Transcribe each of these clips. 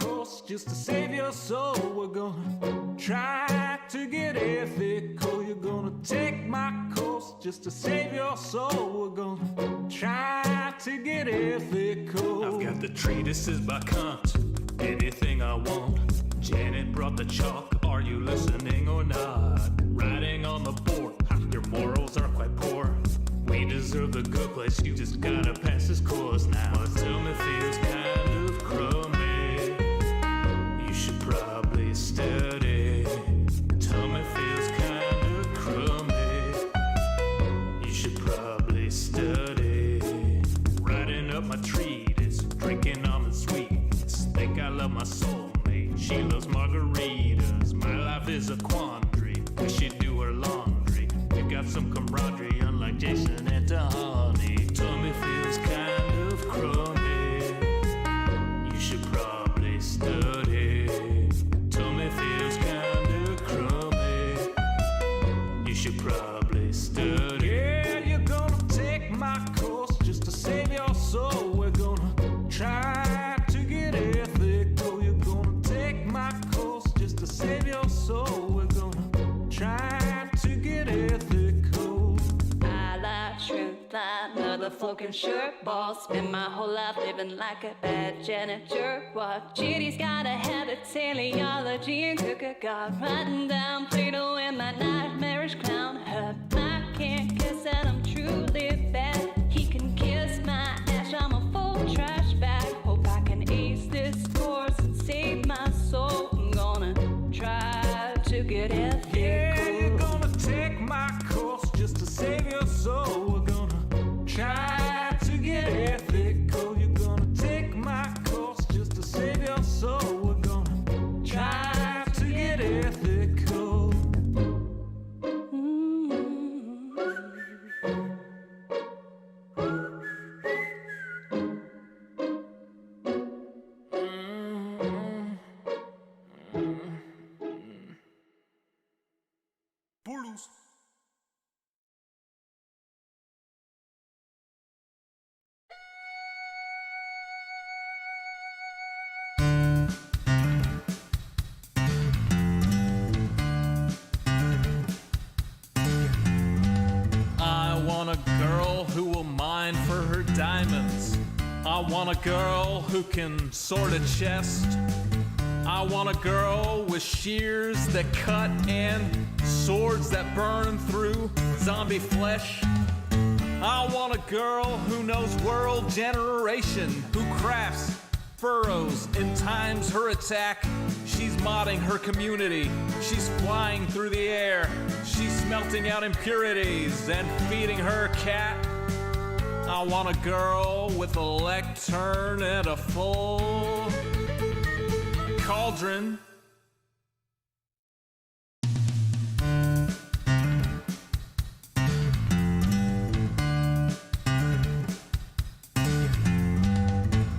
course just to save your soul. We're gonna try to get ethical. You're gonna take my course just to save your soul. We're gonna try to get ethical. I've got the treatises by Kant, anything I want. Janet brought the chalk, are you listening or not? Writing on the board, your morals are quite poor. We deserve the good place, you just gotta pass this course now. My tummy feels kind of crummy, you should probably study. Tummy feels kind of crummy, you should probably study. Writing up my treatise, drinking almond sweets. Think I love my soulmate, she loves margaritas. My life is a quandary, we should do her laundry. We've got some camaraderie, unlike Jason and Tahani. Tummy feels kind of crummy, you should probably study. Tummy feels kind of crummy, you should probably study. Yeah, you're gonna take my course just to save your soul. We're gonna try to get ethical. You're gonna take my course just to save your soul. We're gonna try to get ethical. I like shrimp fly, motherfucking shirt ball. Spend my whole life living like a bad janitor. What Judy's gotta have a teleology and cook a god. Writing down Plato in my nightmarish clown. Her I can't kiss that I'm truly bad. He can kiss my ass, I'm a full trash bag. Hope I can ace this course and save my soul. I'm gonna try to get ethical. Yeah, you're gonna take my course just to save your soul. We're gonna try to get ethical. You're gonna take my course just to save your soul. We're gonna try to get ethical. Bulus. I want a girl who will mine for her diamonds. I want a girl who can sort a chest. I want a girl with shears that cut and swords that burn through zombie flesh. I want a girl who knows world generation, who crafts furrows and times her attack. She's modding her community, she's flying through the air, she's smelting out impurities and feeding her cat. I want a girl with a lectern and a full cauldron.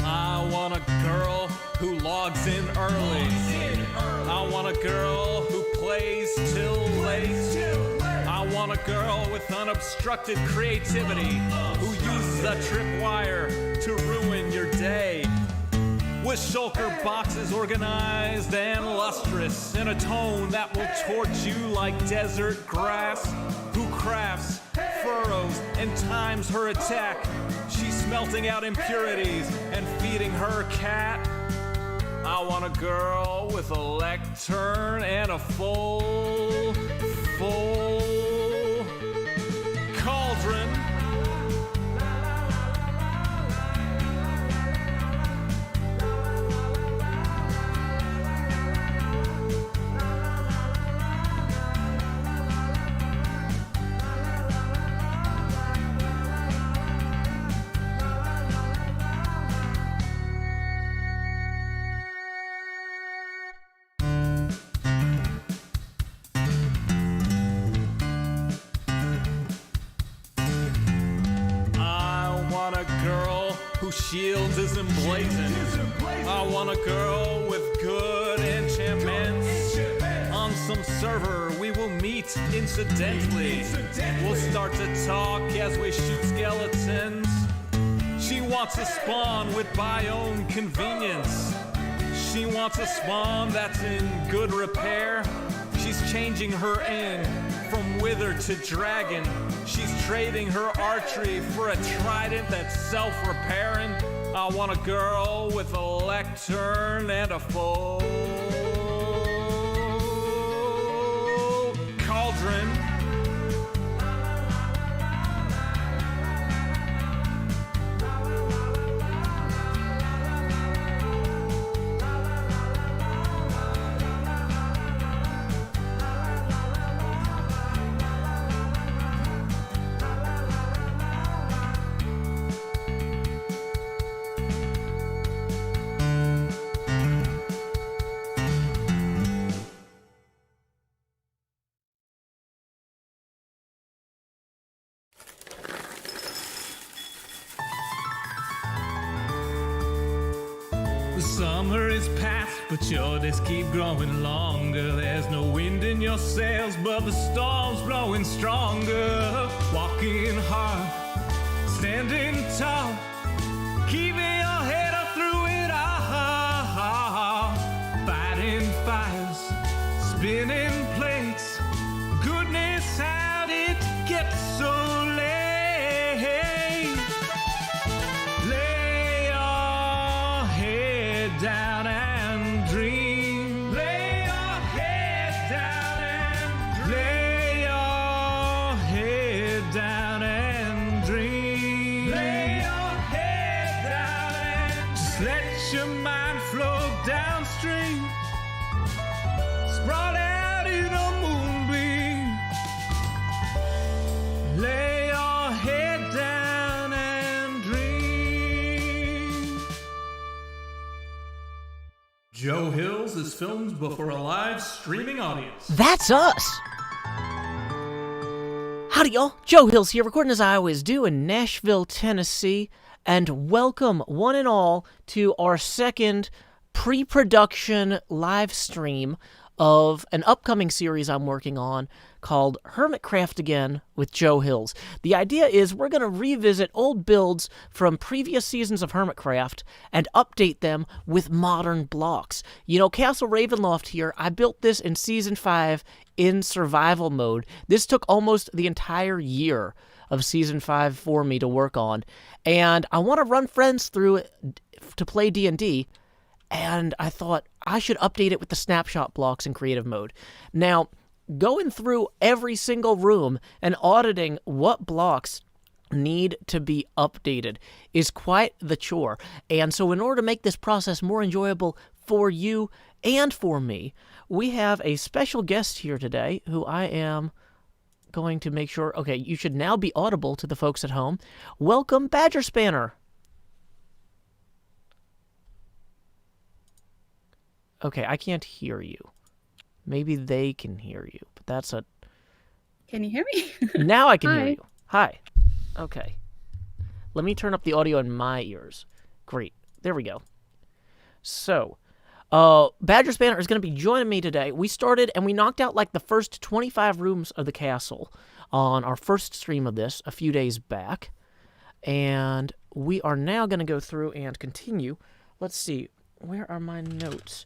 I want a girl who logs in early. I want a girl who plays till late. I want a girl with unobstructed creativity who uses a tripwire to ruin your day. With shulker boxes organized and lustrous in a tone that will torch you like desert grass. Who crafts furrows and times her attack. She's smelting out impurities and feeding her cat. I want a girl with a lectern and a full cauldron. Whose shield is emblazoned. I want a girl with good enchantments. On some server we will meet incidentally. We'll start to talk as we shoot skeletons. She wants to spawn with biome convenience. She wants a swan that's in good repair. She's changing her inn from wither to dragon. She's trading her archery for a trident that's self-repairing. I want a girl with a lectern and a full cauldron. The summer is past, but your days keep growing longer. There's no wind in your sails, but the storm's blowing stronger. Walking hard, standing tall, keeping your head up through it all. Fighting fires, spinning plates. Goodness, how did it get so late? Lay your head down and dream. Lay your head down and lay your head down and dream. Lay your head down and just let your mind flow downstream. Sprawled out in a moonbeam. Lay your head down and dream. Joe Hills is filmed before a live streaming audience. That's us! Howdy, y'all. Joe Hills here, recording as I always do in Nashville, Tennessee, and welcome one and all to our second pre-production live stream of an upcoming series I'm working on called Hermitcraft Again with Joe Hills. The idea is we're going to revisit old builds from previous seasons of Hermitcraft and update them with modern blocks. You know, Castle Ravenloft here, I built this in Season 5 in survival mode. This took almost the entire year of Season 5 for me to work on, and I want to run friends through it to play D&D, and I thought I should update it with the snapshot blocks in creative mode. Now, going through every single room and auditing what blocks need to be updated is quite the chore. And so in order to make this process more enjoyable for you and for me, we have a special guest here today who I am going to make sure... Okay, you should now be audible to the folks at home. Welcome, Badgerspanner. Okay, I can't hear you. Maybe they can hear you, but that's a... Can you hear me? Now I can hear Hi. you. Hi. Okay. Let me turn up the audio in my ears. Great. There we go. So, Badgerspanner is going to be joining me today. We started and we knocked out like the first 25 rooms of the castle on our first stream of this a few days back. And we are now going to go through and continue. Let's see. Where are my notes?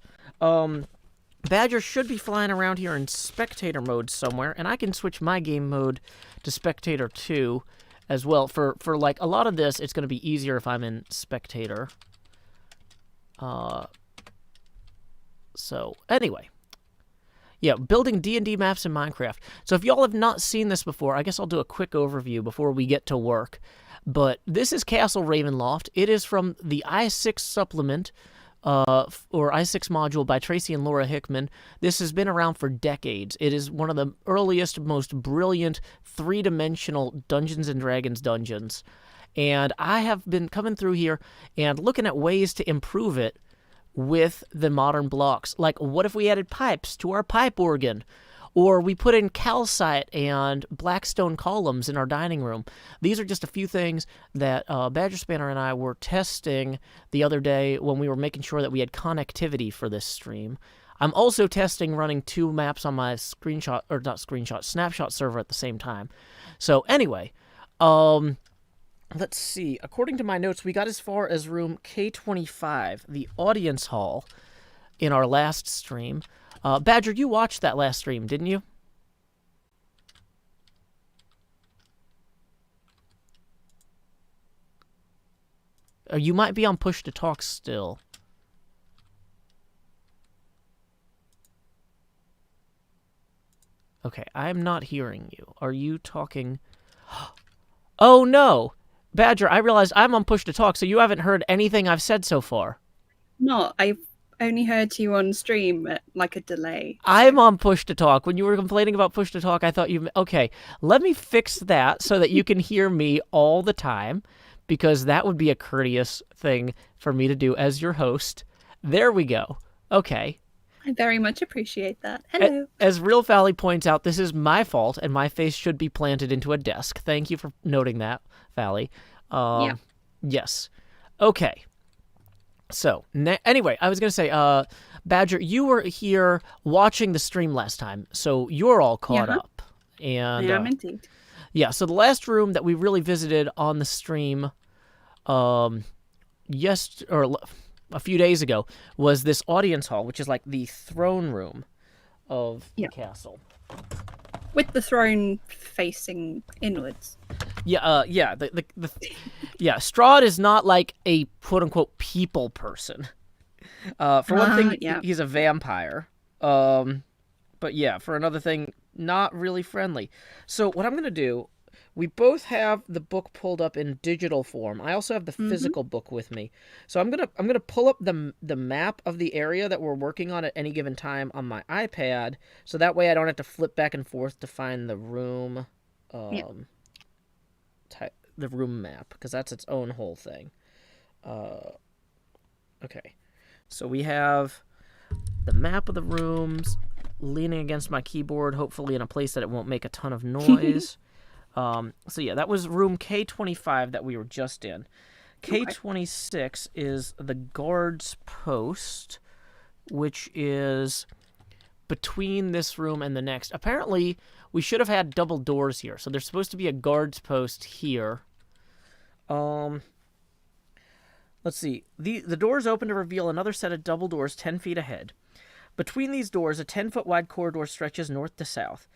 Badger should be flying around here in spectator mode somewhere, and I can switch my game mode to spectator 2 as well. For like a lot of this, it's going to be easier if I'm in spectator. So anyway, yeah, building D&D maps in Minecraft. So if y'all have not seen this before, I guess I'll do a quick overview before we get to work. But this is Castle Ravenloft. It is from the i6 supplement, or i6 module by Tracy and Laura Hickman. This has been around for decades. It is one of the earliest, most brilliant three-dimensional Dungeons & Dragons dungeons. And I have been coming through here and looking at ways to improve it with the modern blocks. Like, what if we added pipes to our pipe organ? Or we put in calcite and blackstone columns in our dining room. These are just a few things that Badgerspanner and I were testing the other day when we were making sure that we had connectivity for this stream. I'm also testing running two maps on my snapshot server at the same time. So anyway, let's see. According to my notes, we got as far as room K25, the audience hall. in our last stream. Badger, you watched that last stream, didn't you? You might be on push to talk still. Okay, I'm not hearing you. Are you talking? Oh, no! Badger, I realized I'm on push to talk, so you haven't heard anything I've said so far. No, I've only heard you on stream at like a delay. I'm on push to talk. When you were complaining about push to talk, I thought you... Okay, let me fix that so that you can hear me all the time, because that would be a courteous thing for me to do as your host. There we go. Okay. I very much appreciate that. Hello. As Real Valley points out, this is my fault, and my face should be planted into a desk. Thank you for noting that, Valley. Yeah. Yes. Okay. So, anyway, I was going to say, Badger, you were here watching the stream last time, so you're all caught up. And I am indeed. Yeah, so the last room that we really visited on the stream a few days ago was this audience hall, which is like the throne room of the castle. With the throne facing inwards. Yeah, Strahd is not like a quote-unquote people person. For one thing, he's a vampire. But yeah, for another thing, not really friendly. So what I'm going to do, we both have the book pulled up in digital form. I also have the physical book with me. So I'm gonna pull up the map of the area that we're working on at any given time on my iPad, so that way I don't have to flip back and forth to find the room, the room map, because that's its own whole thing. Okay, so we have the map of the rooms leaning against my keyboard, hopefully in a place that it won't make a ton of noise. So yeah, that was room K25 that we were just in. K26 is the guard's post, which is between this room and the next. Apparently, we should have had double doors here, so there's supposed to be a guard's post here. Let's see. The doors open to reveal another set of double doors 10 feet ahead. Between these doors, a 10-foot wide corridor stretches north to south.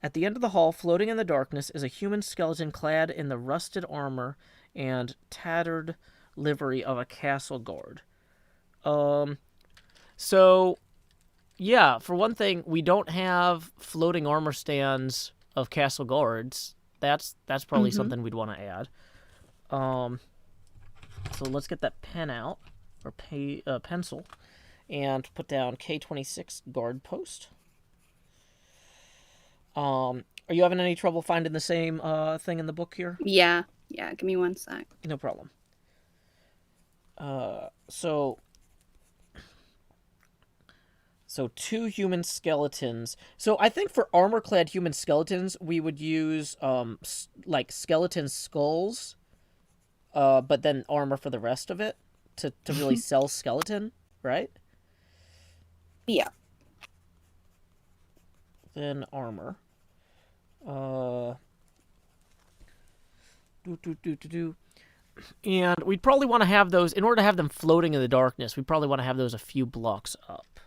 At the end of the hall, floating in the darkness, is a human skeleton clad in the rusted armor and tattered livery of a castle guard. So, yeah, for one thing, we don't have floating armor stands of castle guards. That's probably something we'd want to add. So let's get that pen out, or pencil, and put down K26 guard post. Are you having any trouble finding the same thing in the book here? Yeah, give me one sec. No problem. So two human skeletons. So I think for armor-clad human skeletons, we would use like skeleton skulls, but then armor for the rest of it to really sell skeleton, right? Yeah. Then armor. And we'd probably want to have those, in order to have them floating in the darkness, we'd probably want to have those a few blocks up,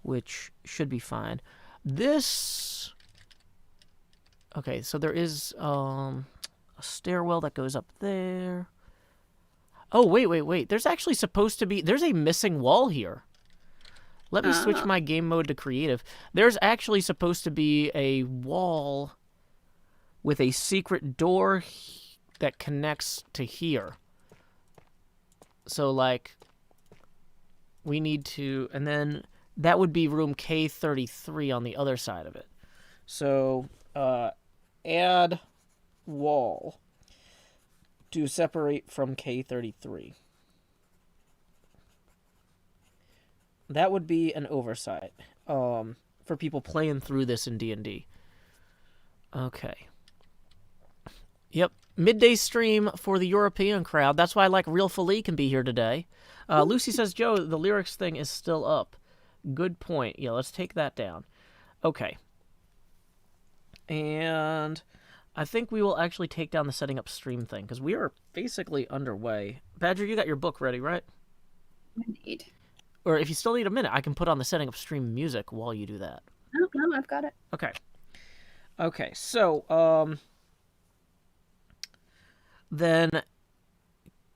which should be fine. This... Okay, so there is a stairwell that goes up there. Oh, wait. There's actually supposed to be... There's a missing wall here. Let me switch my game mode to creative. There's actually supposed to be a wall with a secret door that connects to here. So, like, we need to... And then that would be room K33 on the other side of it. So, add wall to separate from K33. That would be an oversight for people playing through this in D&D. Okay. Yep. Midday stream for the European crowd. That's why, like, Real Philly can be here today. Lucy says, Joe, the lyrics thing is still up. Good point. Yeah, let's take that down. Okay. And I think we will actually take down the setting up stream thing, because we are basically underway. Badger, you got your book ready, right? Indeed. or if you still need a minute, I can put on the setting up stream music while you do that. No, I've got it. Okay, so, then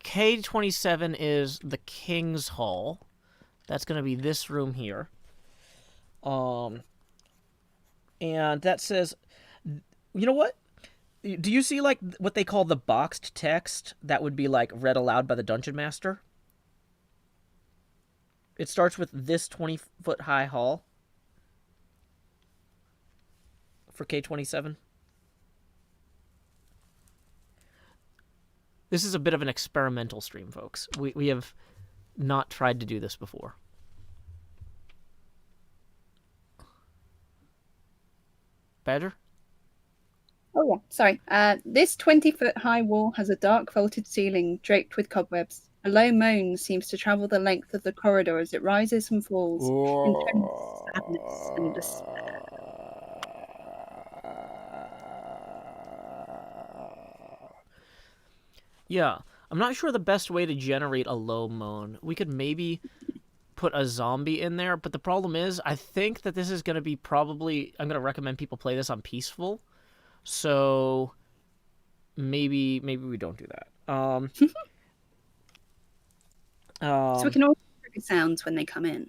K27 is the King's Hall. That's going to be this room here. And that says, you know what? Do you see, like, what they call the boxed text that would be, like, read aloud by the Dungeon Master? It starts with this 20-foot-high hall for K27. This is a bit of an experimental stream, folks. We have not tried to do this before. Badger? Oh, yeah. Sorry. This 20-foot-high wall has a dark vaulted ceiling draped with cobwebs. A low moan seems to travel the length of the corridor as it rises and falls in tones of sadness and despair. Yeah, I'm not sure the best way to generate a low moan. We could maybe put a zombie in there, but the problem is, I think that this is going to be probably... I'm going to recommend people play this on peaceful, so maybe we don't do that. So we can also trigger sounds when they come in.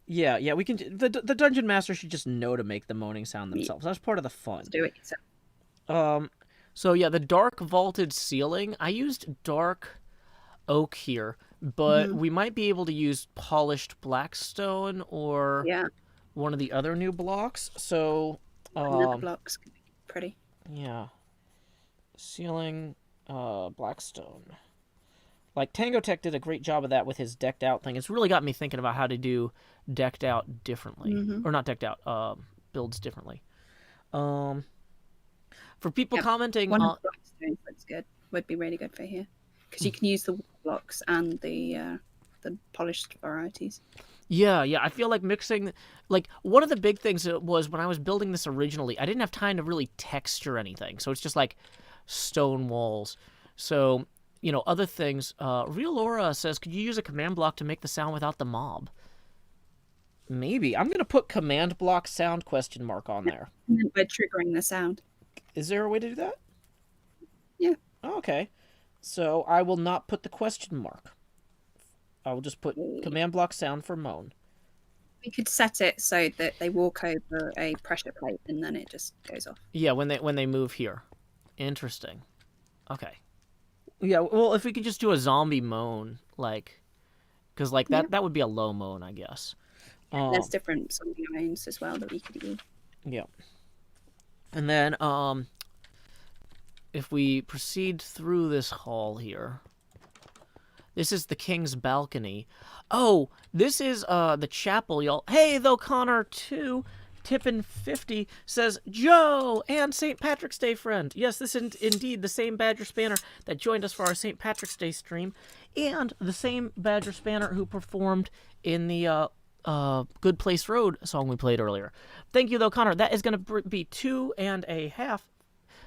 Yeah, we can... The Dungeon Master should just know to make the moaning sound themselves. That's part of the fun. Let's do it yourself. So yeah, the dark vaulted ceiling, I used dark oak here, but we might be able to use polished blackstone or one of the other new blocks. So Nether blocks can be pretty. Yeah. Ceiling, blackstone. Like Tango Tech did a great job of that with his decked out thing. It's really got me thinking about how to do decked out differently. Or not decked out, builds differently. For people commenting one on... of the blackstones looks good. Would be really good for here. Because you can use the wood blocks and the polished varieties. Yeah, I feel like mixing... Like, one of the big things was when I was building this originally, I didn't have time to really texture anything. So it's just like stone walls. So, you know, other things... Real Aura says, could you use a command block to make the sound without the mob? Maybe. I'm going to put command block sound question mark on there. And then we're triggering the sound. Is there a way to do that? Yeah. Oh, okay. So I will not put the question mark. I will just put command block sound for moan. We could set it so that they walk over a pressure plate and then it just goes off. Yeah, when they move here. Interesting. Okay. Yeah, well, if we could just do a zombie moan, like... Because, like, that would be a low moan, I guess. There's different zombie moans as well that we could use. Yeah. And then, if we proceed through this hall here, this is the King's Balcony. Oh, this is the chapel, y'all. Hey, though, Connor, too. Tippin50 says, Joe and St. Patrick's Day friend. Yes, this is indeed the same Badgerspanner that joined us for our St. Patrick's Day stream, and the same Badgerspanner who performed in the Good Place Road song we played earlier. Thank you, though, Connor. That is going to be 2.5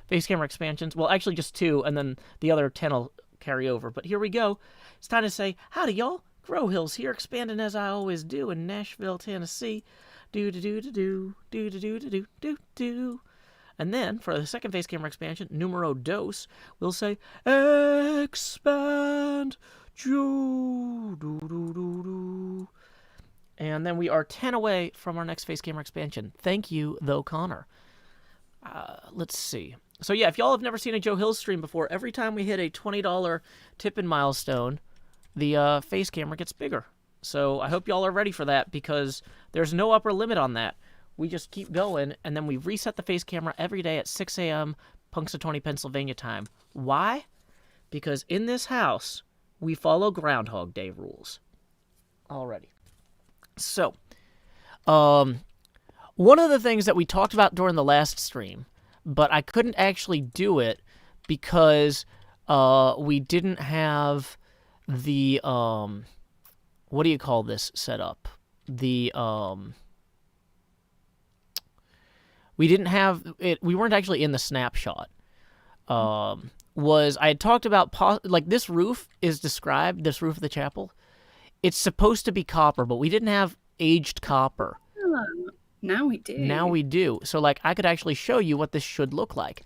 face camera expansions. Well, actually just 2, and then the other 10 will carry over. But here we go. It's time to say, howdy, y'all. Grow Hills here, expanding as I always do in Nashville, Tennessee. Do-do-do-do-do, And then, for the second face camera expansion, numero dos, we'll say, expand, do-do-do-do. And then we are 10 away from our next face camera expansion. Thank you, though, Connor. Let's see. So yeah, if y'all have never seen a Joe Hill stream before, every time we hit a $20 tip-in milestone, the face camera gets bigger. So I hope y'all are ready for that, because there's no upper limit on that. We just keep going, and then we reset the face camera every day at 6 a.m. Punxsutawney, Pennsylvania time. Why? Because in this house, we follow Groundhog Day rules. Alrighty. So, one of the things that we talked about during the last stream, but I couldn't actually do it because we didn't have the, what do you call this setup? The, we didn't have it, we weren't actually in the snapshot. Was I had talked about, like, this roof is described, this roof of the chapel It's supposed to be copper, but we didn't have aged copper. Oh, now we do. Now we do. So, like, I could actually show you what this should look like.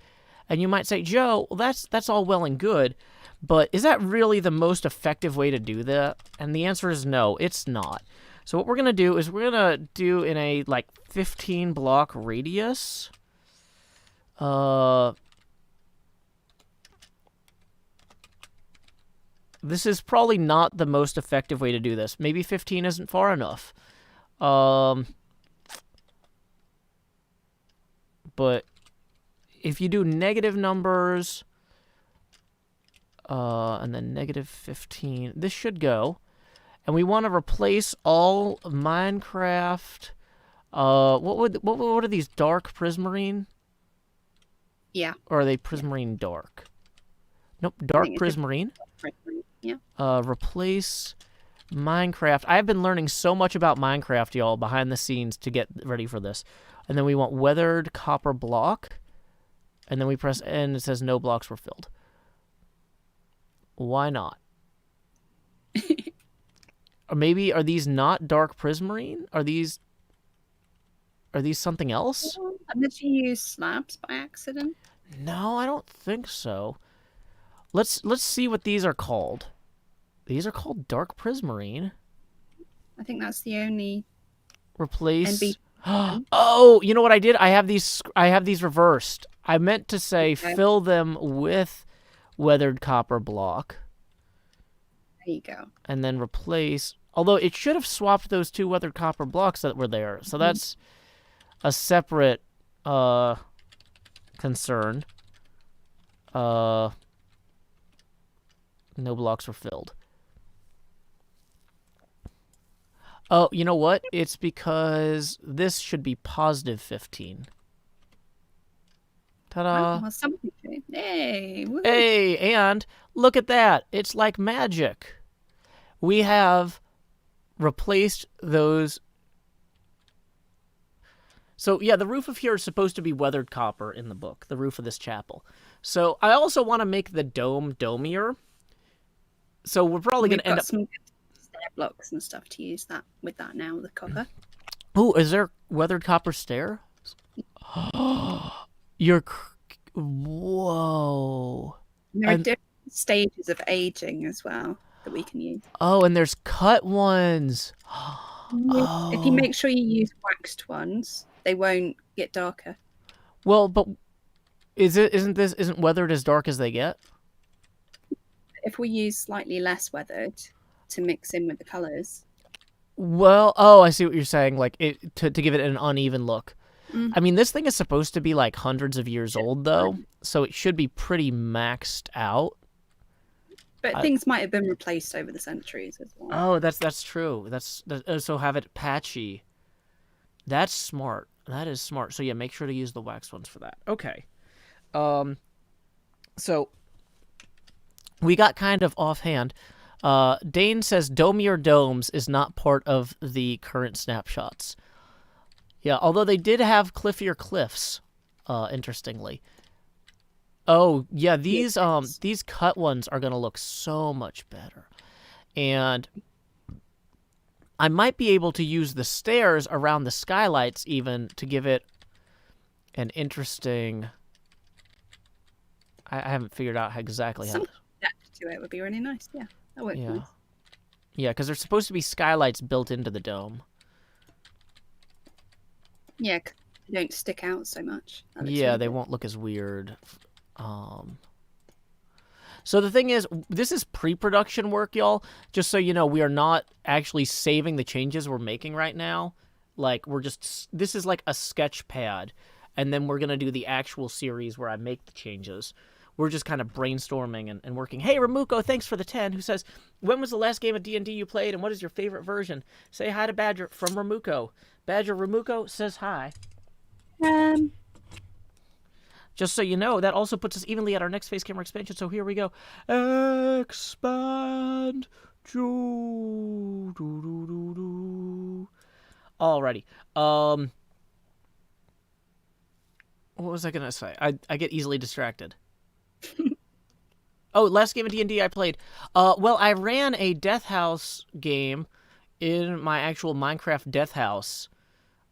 And you might say, Joe, well, that's all well and good, but is that really the most effective way to do that? And the answer is no, it's not. So what we're going to do is we're going to do in a, like, 15 block radius. This is probably not the most effective way to do this. Maybe 15 isn't far enough. But if you do negative numbers, and then negative 15, this should go. And we want to replace all Minecraft. What are these, dark prismarine? Yeah. Or are they prismarine dark? Nope, dark prismarine. Yeah. Replace Minecraft. I've been learning so much about Minecraft, y'all, behind the scenes to get ready for this. And then we want weathered copper block. And then we press N, and it says no blocks were filled. Why not? Or maybe, are these not dark prismarine? Are these something else? Unless you use slabs by accident. No, I don't think so. Let's see what these are called. These are called dark prismarine. I think that's the only. Replace. Oh, you know what I did? I have these reversed. I meant to say fill them with weathered copper block. There you go. And then replace. Although it should have swapped those two weathered copper blocks that were there. So that's a separate concern. No blocks were filled. Oh, you know what? It's because this should be positive 15. Ta-da. Well, something. Hey. Woo. Hey, and look at that. It's like magic. We have replaced those. So, yeah, the roof of here is supposed to be weathered copper in the book, the roof of this chapel. So, I also want to make the dome domier. So, we're probably going to end up... some stair blocks and stuff to use that with that now, the copper. Oh, is there weathered copper stair? Whoa. There are different stages of aging as well that we can use. Oh, and there's cut ones. If you make sure you use waxed ones, they won't get darker. Well, but isn't weathered as dark as they get? If we use slightly less weathered to mix in with the colours. Well, oh, I see what you're saying. Like to give it an uneven look. I mean, this thing is supposed to be like hundreds of years old, though, so it should be pretty maxed out. But things might have been replaced over the centuries as well. Oh, that's true. So have it patchy. That's smart. That is smart. So yeah, make sure to use the wax ones for that. Okay. So we got kind of offhand. Dane says Domier Domes is not part of the current snapshots. Yeah, although they did have cliffier cliffs, interestingly. Oh, yeah, these cut ones are going to look so much better. And I might be able to use the stairs around the skylights even to give it an interesting... I haven't figured out exactly how... Some depth to it would be really nice, yeah. That works nice. Yeah, because there's supposed to be skylights built into the dome. Yeah, they don't stick out so much. Yeah, they won't look as weird. So the thing is, this is pre-production work, y'all. Just so you know, we are not actually saving the changes we're making right now. Like, this is like a sketch pad. And then we're going to do the actual series where I make the changes. We're just kind of brainstorming and working. Hey, Ramuko, thanks for the 10, who says, when was the last game of D&D you played, and what is your favorite version? Say hi to Badger from Ramuko. Badger Ramuko says hi. Just so you know, that also puts us evenly at our next face camera expansion, so here we go. Expand. Alrighty. What was I going to say? I get easily distracted. Oh, last game of D&D I played. Well, I ran a Death House game in my actual Minecraft Death House,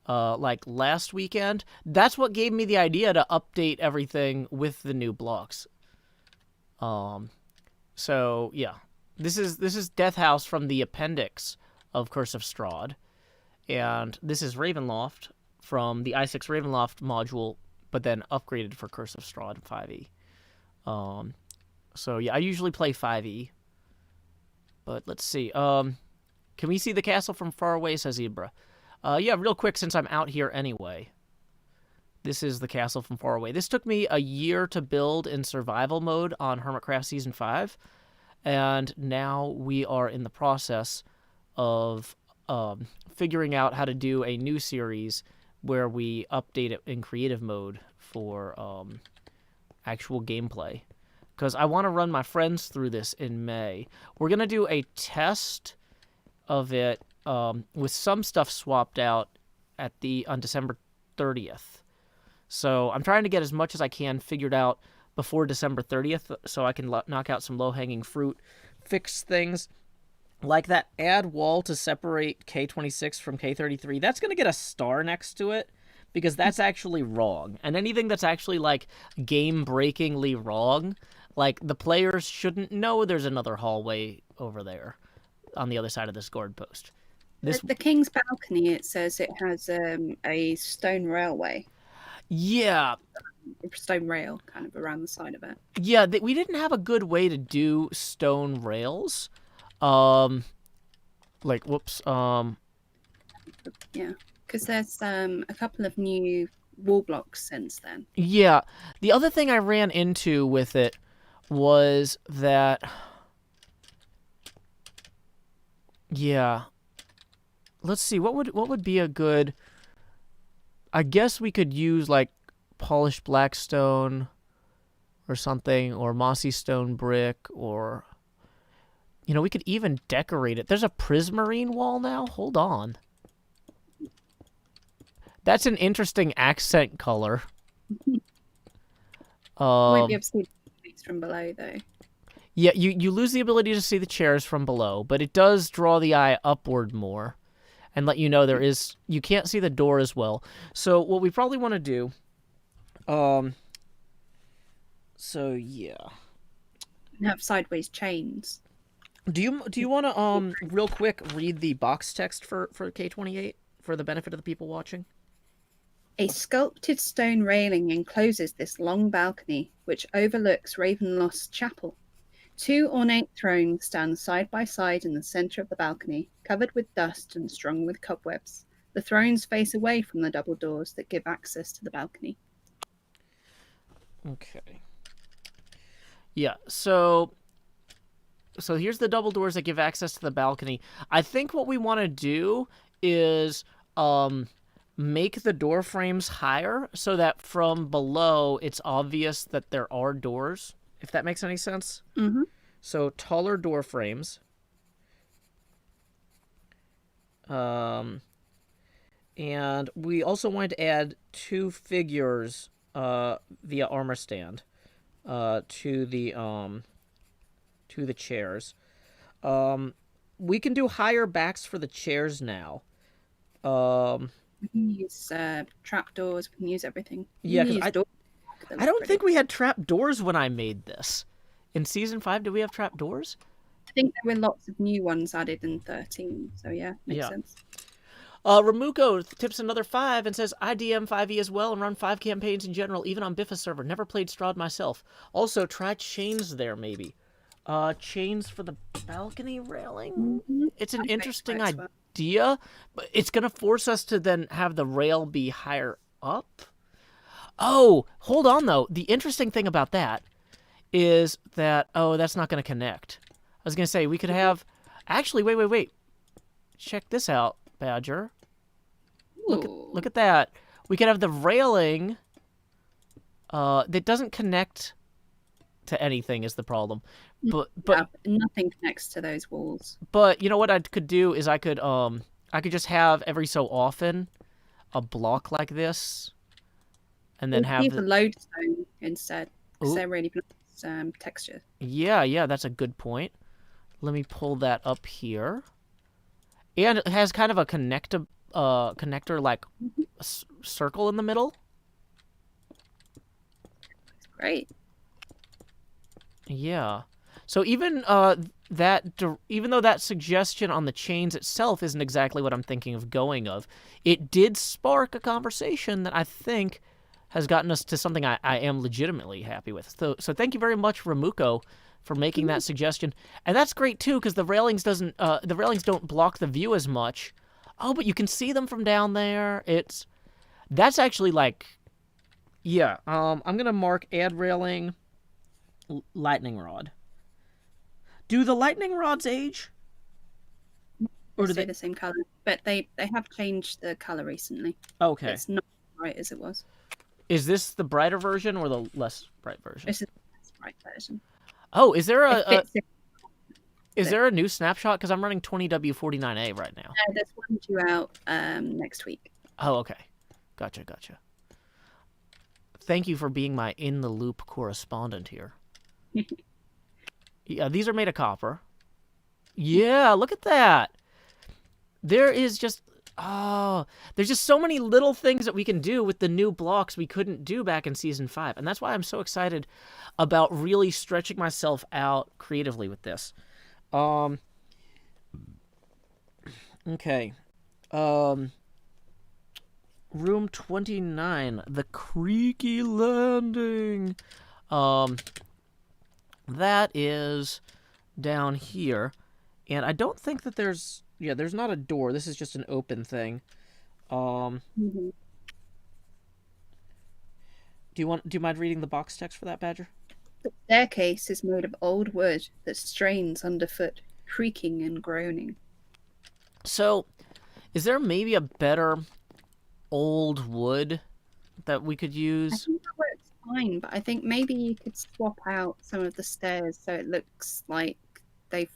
like last weekend. That's what gave me the idea to update everything with the new blocks. So yeah, this is Death House from the appendix of Curse of Strahd, and this is Ravenloft from the i6 Ravenloft module, but then upgraded for Curse of Strahd 5e. So yeah, I usually play 5e, but let's see. Can we see the castle from far away? Says Zebra. Yeah, real quick, since I'm out here anyway. This is the castle from far away. This took me a year to build in survival mode on Hermitcraft Season 5, and now we are in the process of figuring out how to do a new series where we update it in creative mode for actual gameplay. Because I want to run my friends through this in May. We're going to do a test of it with some stuff swapped out on December 30th. So I'm trying to get as much as I can figured out before December 30th so I can knock out some low-hanging fruit, fix things like that add wall to separate K26 from K33. That's going to get a star next to it because that's actually wrong. And anything that's actually like game-breakingly wrong, like the players shouldn't know there's another hallway over there on the other side of this guard post. The King's Balcony, it says it has a stone railway. Yeah. Stone rail kind of around the side of it. Yeah, we didn't have a good way to do stone rails. Like, whoops. Yeah, because there's a couple of new wall blocks since then. Yeah. The other thing I ran into with it was that... Yeah. Let's see, what would be a good... I guess we could use, like, polished blackstone or something, or mossy stone brick, or... You know, we could even decorate it. There's a prismarine wall now? Hold on. That's an interesting accent color. You won't be able to see the chairs from below, though. Yeah, you lose the ability to see the chairs from below, but it does draw the eye upward more and let you know you can't see the door as well. So what we probably want to do, so yeah. And have sideways chains. Do you want to real quick read the box text for K28 for the benefit of the people watching? A sculpted stone railing encloses this long balcony, which overlooks Ravenloft's chapel. 2 ornate thrones stand side by side in the center of the balcony, covered with dust and strung with cobwebs. The thrones face away from the double doors that give access to the balcony. Okay. Yeah, so here's the double doors that give access to the balcony. I think what we want to do is make the door frames higher so that from below it's obvious that there are doors, if that makes any sense. Mm-hmm. So taller door frames. And we also wanted to add 2 figures via armor stand to the chairs. We can do higher backs for the chairs now. We can use trapdoors. We can use everything. Yeah, because I don't think we had trap doors when I made this. In Season 5, did we have trap doors? I think there were lots of new ones added in 13. So yeah, makes sense. Ramuko tips another 5 and says, I DM 5e as well and run 5 campaigns in general, even on Biffa server. Never played Strahd myself. Also, try chains there, maybe. Chains for the balcony railing? Mm-hmm. It's an interesting idea, but it's going to force us to then have the rail be higher up. Oh, hold on, though. The interesting thing about that is that, that's not going to connect. I was going to say, we could have... Actually, wait. Check this out, Badger. Look at that. We could have the railing that doesn't connect to anything is the problem. But nothing connects to those walls. But you know what I could do is I could just have every so often a block like this, and then have the lodestone instead because they're really nice texture. Yeah, that's a good point. Let me pull that up here. And it has kind of a connector like circle in the middle. Great. Yeah. So even even though that suggestion on the chains itself isn't exactly what I'm thinking of going of, it did spark a conversation that I think has gotten us to something I am legitimately happy with. So thank you very much, Ramuko, for making that suggestion. And that's great too, because the railings don't block the view as much. Oh, but you can see them from down there. That's actually like, yeah. I'm gonna mark add railing, lightning rod. Do the lightning rods age? Or do they the same color? But they have changed the color recently. Okay. It's not as bright as it was. Is this the brighter version or the less bright version? This is the less bright version. Oh, is there a new snapshot? Because I'm running 20W49A right now. There's one due out next week. Oh, okay. Gotcha. Thank you for being my in-the-loop correspondent here. Yeah, these are made of copper. Yeah, look at that. There's just so many little things that we can do with the new blocks we couldn't do back in Season 5. And that's why I'm so excited about really stretching myself out creatively with this. Okay. Room 29, the creaky landing. That is down here. And I don't think that there's not a door. This is just an open thing. Do you mind reading the box text for that, Badger? The staircase is made of old wood that strains underfoot, creaking and groaning. So, is there maybe a better old wood that we could use? I think that works fine, but I think maybe you could swap out some of the stairs so it looks like they've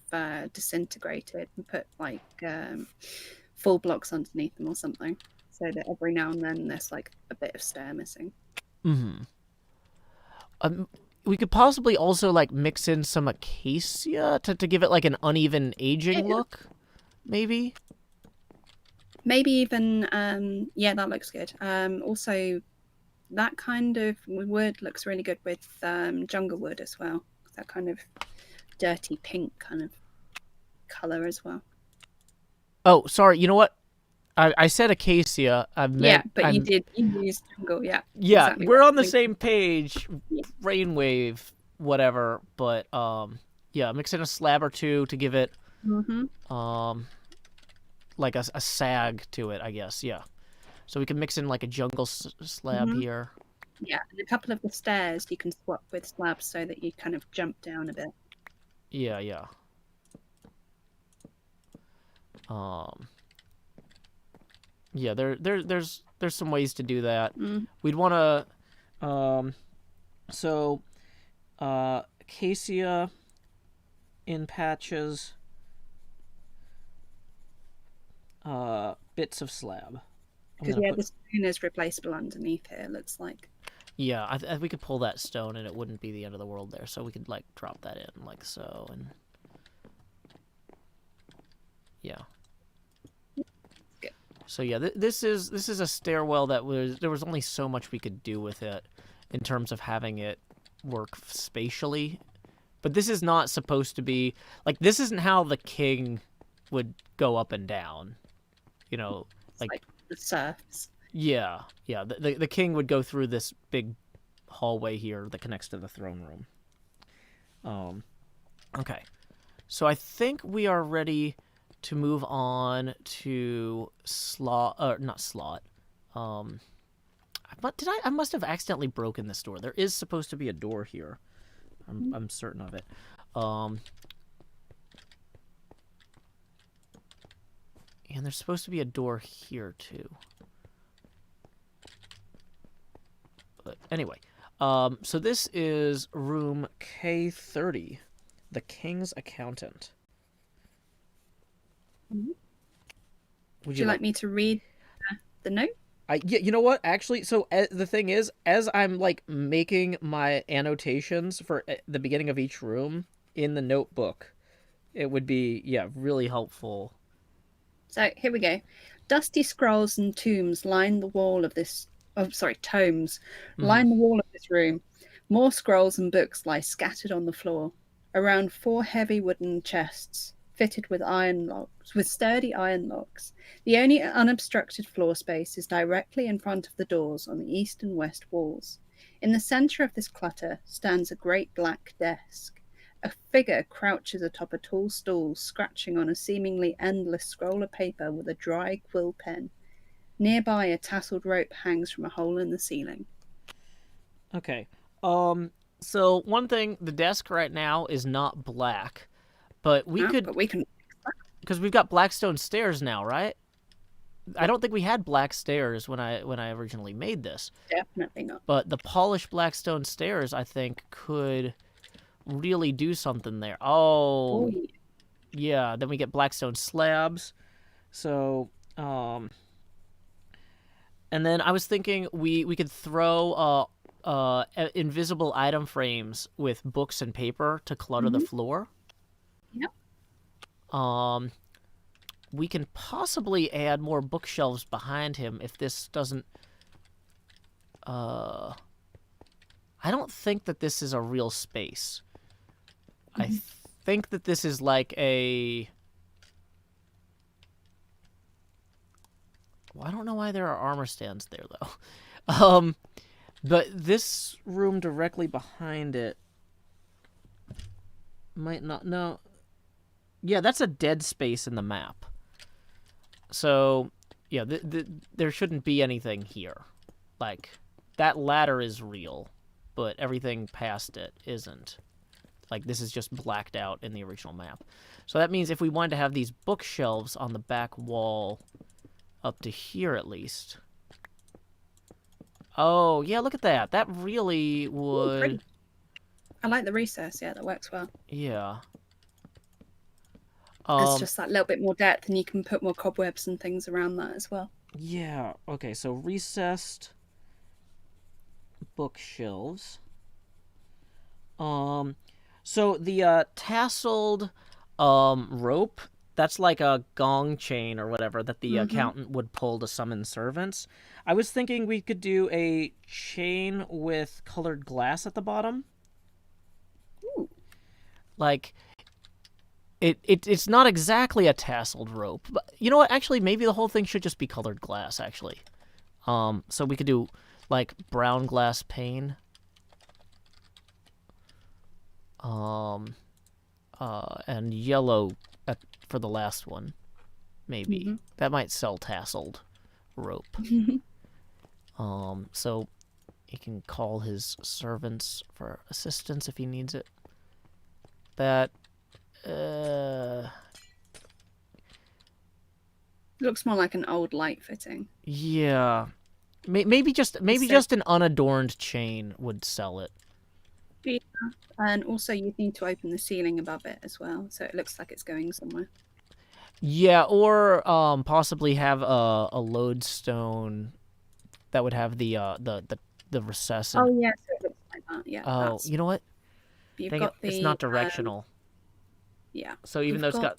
disintegrated and put like full blocks underneath them or something, so that every now and then there's like a bit of stair missing. We could possibly also like mix in some acacia to give it like an uneven aging look, maybe. Maybe even yeah, that looks good. Also, that kind of wood looks really good with jungle wood as well. That kind of dirty pink kind of color as well. Oh, sorry. You know what? I said acacia. You used jungle. Yeah. Yeah, exactly we're on the same page. Yeah. Rainwave, whatever. But yeah, mix in a slab or two to give it like a sag to it, I guess. Yeah. So we can mix in like a jungle slab here. Yeah, and a couple of the stairs you can swap with slabs so that you kind of jump down a bit. Yeah. Yeah, there's some ways to do that. We'd want to, acacia in patches, bits of slab. Because the stone is replaceable underneath here. It looks like. Yeah, we could pull that stone and it wouldn't be the end of the world there. So we could like drop that in like so and yeah. Good. So yeah, this is a stairwell that there was only so much we could do with it in terms of having it work spatially. But this is not supposed to be like this isn't how the king would go up and down. You know, like the surfs. Yeah. The king would go through this big hallway here that connects to the throne room. Okay. So I think we are ready to move on to not slot. I must have accidentally broken this door. There is supposed to be a door here. I'm certain of it. And there's supposed to be a door here too. But anyway, so this is room K30, the king's accountant. Would you like me to read the note? Yeah, you know what? Actually, so the thing is, as I'm like making my annotations for the beginning of each room in the notebook, it would be really helpful. So here we go. Dusty scrolls and tomes line the wall of this. Oh, sorry, tomes Hmm. line the wall of this room. More scrolls and books lie scattered on the floor. Around 4 heavy wooden chests, fitted with iron locks, with sturdy iron locks. The only unobstructed floor space is directly in front of the doors on the east and west walls. In the center of this clutter stands a great black desk. A figure crouches atop a tall stool, scratching on a seemingly endless scroll of paper with a dry quill pen. Nearby, a tasseled rope hangs from a hole in the ceiling. Okay. Um. So one thing, the desk right now is not black, but we Ah, could but we can. because we've got blackstone stairs now, right? I don't think we had black stairs when I originally made this, Definitely not. but the polished blackstone stairs I think could really do something there. Oh, Oh, yeah, then we get blackstone slabs. So, and then I was thinking we could throw invisible item frames with books and paper to clutter the floor. yep. Um, we can possibly add more bookshelves behind him if this doesn't. I don't think that this is a real space. I think that this is like a. Well, I don't know why there are armor stands there though. But this room directly behind it might not. No. Yeah, that's a dead space in the map. So, yeah, there shouldn't be anything here. Like, that ladder is real, but everything past it isn't. Like, this is just blacked out in the original map. So that means if we wanted to have these bookshelves on the back wall up to here at least. Oh, yeah, look at that. That really would... pretty. I like the recess. Yeah, that works well. Yeah. There's just that little bit more depth, and you can put more cobwebs and things around that as well. Yeah, okay, so recessed bookshelves. So the tasseled rope, that's like a gong chain or whatever that the accountant would pull to summon servants. I was thinking we could do a chain with colored glass at the bottom. Ooh. Like it's not exactly a tasseled rope, but you know what? Actually, maybe the whole thing should just be colored glass. Actually, so we could do like brown glass pane. And yellow for the last one, maybe that might sell tasseled rope. So he can call his servants for assistance if he needs it. That Looks more like an old light fitting. yeah, maybe just an unadorned chain would sell it. Yeah. And also, you need to open the ceiling above it as well, so it looks like it's going somewhere. Yeah, or possibly have a lodestone that would have the recess. Oh yeah, so it looks like that. Yeah. Oh, you know what? You've Dang got it, it's not directional. Yeah. So even though it's got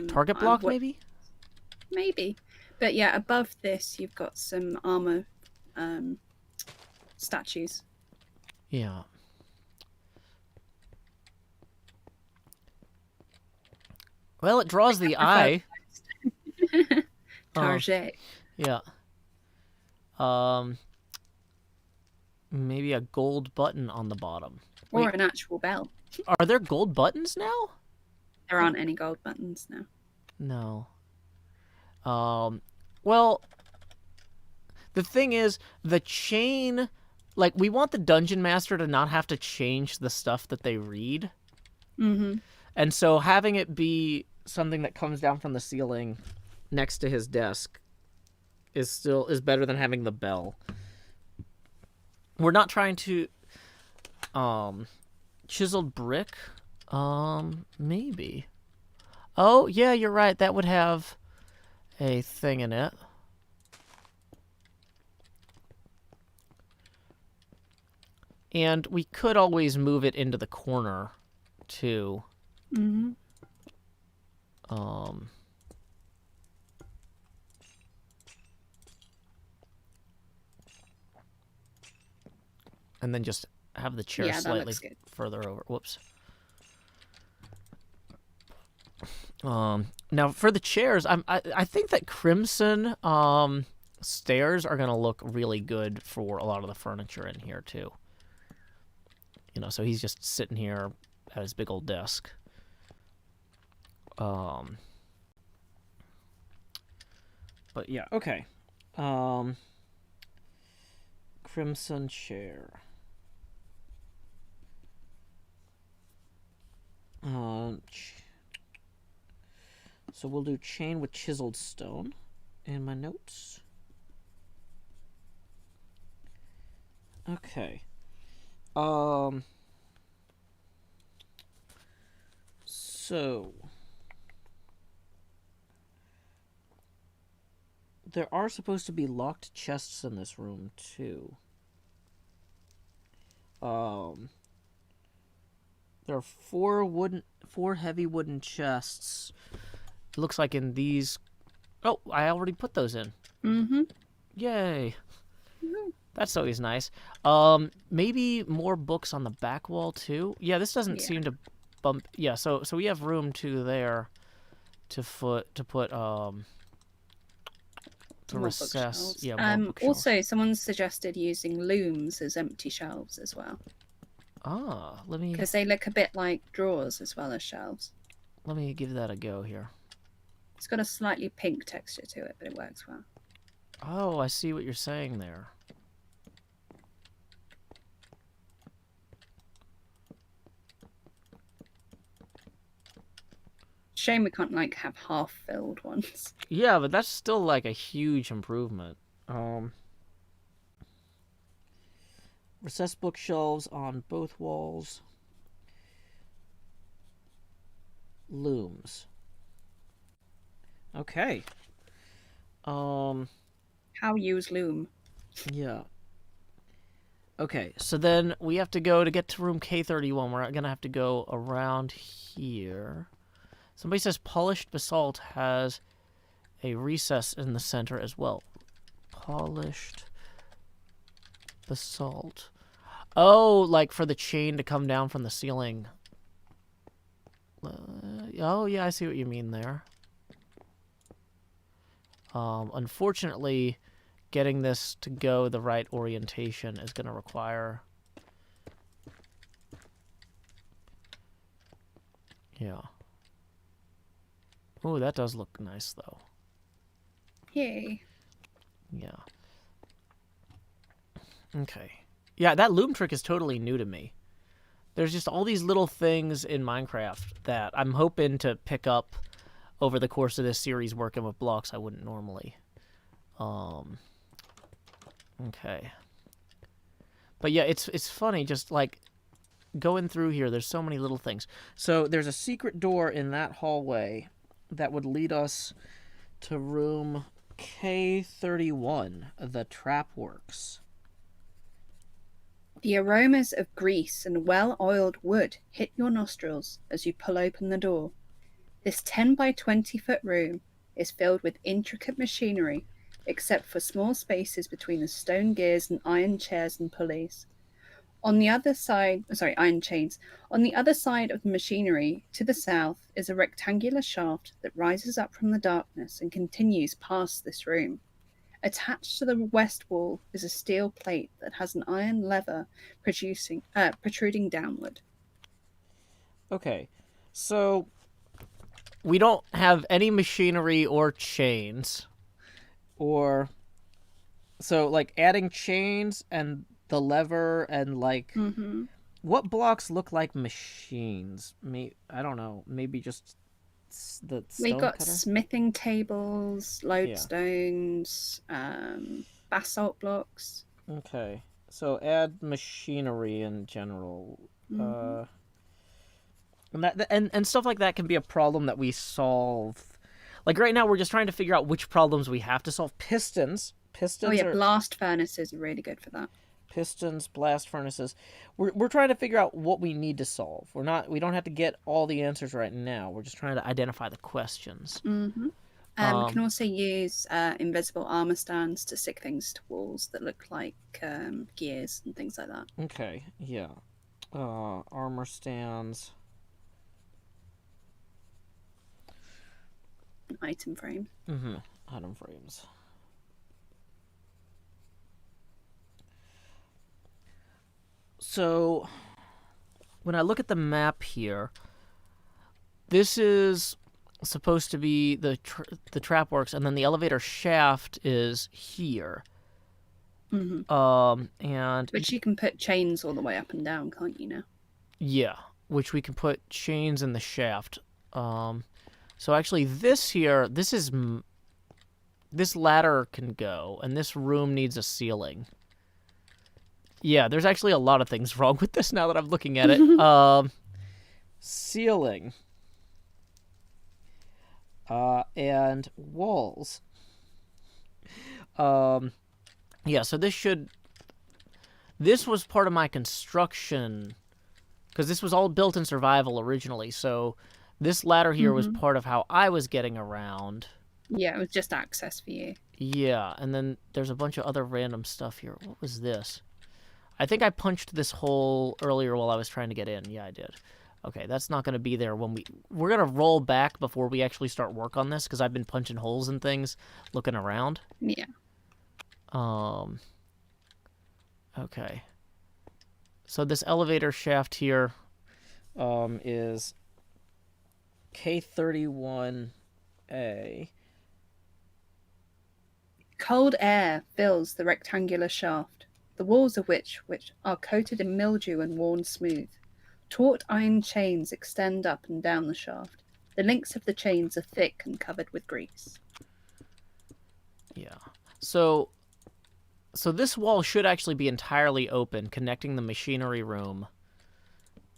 target uh, block, what- maybe. Maybe, but yeah, above this you've got some armor statues. Yeah. Well, it draws the eye. Target. Yeah. Maybe a gold button on the bottom. Or Wait, an actual bell. are there gold buttons now? There aren't any gold buttons now. No. Well, the thing is, the chain, like, we want the dungeon master to not have to change the stuff that they read. Mm-hmm. And so having it be something that comes down from the ceiling next to his desk is better than having the bell. We're not trying to chiseled brick. Maybe. Oh, yeah, you're right. That would have a thing in it. And we could always move it into the corner, too. Mm-hmm. And then just have the chair Yeah, that slightly looks good. further over. Whoops. Now for the chairs, I think that crimson stairs are gonna look really good for a lot of the furniture in here too. You know, so he's just sitting here at his big old desk. But yeah, okay. Crimson chair. So we'll do chain with chiseled stone in my notes. Okay. So there are supposed to be locked chests in this room too. There are four heavy wooden chests. It looks like in these. Oh, I already put those in. Mm-hmm. Yay! That's always nice. Maybe more books on the back wall too. Yeah, this doesn't seem to bump. Yeah, so we have room to there to put to More recess. bookshelves. Yeah, more bookshelves. Also, someone suggested using looms as empty shelves as well. Ah, let me Because they look a bit like drawers as well as shelves. give that a go here. It's got a slightly pink texture to it, but it works well. Oh, I see what you're saying there. Shame we can't like have half-filled ones. Yeah, but that's still like a huge improvement. Recessed bookshelves on both walls. Looms. Okay. How use loom? Yeah. Okay, so then we have to go to get to room K31. We're gonna have to go around here. Somebody says polished basalt has a recess in the center as well. Polished basalt. Oh, like for the chain to come down from the ceiling. Oh, yeah, I see what you mean there. Unfortunately, getting this to go the right orientation is going to require... Yeah. Oh, that does look nice, though. Yay. Yeah. Okay. Yeah, that loom trick is totally new to me. There's just all these little things in Minecraft that I'm hoping to pick up over the course of this series working with blocks I wouldn't normally. Okay. But yeah, it's funny just like going through here, there's so many little things. So there's a secret door in that hallway that would lead us to room K31, the trap works. The aromas of grease and well-oiled wood hit your nostrils as you pull open the door. This 10 by 20 foot room is filled with intricate machinery, except for small spaces between the stone gears and iron chairs and pulleys. On the other side, iron chains. On the other side of the machinery, to the south, is a rectangular shaft that rises up from the darkness and continues past this room. Attached to the west wall is a steel plate that has an iron lever protruding downward. Okay, so we don't have any machinery or chains. Or, so like adding chains and the lever and like, what blocks look like machines? I don't know, maybe just the stone We got cutter? smithing tables, lodestones, basalt blocks. Okay, so add machinery in general. And stuff like that can be a problem that we solve. Like right now, we're just trying to figure out which problems we have to solve. Pistons Oh yeah, are... blast furnaces are really good for that. Pistons, blast furnaces. We're trying to figure out what we need to solve. We don't have to get all the answers right now. We're just trying to identify the questions. Mm-hmm. We can also use invisible armor stands to stick things to walls that look like gears and things like that. Okay, yeah. Armor stands. Item frames. Mm-hmm. Item frames. So, when I look at the map here, this is supposed to be the trap works, and then the elevator shaft is here. Mm-hmm. And which you can put chains all the way up and down, can't you now? Yeah, which we can put chains in the shaft. So actually, this ladder can go, and this room needs a ceiling. Yeah, there's actually a lot of things wrong with this now that I'm looking at it. Ceiling. And walls. Yeah, so this was part of my construction, because this was all built in survival originally, so this ladder here was part of how I was getting around. Yeah, it was just access for you. Yeah, and then there's a bunch of other random stuff here. What was this? I think I punched this hole earlier while I was trying to get in. Yeah, I did. Okay, that's not going to be there when we're going to roll back before we actually start work on this, because I've been punching holes and things, looking around. Yeah. Okay. So this elevator shaft here is K31A. Cold air fills the rectangular shaft, the walls of which are coated in mildew and worn smooth. Taut iron chains extend up and down the shaft. The links of the chains are thick and covered with grease. Yeah. So this wall should actually be entirely open, connecting the machinery room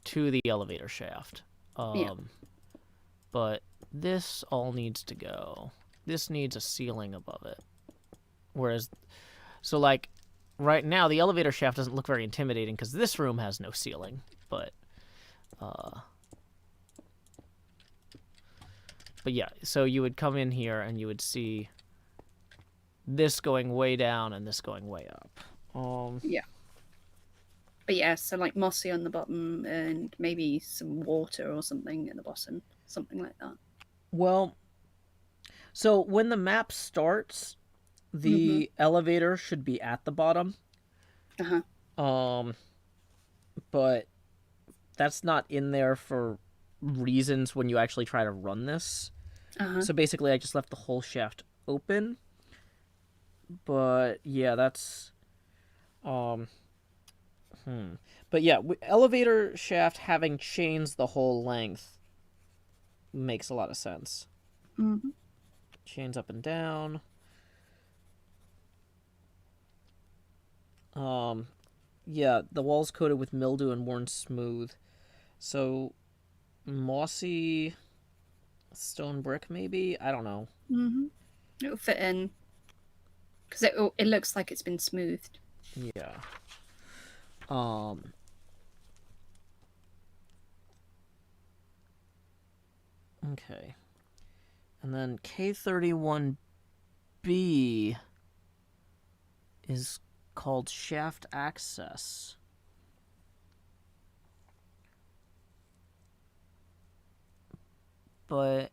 to the elevator shaft. Yeah. But this all needs to go. This needs a ceiling above it. Whereas, so like, right now, the elevator shaft doesn't look very intimidating because this room has no ceiling. But yeah, so you would come in here and you would see this going way down and this going way up. Yeah. But yeah, so like mossy on the bottom and maybe some water or something at the bottom. Something like that. Well, so when the map starts, the elevator should be at the bottom. Uh-huh. But that's not in there for reasons when you actually try to run this. Uh-huh. So basically, I just left the whole shaft open. But yeah, that's But yeah, elevator shaft having chains the whole length makes a lot of sense. Mm-hmm. Chains up and down. Yeah, the wall's coated with mildew and worn smooth. So, mossy stone brick, maybe? I don't know. Mm-hmm. It'll fit in. Because it looks like it's been smoothed. Yeah. Okay. And then K31B is called shaft access. But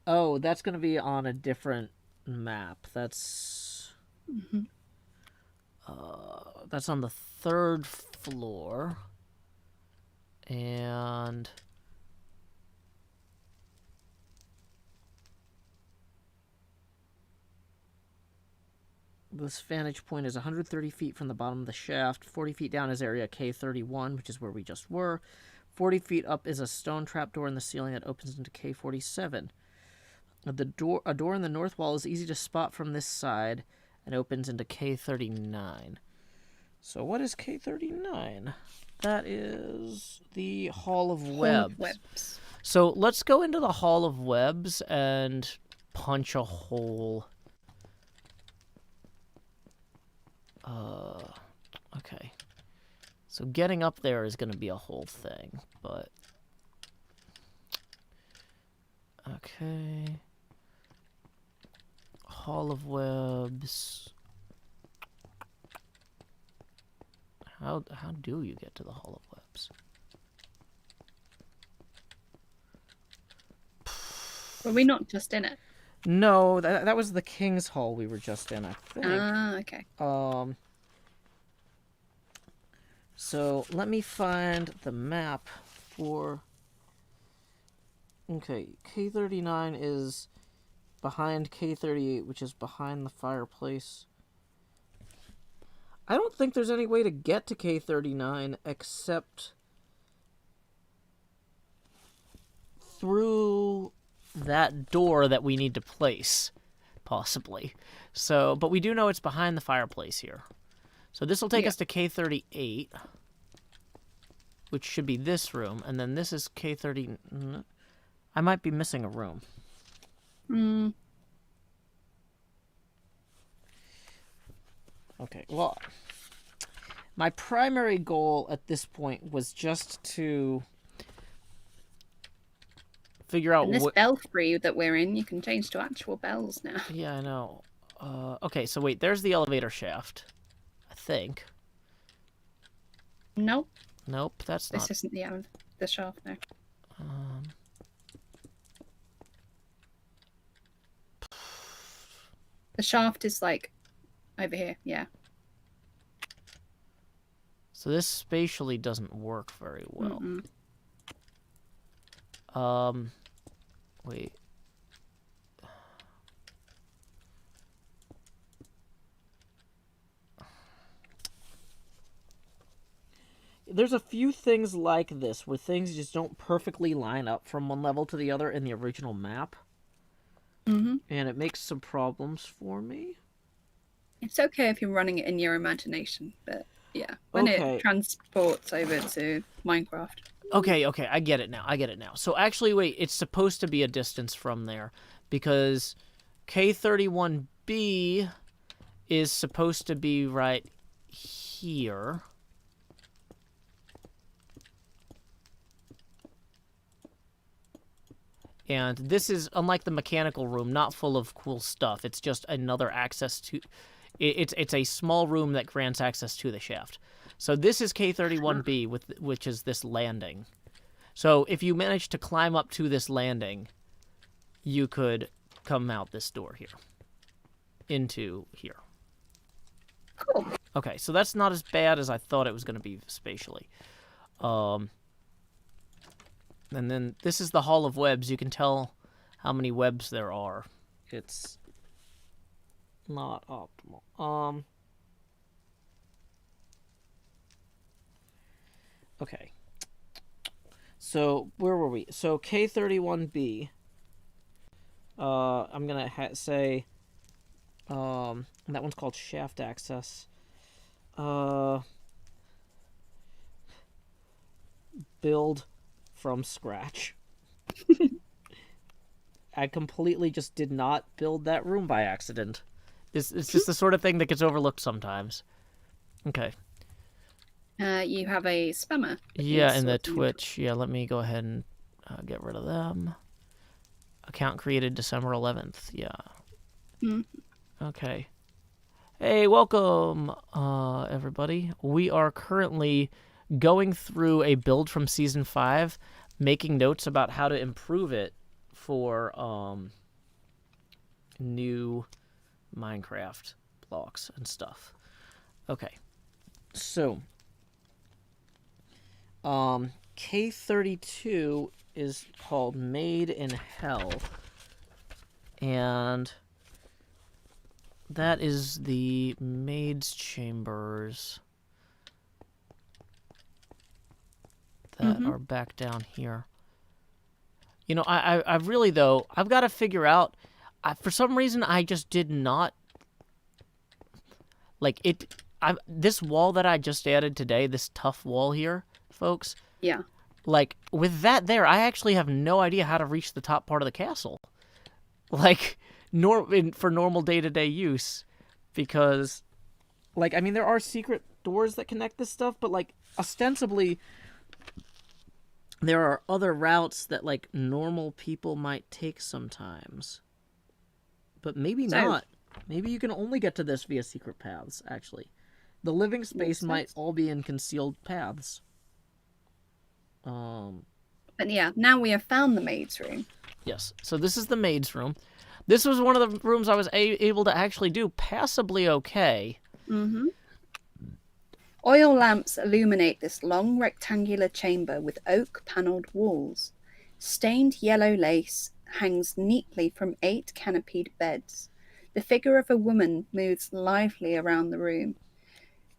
oh, that's going to be on a different map. That's that's on the 3rd floor. And this vantage point is 130 feet from the bottom of the shaft. 40 feet down is area K31, which is where we just were. 40 feet up is a stone trapdoor in the ceiling that opens into K47. A door in the north wall is easy to spot from this side and opens into K39. So what is K39? That is the Hall of Webs. So let's go into the Hall of Webs and punch a hole. So getting up there is going to be a whole thing, but... Okay. Hall of Webs. How do you get to the Hall of Webs? Were we not just in it? No, that was the King's Hall we were just in, I think. Ah, okay. So let me find the map for... Okay, K39 is behind K38, which is behind the fireplace. I don't think there's any way to get to K39 except through that door that we need to place, possibly. So, but we do know it's behind the fireplace here. So this will take us to K38, which should be this room, and then this is K30... I might be missing a room. Okay, well, my primary goal at this point was just to figure out And this belfry that we're in, you can change to actual bells now. Yeah, I know. Okay, so wait, there's the elevator shaft, I think. Nope. Nope, that's not... This isn't the shaft, no. The shaft is, like, over here, yeah. So this spatially doesn't work very well. Wait. There's a few things like this where things just don't perfectly line up from one level to the other in the original map. And it makes some problems for me. It's okay if you're running it in your imagination, but yeah, when it transports over to Minecraft. Okay, I get it now. So actually, wait, it's supposed to be a distance from there because K31B is supposed to be right here. And this is, unlike the mechanical room, not full of cool stuff. It's just another access to... It's a small room that grants access to the shaft. So this is K31B, which is this landing. So if you manage to climb up to this landing, you could come out this door here. Into here. Cool. Okay, so that's not as bad as I thought it was going to be spatially. And then this is the Hall of Webs. You can tell how many webs there are. It's not optimal. Okay. So, where were we? So, K31B. I'm going to say... that one's called Shaft Access. Build from scratch. I completely just did not build that room by accident. It's just the sort of thing that gets overlooked sometimes. Okay. You have a spammer. Yeah, in the Twitch. Yeah, let me go ahead and get rid of them. Account created December 11th. Yeah. Okay. Hey, welcome, everybody. We are currently going through a build from Season 5, making notes about how to improve it for new Minecraft blocks and stuff. Okay. So, K32 is called Made in Hell, and that is the maid's chambers that are back down here. You know, I really, though, I've got to figure out, for some reason, I just did not, like, this wall that I just added today, this tough wall here, folks. Yeah. Like, with that there, I actually have no idea how to reach the top part of the castle. Like, for normal day-to-day use, because, like, I mean, there are secret doors that connect this stuff, but like ostensibly there are other routes that like normal people might take sometimes. But maybe not. Maybe you can only get to this via secret paths, actually. The living space might all be in concealed paths. But yeah, now we have found the maid's room. Yes, so this is the maid's room. This was one of the rooms I was able to actually do passably okay. Mm-hmm. Oil lamps illuminate this long rectangular chamber with oak-panelled walls. Stained yellow lace hangs neatly from 8 canopied beds. The figure of a woman moves lively around the room,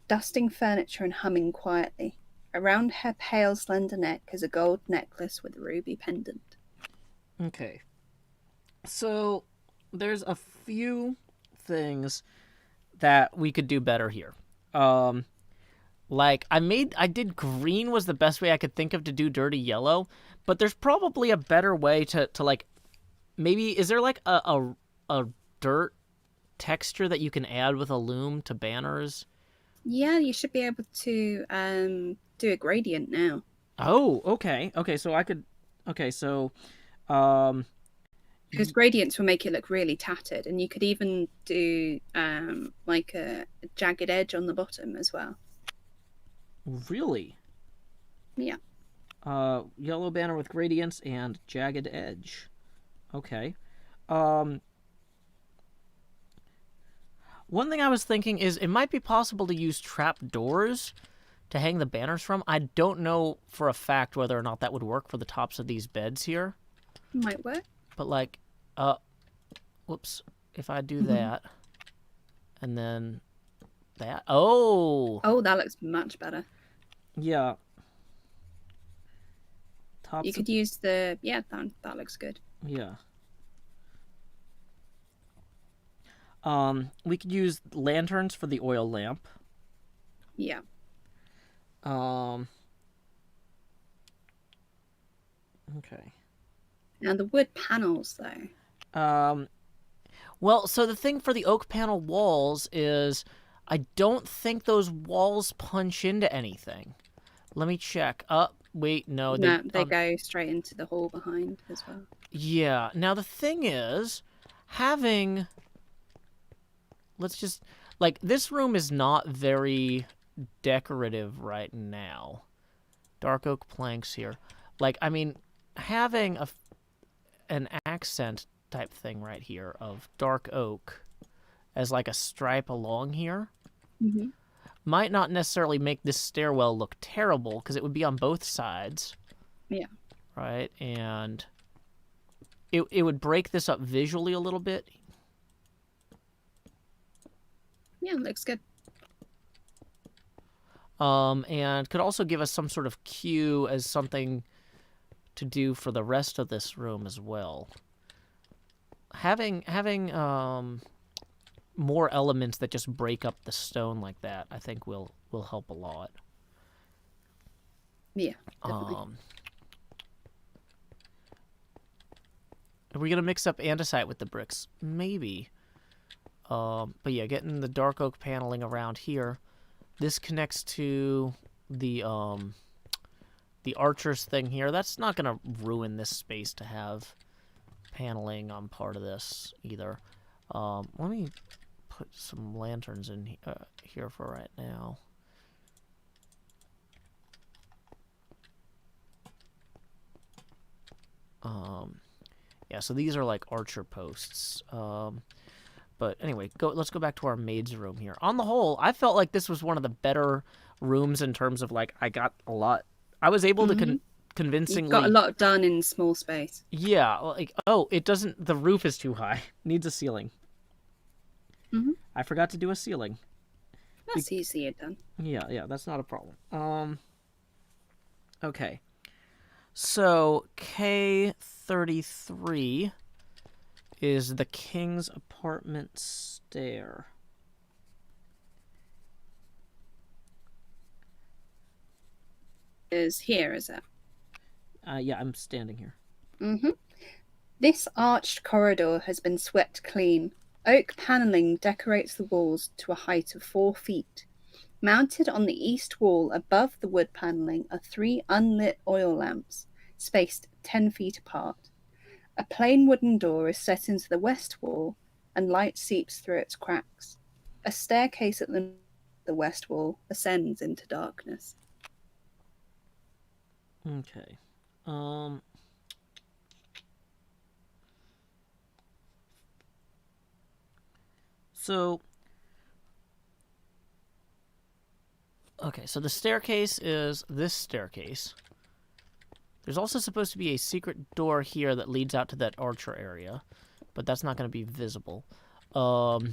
dusting furniture and humming quietly. Around her pale, slender neck is a gold necklace with a ruby pendant. Okay. So, there's a few things that we could do better here. Like, I did green was the best way I could think of to do dirty yellow, but there's probably a better way to like, maybe, is there like a dirt texture that you can add with a loom to banners? Yeah, you should be able to do a gradient now. Oh, okay. Okay, so I could, okay, so, because gradients will make it look really tattered, and you could even do like a jagged edge on the bottom as well. Really? Yeah. Yellow banner with gradients and jagged edge. Okay. One thing I was thinking is it might be possible to use trap doors to hang the banners from. I don't know for a fact whether or not that would work for the tops of these beds here. Might work. But like, whoops, if I do that, and then that, oh, that looks much better. Yeah. Tops you could use the, that looks good. Yeah. We could use lanterns for the oil lamp. Yeah. Okay. Now the wood panels, though. Well, so the thing for the oak panel walls is I don't think those walls punch into anything. Let me check. Wait, no. They go straight into the hall behind as well. Yeah. Now, the thing is, having... Let's just... Like, this room is not very decorative right now. Dark oak planks here. Like, I mean, having an accent type thing right here of dark oak as like a stripe along here might not necessarily make this stairwell look terrible because it would be on both sides. Yeah. Right? And it would break this up visually a little bit. Yeah, looks good. And could also give us some sort of cue as something to do for the rest of this room as well. Having more elements that just break up the stone like that, I think will help a lot. Yeah, definitely. Are we gonna mix up andesite with the bricks? Maybe. But yeah, getting the dark oak paneling around here. This connects to the archer's thing here. That's not gonna ruin this space to have paneling on part of this either. Let me put some lanterns in here for right now. Yeah, so these are like archer posts. But anyway, let's go back to our maid's room here. On the whole, I felt like this was one of the better rooms in terms of like I got a lot. I was able to convincingly... You got a lot done in small space. Yeah, like, oh, it doesn't... The roof is too high. Needs a ceiling. I forgot to do a ceiling. That's easier done. Yeah, that's not a problem. Okay. So, K33 is the king's apartment stair. Is here, is it? Yeah, I'm standing here. This arched corridor has been swept clean. Oak paneling decorates the walls to a height of 4 feet. Mounted on the east wall above the wood paneling are 3 unlit oil lamps, spaced 10 feet apart. A plain wooden door is set into the west wall, and light seeps through its cracks. A staircase at the west wall ascends into darkness. Okay. So... Okay, so the staircase is this staircase. There's also supposed to be a secret door here that leads out to that archer area, but that's not going to be visible. Okay.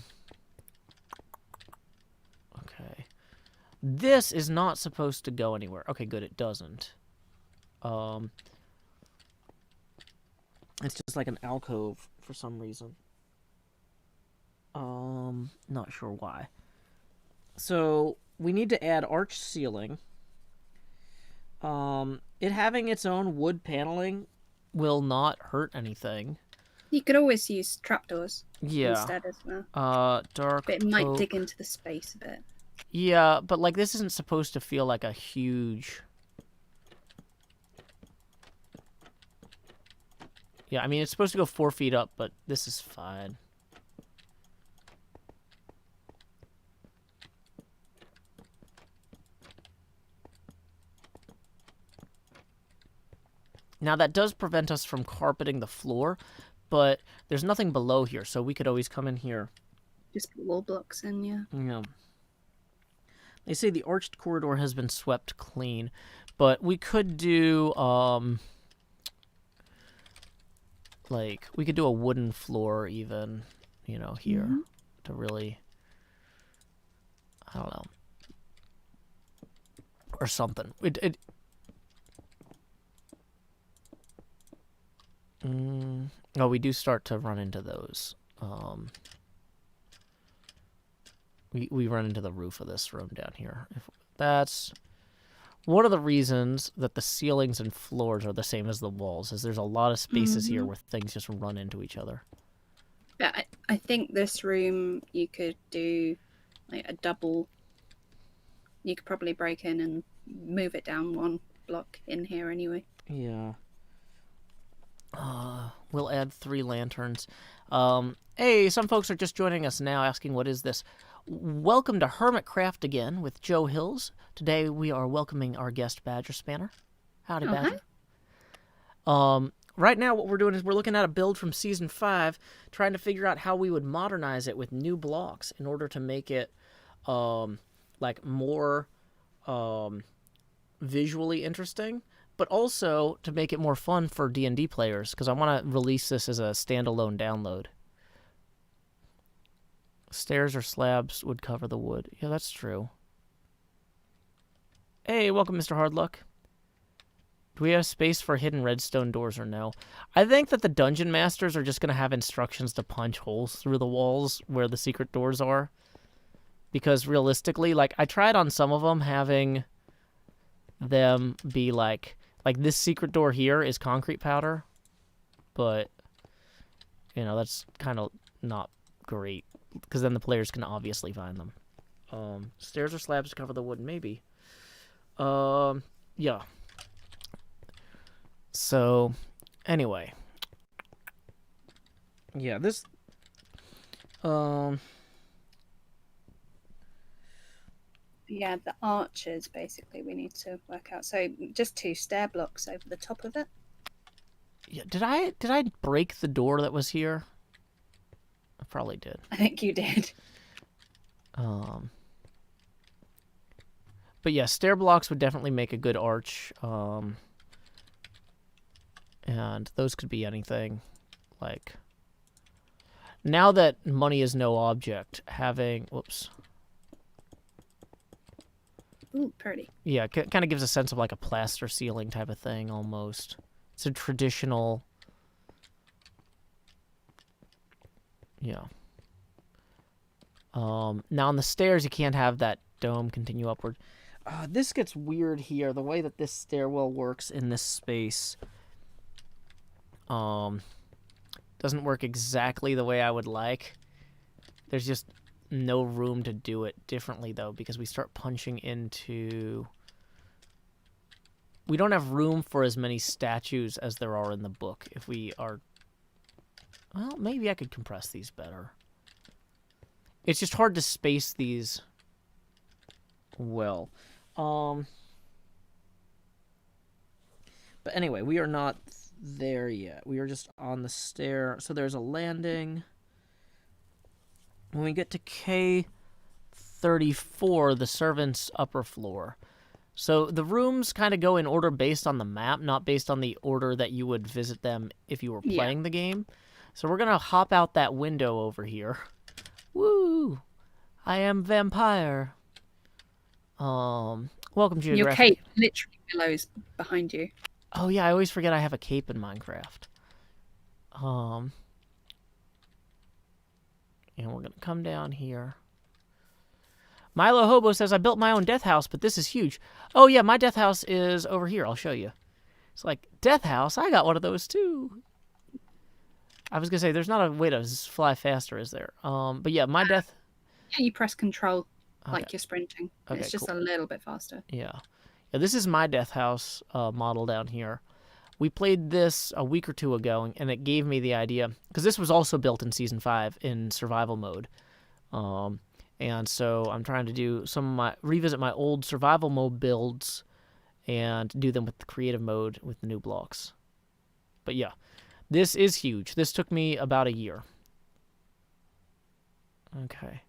This is not supposed to go anywhere. Okay, good, it doesn't. It's just like an alcove for some reason. Not sure why. So... we need to add arch ceiling. It having its own wood paneling will not hurt anything. You could always use trapdoors Yeah. instead as well. Dark But it might oak. dig into the space a bit. Yeah, but like this isn't supposed to feel like a huge... Yeah, I mean it's supposed to go 4 feet up, but this is fine. Now, that does prevent us from carpeting the floor, but there's nothing below here, so we could always come in here. Just put wall blocks in, yeah. Yeah. They say the arched corridor has been swept clean, but we could do, like, we could do a wooden floor even, you know, here to really, I don't know, or something. Oh, we do start to run into those. We run into the roof of this room down here. That's one of the reasons that the ceilings and floors are the same as the walls, is there's a lot of spaces here where things just run into each other. But I think this room you could do like a double. You could probably break in and move it down 1 block in here anyway. Yeah. We'll add 3 lanterns. Hey, some folks are just joining us now asking, what is this? Welcome to Hermitcraft again with Joe Hills. Today we are welcoming our guest, Badgerspanner. Howdy, Badger. Right now what we're doing is we're looking at a build from Season 5, trying to figure out how we would modernize it with new blocks in order to make it, like, more, visually interesting, but also to make it more fun for D&D players, because I want to release this as a standalone download. Stairs or slabs would cover the wood. Yeah, that's true. Hey, welcome, Mr. Hardluck. Do we have space for hidden redstone doors or no? I think that the dungeon masters are just going to have instructions to punch holes through the walls where the secret doors are. Because realistically, like, I tried on some of them having them be like this secret door here is concrete powder. But, you know, that's kind of not great. Because then the players can obviously find them. Stairs or slabs to cover the wood? Maybe. Yeah. So, anyway. Yeah, this... Yeah, the arches basically we need to work out. So just 2 stair blocks over the top of it. Yeah, did I break the door that was here? I probably did. I think you did. But yeah, stair blocks would definitely make a good arch. And those could be anything. Like, now that money is no object, having... Whoops. Ooh, pretty. Yeah, it kind of gives a sense of like a plaster ceiling type of thing, almost. It's a traditional... Yeah. Now on the stairs, you can't have that dome continue upward. This gets weird here, the way that this stairwell works in this space. Doesn't work exactly the way I would like. There's just no room to do it differently, though, because we start punching into... We don't have room for as many statues as there are in the book if we are... Well, maybe I could compress these better. It's just hard to space these well. But anyway, we are not there yet. We are just on the stair. So there's a landing. When we get to K34, the servants' upper floor. So the rooms kind of go in order based on the map, not based on the order that you would visit them if you were playing the game. So we're going to hop out that window over here. Woo! I am vampire. Welcome, Geographic. Your cape literally billows behind you. Oh, yeah, I always forget I have a cape in Minecraft. And we're going to come down here. Milo Hobo says, I built my own death house, but this is huge. Oh, yeah, my death house is over here. I'll show you. It's like, death house? I got one of those, too. I was going to say, there's not a way to fly faster, is there? But yeah, my death... Yeah, you press control like you're sprinting. Okay, it's just a little bit faster. Yeah. Yeah, this is my death house model down here. We played this a week or two ago, and it gave me the idea, because this was also built in Season 5 in survival mode. And so I'm trying to do revisit my old survival mode builds and do them with the creative mode with the new blocks. But yeah, this is huge. This took me about a year. Okay.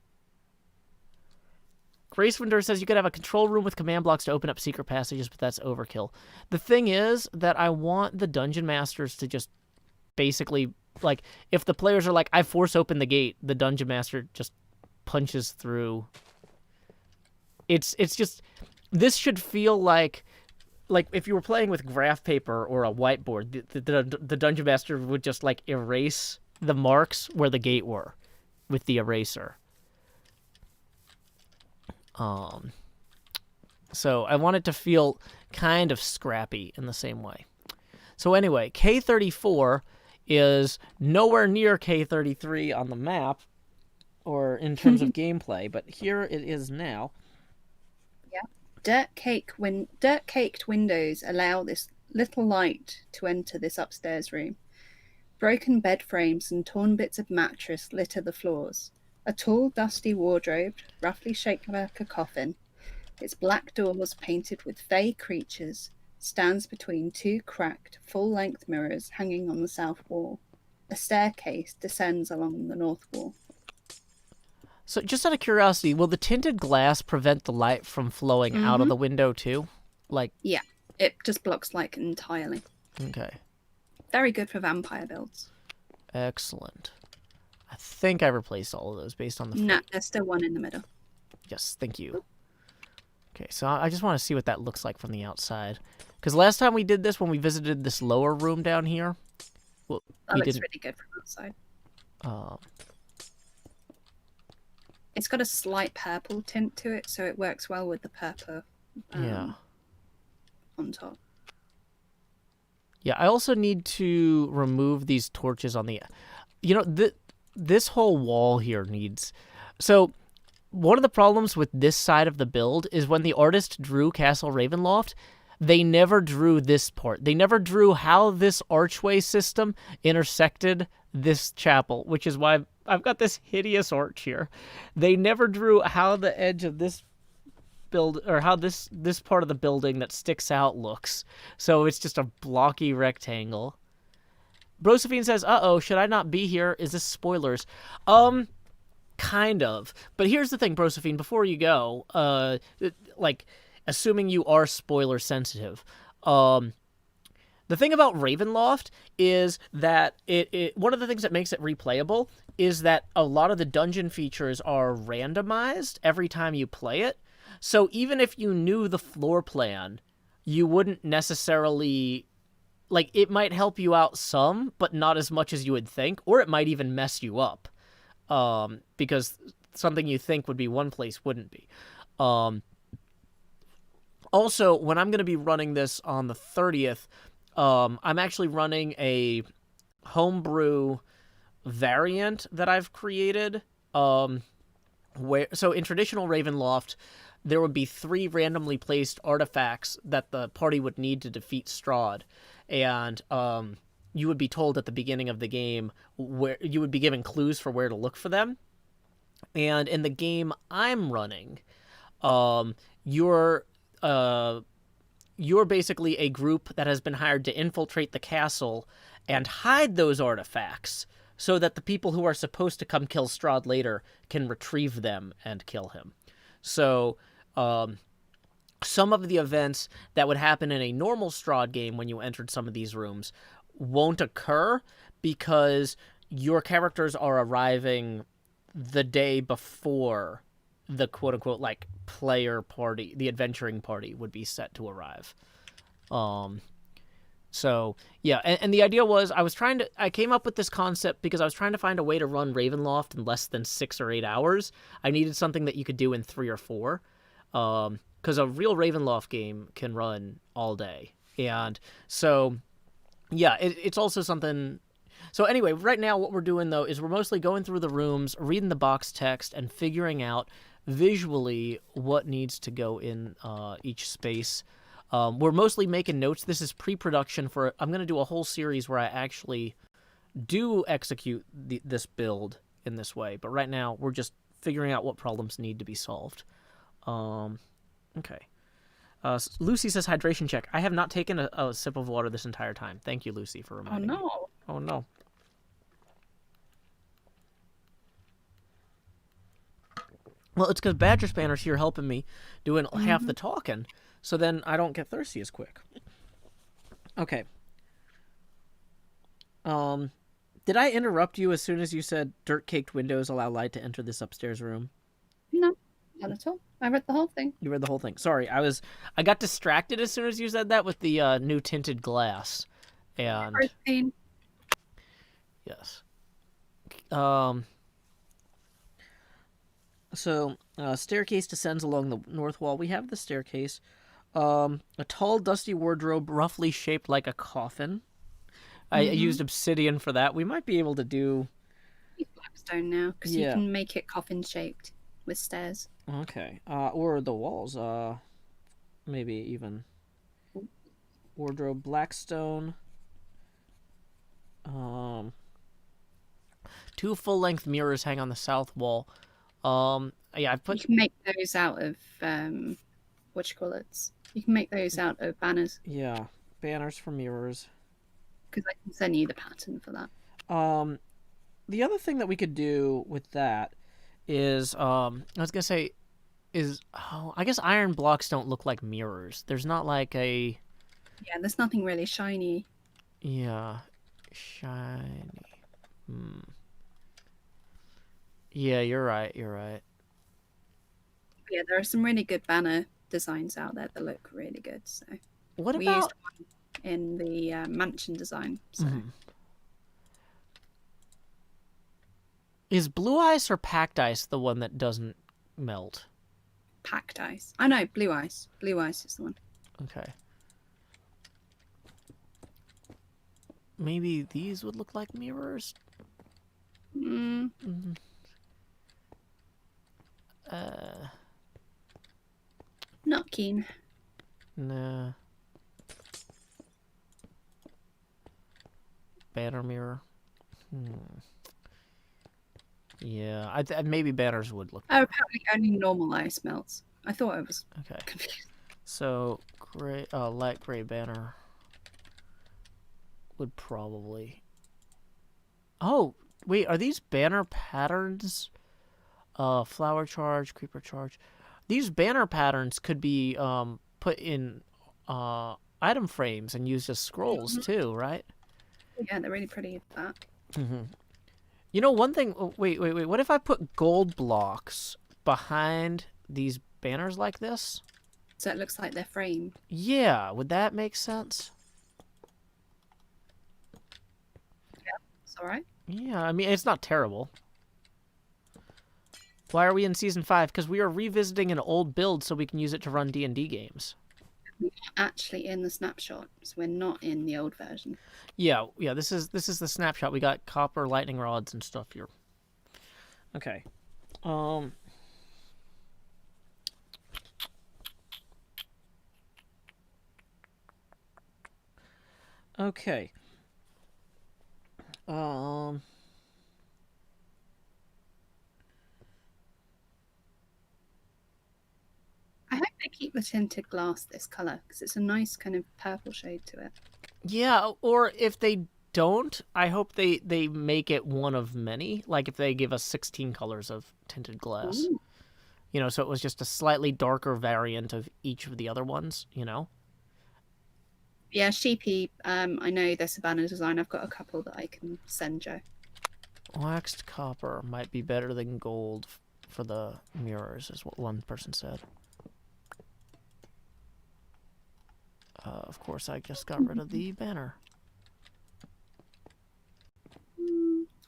Grace Winder says you could have a control room with command blocks to open up secret passages, but that's overkill. The thing is that I want the dungeon masters to just basically, like, if the players are like, I force open the gate, the dungeon master just punches through. It's just, this should feel like if you were playing with graph paper or a whiteboard, the dungeon master would just like erase the marks where the gate were with the eraser. So I want it to feel kind of scrappy in the same way. So anyway, K34 is nowhere near K33 on the map or in terms of gameplay, but here it is now. Yeah. Dirt-caked windows allow this little light to enter this upstairs room. Broken bed frames and torn bits of mattress litter the floors. A tall, dusty wardrobe, roughly shaped like a coffin, its black doors painted with fey creatures, stands between two cracked, full-length mirrors hanging on the south wall. A staircase descends along the north wall. So just out of curiosity, will the tinted glass prevent the light from flowing out of the window too? Like, yeah, it just blocks light entirely. Okay. Very good for vampire builds. Excellent. I think I replaced all of those based on the... No, there's still one in the middle. Yes, thank you. Okay, so I just want to see what that looks like from the outside. Because last time we did this, when we visited this lower room down here... Well, that looks really good from outside. It's got a slight purple tint to it, so it works well with the purple on top. Yeah, I also need to remove these torches on the... You know, this whole wall here needs... So, one of the problems with this side of the build is when the artist drew Castle Ravenloft, they never drew this part. They never drew how this archway system intersected this chapel, which is why I've got this hideous arch here. They never drew how the edge of this build, or how this part of the building that sticks out looks. So it's just a blocky rectangle. Brosephine says, uh-oh, should I not be here? Is this spoilers? Kind of. But here's the thing, Brosephine, before you go, like, assuming you are spoiler sensitive, the thing about Ravenloft is that one of the things that makes it replayable is that a lot of the dungeon features are randomized every time you play it. So even if you knew the floor plan, you wouldn't necessarily... Like, it might help you out some, but not as much as you would think, or it might even mess you up, because something you think would be one place wouldn't be. Also, when I'm going to be running this on the 30th, I'm actually running a homebrew variant that I've created So in traditional Ravenloft, there would be 3 randomly placed artifacts that the party would need to defeat Strahd, and you would be told at the beginning of the game where you would be given clues for where to look for them. And in the game I'm running, you're basically a group that has been hired to infiltrate the castle and hide those artifacts so that the people who are supposed to come kill Strahd later can retrieve them and kill him. So some of the events that would happen in a normal Strahd game when you entered some of these rooms won't occur because your characters are arriving the day before the quote-unquote like player party, the adventuring party, would be set to arrive. So yeah, and the idea was I came up with this concept because I was trying to find a way to run Ravenloft in less than 6 or 8 hours. I needed something that you could do in 3 or 4, because a real Ravenloft game can run all day. And so yeah, it's also something. So anyway, right now what we're doing though is we're mostly going through the rooms, reading the box text, and figuring out visually what needs to go in each space. We're mostly making notes. This is pre-production for. I'm going to do a whole series where I actually do execute this build in this way. But right now we're just figuring out what problems need to be solved. Okay. Lucy says hydration check. I have not taken a sip of water this entire time. Thank you, Lucy, for reminding me. Oh no. Well, it's because Badgerspanner's here helping me doing half the talking, so then I don't get thirsty as quick. Okay. Did I interrupt you as soon as you said dirt-caked windows allow light to enter this upstairs room? No, not at all. I read the whole thing. You read the whole thing. Sorry, I got distracted as soon as you said that with the new tinted glass. And Protein. yes. So, staircase descends along the north wall. We have the staircase. A tall, dusty wardrobe roughly shaped like a coffin. I used obsidian for that. We might be able to do... Blackstone now, because you can make it coffin-shaped with stairs. Okay. Or the walls. Maybe even... Wardrobe, blackstone. 2 full-length mirrors hang on the south wall. Yeah, I've put... You can make those out of, whatchamacallits. You can make those out of banners. Yeah, banners for mirrors. Because I can send you the pattern for that. The other thing that we could do with that is, I was gonna say, I guess iron blocks don't look like mirrors. There's not like a... Yeah, there's nothing really shiny. Yeah, shiny. Yeah, you're right. Yeah, there are some really good banner designs out there that look really good. So what we about used one in the mansion design? So is blue ice or packed ice the one that doesn't melt? Packed ice. I know, blue ice. Blue ice is the one. Okay. Maybe these would look like mirrors. Not keen. Nah. Banner mirror. Yeah, maybe banners would look. Oh, apparently only normal ice melts. I thought I was confused. So gray, light gray banner would probably. Oh wait, are these banner patterns? Flower charge, creeper charge. These banner patterns could be put in item frames and used as scrolls too, right? Yeah, they're really pretty at that. You know, one thing... Oh, wait. What if I put gold blocks behind these banners like this? So it looks like they're framed. Yeah, would that make sense? Yeah, it's alright. Yeah, I mean, it's not terrible. Why are we in Season 5? Because we are revisiting an old build so we can use it to run D&D games. We're actually in the snapshot, so we're not in the old version. Yeah, this is the snapshot. We got copper lightning rods and stuff here. Okay. Okay. I hope they keep the tinted glass this color because it's a nice kind of purple shade to it. Yeah, or if they don't, I hope they make it one of many. Like if they give us 16 colors of tinted glass. Ooh. You know, so it was just a slightly darker variant of each of the other ones, you know? Yeah, Sheepy, I know there's a banner design. I've got a couple that I can send Joe. Waxed copper might be better than gold for the mirrors, is what one person said. Of course, I just got rid of the banner.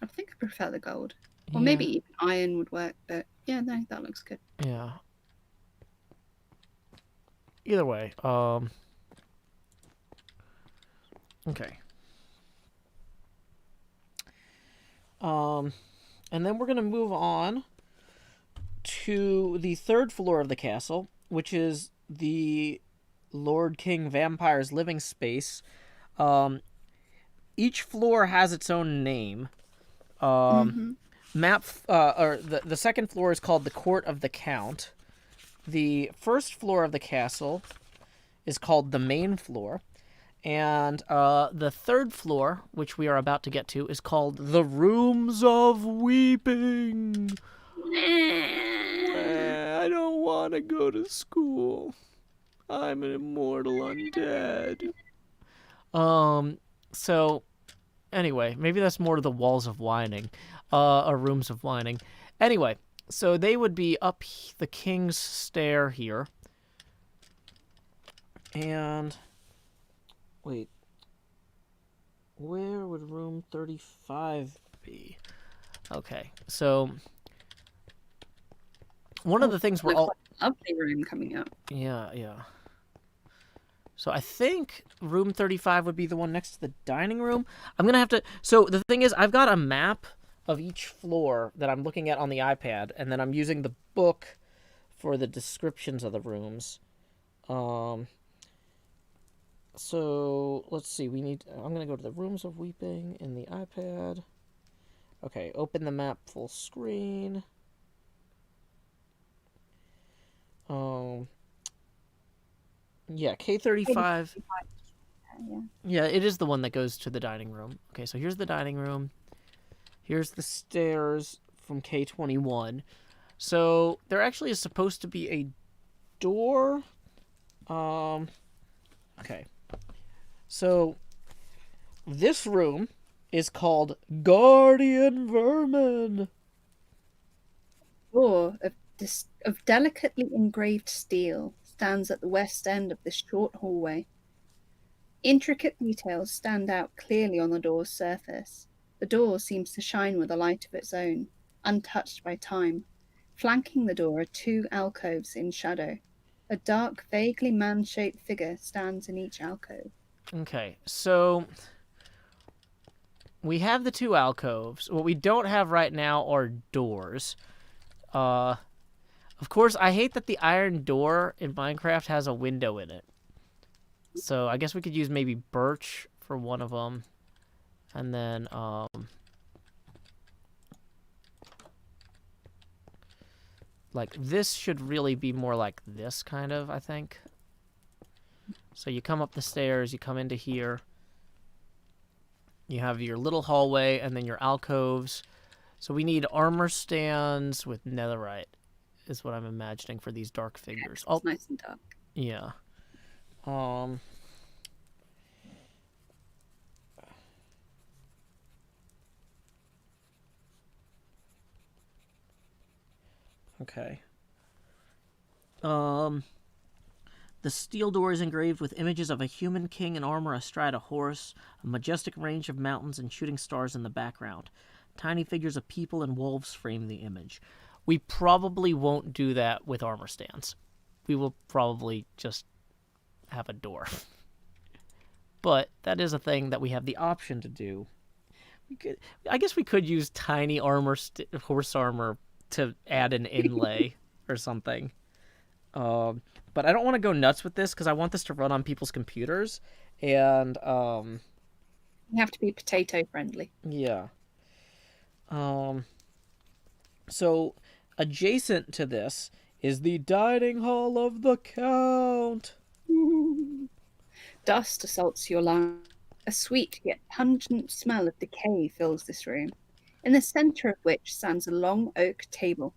I think I prefer the gold. Or Yeah. maybe even iron would work, but yeah, no, that looks good. Yeah. Either way, okay. And then we're gonna move on to the third floor of the castle, which is the Lord King Vampire's living space. Each floor has its own name. Map or the second floor is called the Court of the Count. The first floor of the castle is called the main floor, and the third floor, which we are about to get to, is called the Rooms of Weeping. I don't want to go to school. I'm an immortal undead. So, anyway, maybe that's more to the Walls of Whining, or Rooms of Whining. Anyway, so they would be up the King's Stair here. And, wait, where would room 35 be? Okay, so one of the things we're Looks all... like a lovely room coming up. Yeah. So I think room 35 would be the one next to the dining room. I'm going to have to... So the thing is, I've got a map of each floor that I'm looking at on the iPad, and then I'm using the book for the descriptions of the rooms. So let's see. I'm going to go to the Rooms of Weeping in the iPad. Okay, open the map full screen. Yeah, K35. Yeah, it is the one that goes to the dining room. Okay, so here's the dining room. Here's the stairs from K21. So there actually is supposed to be a door. Okay. So this room is called Guardian Vermin. Door of delicately engraved steel stands at the west end of this short hallway. Intricate details stand out clearly on the door's surface. The door seems to shine with a light of its own, untouched by time. Flanking the door are two alcoves in shadow. A dark, vaguely man-shaped figure stands in each alcove. Okay, so we have the two alcoves. What we don't have right now are doors. Of course, I hate that the iron door in Minecraft has a window in it. So I guess we could use maybe birch for one of them. And then, like, this should really be more like this, kind of, I think. So you come up the stairs, you come into here. You have your little hallway, and then your alcoves. So we need armor stands with netherite, is what I'm imagining for these dark figures. It's nice and dark. Yeah. Okay. The steel door is engraved with images of a human king in armor astride a horse, a majestic range of mountains and shooting stars in the background. Tiny figures of people and wolves frame the image. We probably won't do that with armor stands. We will probably just have a door. But that is a thing that we have the option to do. I guess we could use tiny horse armor to add an inlay or something. But I don't want to go nuts with this because I want this to run on people's computers. And You have to be potato friendly. Yeah. So adjacent to this is the dining hall of the Count. Dust assaults your lungs. A sweet yet pungent smell of decay fills this room, in the center of which stands a long oak table.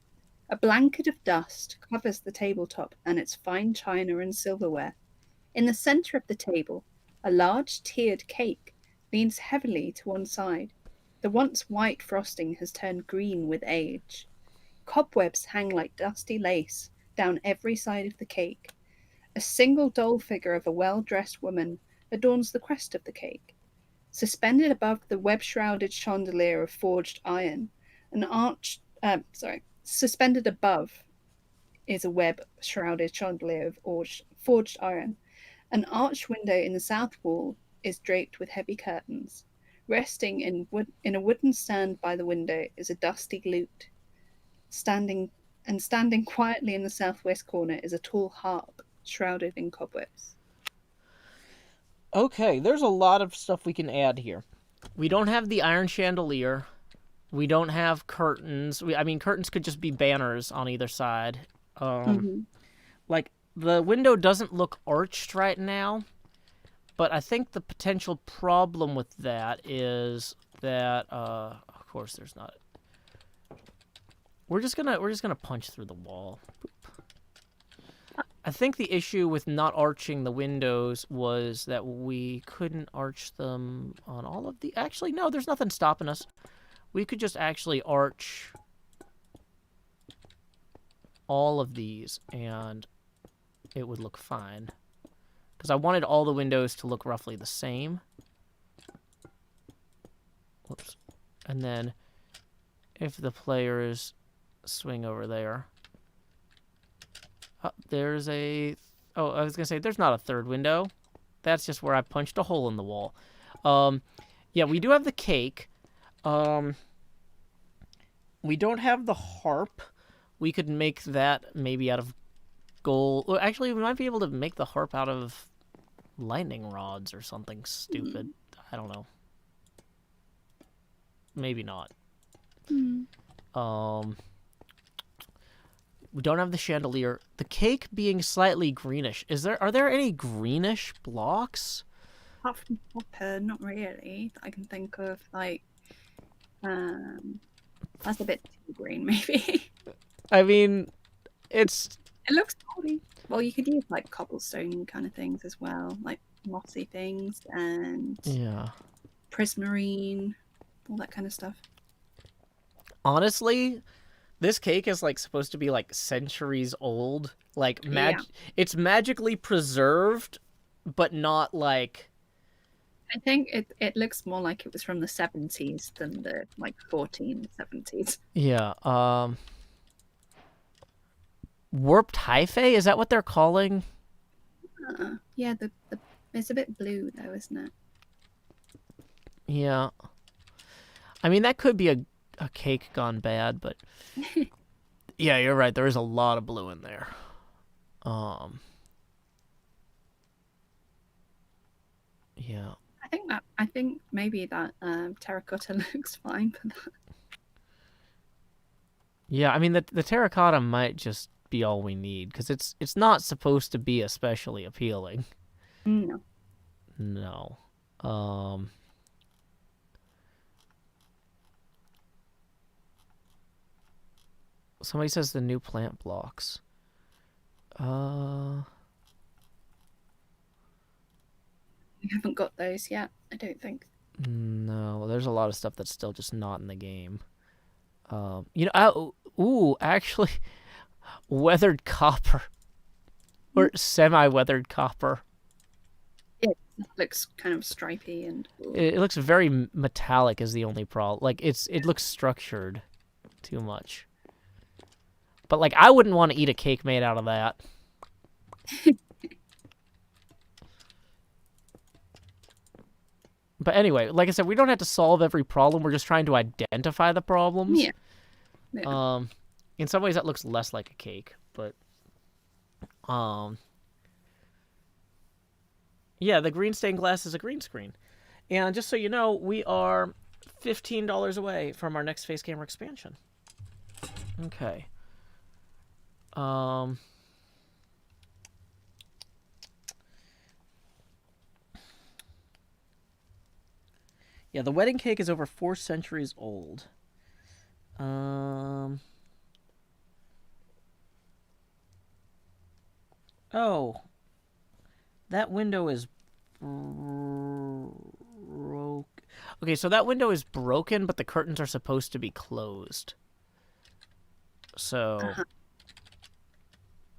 A blanket of dust covers the tabletop and its fine china and silverware. In the center of the table, a large tiered cake leans heavily to one side. The once white frosting has turned green with age. Cobwebs hang like dusty lace down every side of the cake. A single doll figure of a well-dressed woman adorns the crest of the cake. Suspended above the web-shrouded chandelier of forged iron, suspended above is a web-shrouded chandelier of forged iron. An arched window in the south wall is draped with heavy curtains. Resting in a wooden stand by the window is a dusty lute. Standing quietly in the southwest corner is a tall harp shrouded in cobwebs. Okay, there's a lot of stuff we can add here. We don't have the iron chandelier. We don't have curtains. Curtains could just be banners on either side. Like, the window doesn't look arched right now, but I think the potential problem with that is that, of course, there's not. We're just gonna punch through the wall. Boop. I think the issue with not arching the windows was that we couldn't arch them on all of the... Actually, no, there's nothing stopping us. We could just actually arch all of these, and it would look fine. Because I wanted all the windows to look roughly the same. Whoops. And then, if the players swing over there... there's a... Oh, I was going to say, there's not a third window. That's just where I punched a hole in the wall. Yeah, we do have the cake. We don't have the harp. We could make that maybe out of gold. Well, actually, we might be able to make the harp out of lightning rods or something stupid. I don't know. Maybe not. We don't have the chandelier. The cake being slightly greenish. Are there any greenish blocks? Apart from copper, not really. I can think of that's a bit too green, maybe. I mean, it looks pretty. Well, you could use cobblestone kind of things as well, like mossy things and prismarine, all that kind of stuff. Honestly, this cake is supposed to be centuries old. It's magically preserved, but not like... I think it looks more like it was from the 70s than the 1470s. Yeah. Warped hyphae? Is that what they're calling? Yeah, it's a bit blue though, isn't it? Yeah. I mean, that could be a cake gone bad, but yeah, you're right. There is a lot of blue in there. Yeah. I think maybe that terracotta looks fine for that. Yeah, I mean the terracotta might just be all we need because it's not supposed to be especially appealing. No. No. Somebody says the new plant blocks. We haven't got those yet, I don't think. No, there's a lot of stuff that's still just not in the game. Actually, weathered copper. Or semi-weathered copper. It looks kind of stripy and... It looks very metallic is the only problem. It looks structured too much. But, I wouldn't want to eat a cake made out of that. But anyway, like I said, we don't have to solve every problem. We're just trying to identify the problems. Yeah. In some ways, that looks less like a cake, but... Yeah, the green stained glass is a green screen. And just so you know, we are $15 away from our next face camera expansion. Okay. Yeah, the wedding cake is over 4 centuries old. Oh. That window is broke. Okay, so that window is broken, but the curtains are supposed to be closed. So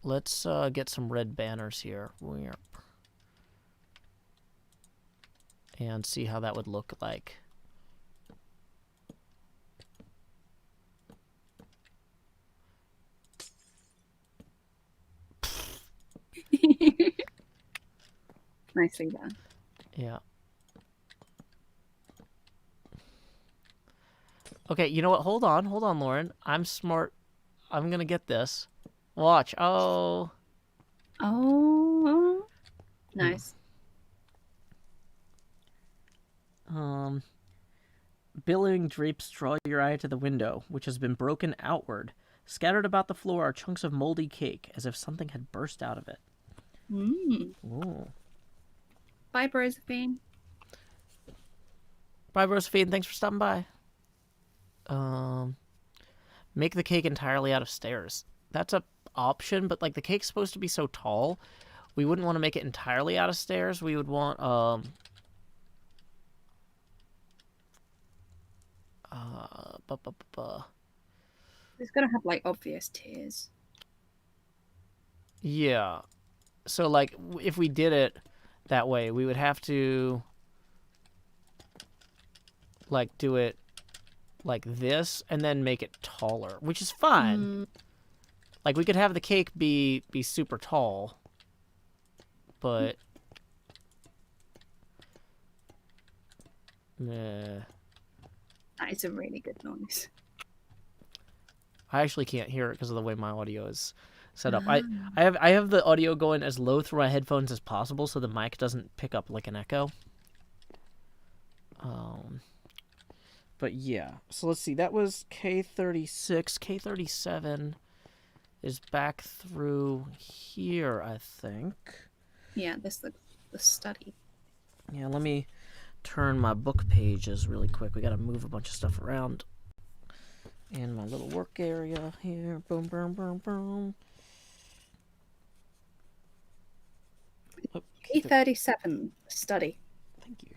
let's get some red banners here. And see how that would look like. Nicely done. Yeah. Okay, you know what? Hold on, Lauren. I'm smart. I'm gonna get this. Watch. Oh. Oh. Nice. Billowing drapes draw your eye to the window, which has been broken outward. Scattered about the floor are chunks of moldy cake, as if something had burst out of it. Ooh. Bye, Josephine. Bye, Josephine. Thanks for stopping by. Make the cake entirely out of stairs. That's a option, but like the cake's supposed to be so tall, we wouldn't want to make it entirely out of stairs. We would want It's gonna have like obvious tiers. Yeah. So like if we did it that way, we would have to like do it like this and then make it taller, which is fine. Like we could have the cake be super tall, but That is a really good noise. I actually can't hear it because of the way my audio is set up. I have the audio going as low through my headphones as possible so the mic doesn't pick up like an echo. But yeah, so let's see. That was K36. K37 is back through here, I think. Yeah, this looks the study. Yeah, let me turn my book pages really quick. We got to move a bunch of stuff around. In my little work area here. Boom, boom, boom, boom. K37, study. Thank you.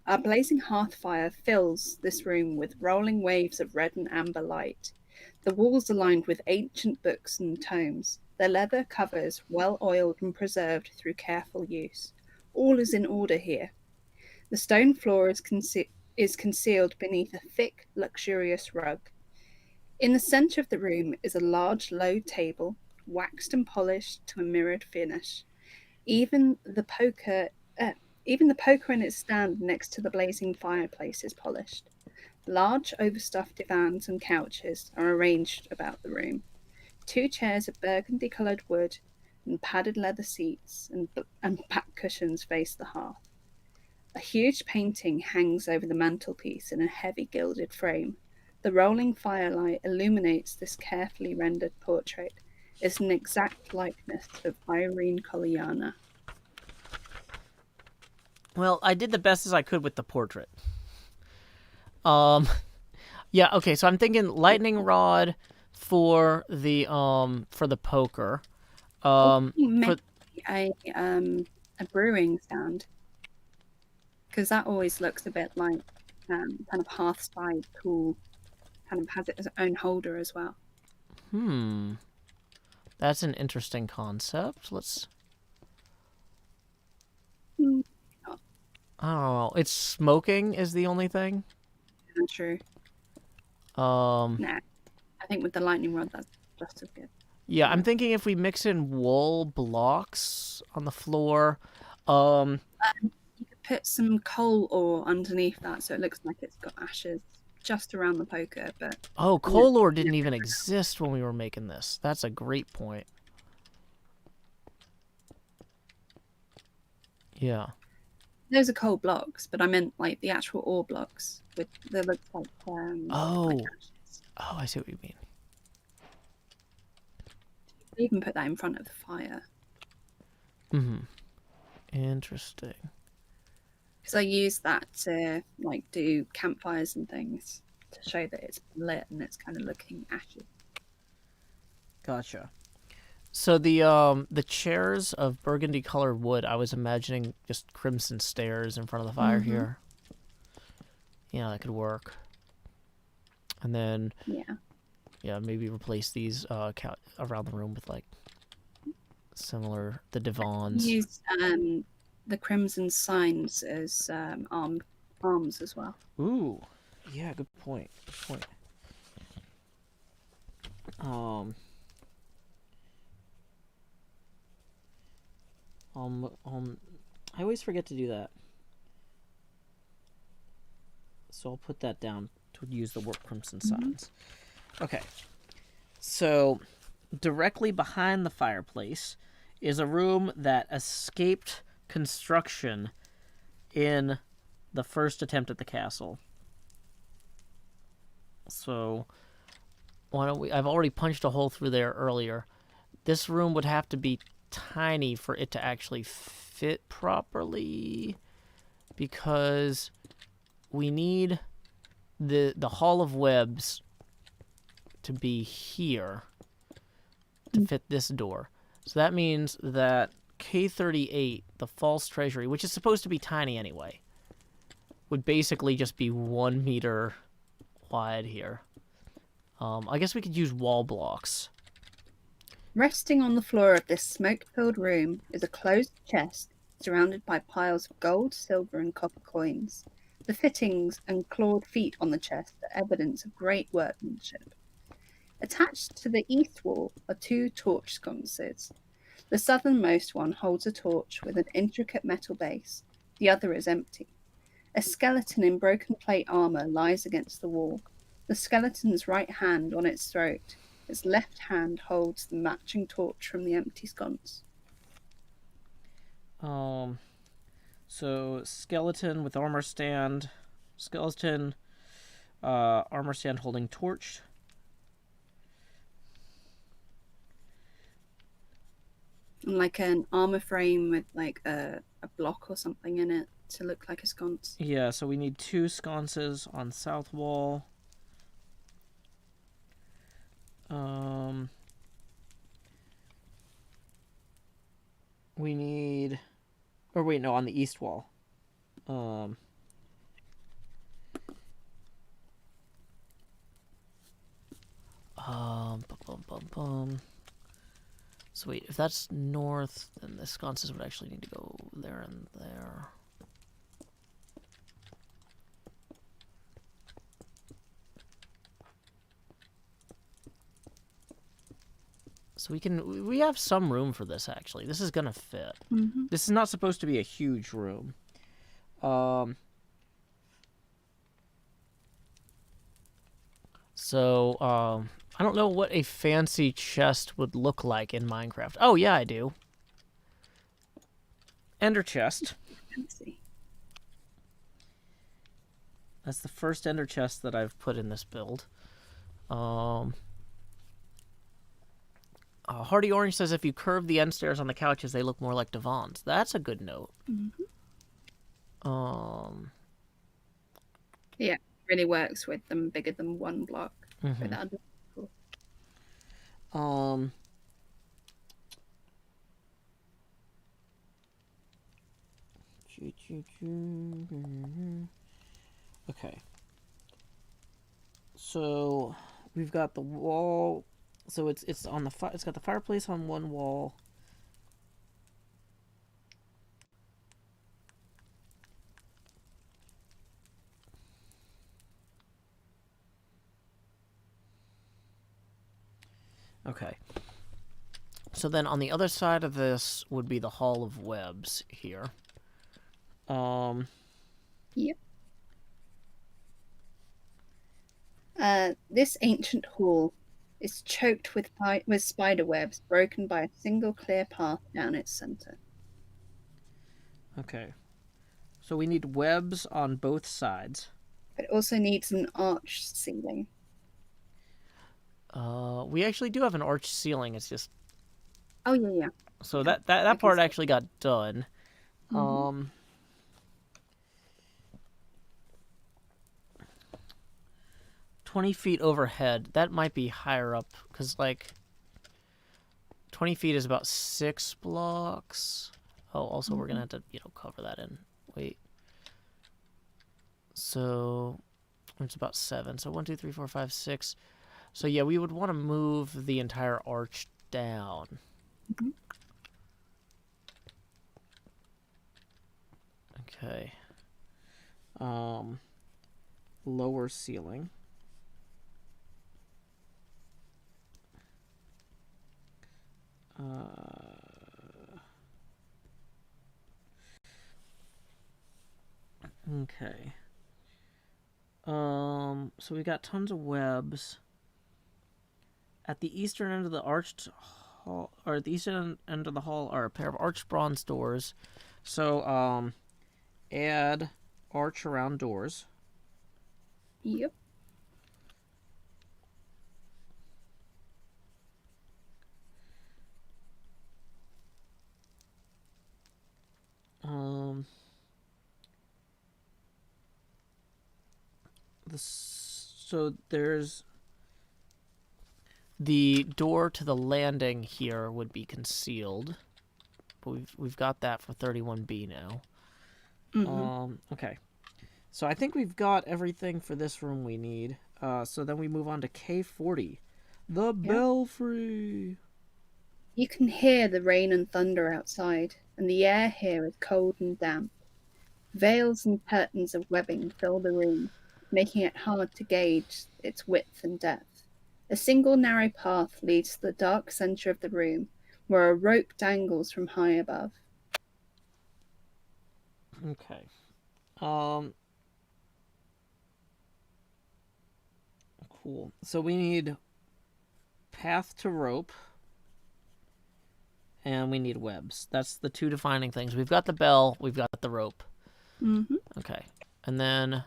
A blazing hearth fire fills this room with rolling waves of red and amber light. The walls are lined with ancient books and tomes, their leather covers well oiled and preserved through careful use. All is in order here. The stone floor is concealed beneath a thick, luxurious rug. In the center of the room is a large, low table, waxed and polished to a mirrored finish. Even the poker in its stand next to the blazing fireplace is polished. Large, overstuffed divans and couches are arranged about the room. 2 chairs of burgundy-coloured wood and padded leather seats and back cushions face the hearth. A huge painting hangs over the mantelpiece in a heavy gilded frame. The rolling firelight illuminates this carefully rendered portrait. It's an exact likeness of Irene Colliana. Well, I did the best as I could with the portrait. Yeah, okay, so I'm thinking lightning rod for the poker. Maybe a brewing stand, because that always looks a bit like kind of hearthside tool. Kind of has its own holder as well. That's an interesting concept. Let's. I don't know. It's smoking is the only thing. Not true. Nah, I think with the lightning rod, that's just as good. Yeah, I'm thinking if we mix in wool blocks on the floor, you could put some coal ore underneath that, so it looks like it's got ashes just around the poker. But coal ore didn't even exist when we were making this. That's a great point. Yeah. Those are coal blocks, but I meant like the actual ore blocks with that looks like Oh. ashes. Oh, I see what you mean. I even put that in front of the fire. Interesting. Because I use that to like do campfires and things to show that it's lit and it's kind of looking ashy. Gotcha. So the chairs of burgundy colored wood, I was imagining just crimson stairs in front of the fire here. Yeah, that could work. And then maybe replace these around the room with like similar the divans. Use the crimson signs as arms as well. Ooh, yeah, good point. Good point. I always forget to do that. So I'll put that down to use the work crimson signs. Okay. So directly behind the fireplace is a room that escaped construction in the first attempt at the castle. So why don't we... I've already punched a hole through there earlier. This room would have to be tiny for it to actually fit properly, because we need the Hall of Webs to be here to fit this door. So that means that K38, the false treasury, which is supposed to be tiny anyway, would basically just be 1 meter wide here. I guess we could use wall blocks. Resting on the floor of this smoke-filled room is a closed chest surrounded by piles of gold, silver, and copper coins. The fittings and clawed feet on the chest are evidence of great workmanship. Attached to the east wall are 2 torch sconces. The southernmost one holds a torch with an intricate metal base. The other is empty. A skeleton in broken plate armor lies against the wall. The skeleton's right hand on its throat. Its left hand holds the matching torch from the empty sconce. So skeleton with armor stand. Skeleton, armor stand holding torch. And like an armor frame with like a block or something in it to look like a sconce. Yeah, so we need 2 sconces on south wall. We need... Or wait, no, on the east wall. So wait, if that's north, then the sconces would actually need to go there and there. So we have some room for this, actually. This is gonna fit. This is not supposed to be a huge room. So, I don't know what a fancy chest would look like in Minecraft. Oh, yeah, I do. Ender chest. Fancy. That's the first ender chest that I've put in this build. Hardy Orange says if you curve the end stairs on the couches, they look more like divans. That's a good note. Yeah, it really works with them bigger than 1 block. Mm-hmm. Okay. So we've got the wall. So it's on the it's got the fireplace on one wall. Okay. So then on the other side of this would be the Hall of Webs here. Yep. This ancient hall is choked with spider webs broken by a single clear path down its center. Okay. So we need webs on both sides. It also needs an arched ceiling. We actually do have an arched ceiling. It's just Oh yeah. so Yeah, that I can part see. actually got done. Mhm. 20 feet overhead. That might be higher up because like 20 feet is about 6 blocks. Oh, also we're gonna have to cover that in. Wait. So it's about 7. So 1, 2, 3, 4, 5, 6. So yeah, we would want to move the entire arch down. Mhm. Okay. Lower ceiling. Okay. So we got tons of webs. At the eastern end of the arched hall, or at the eastern end of the hall, are a pair of arched bronze doors. So, add arch around doors. Yep. So there's the door to the landing here would be concealed, but we've got that for 31B now. Okay. So I think we've got everything for this room we need. So then we move on to K40, the belfry. You can hear the rain and thunder outside, and the air here is cold and damp. Veils and curtains of webbing fill the room, making it hard to gauge its width and depth. A single narrow path leads to the dark center of the room, where a rope dangles from high above. Okay. Cool. So we need path to rope, and we need webs. That's the two defining things. We've got the bell, we've got the rope. Mm-hmm. Okay. And then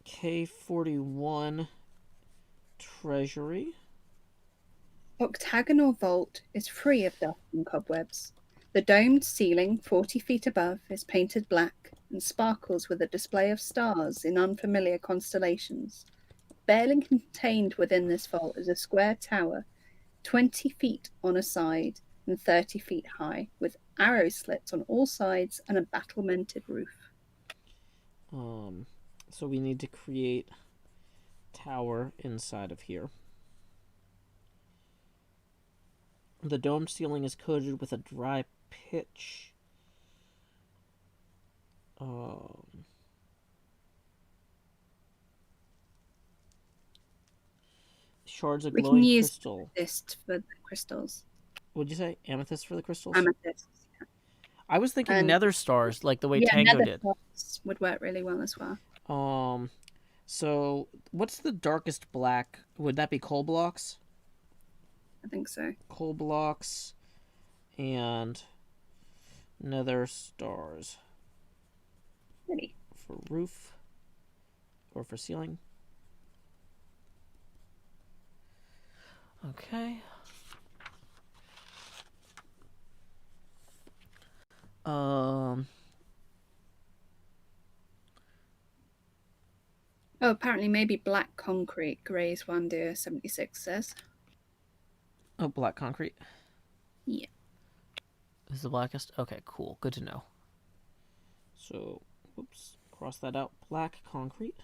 K41 treasury. Octagonal vault is free of dust and cobwebs. The domed ceiling, 40 feet above, is painted black and sparkles with a display of stars in unfamiliar constellations. Barely contained within this vault is a square tower, 20 feet on a side and 30 feet high, with arrow slits on all sides and a battlemented roof. So we need to create tower inside of here. The dome ceiling is coated with a dry pitch. Shards of We can glowing use crystal. amethyst for the crystals. What'd you say? Amethyst for the crystals? Amethyst. I was thinking And- nether stars, like the way Yeah, Tango nether did. stars would work really well as well. So what's the darkest black? Would that be coal blocks? I think so. Coal blocks and nether stars. Really? For roof or for ceiling. Okay. Oh, apparently maybe black concrete, Gray's Wandeer 76 says. Oh, black concrete. Yeah. Is the blackest? Okay, cool. Good to know. So, whoops, cross that out. Black concrete.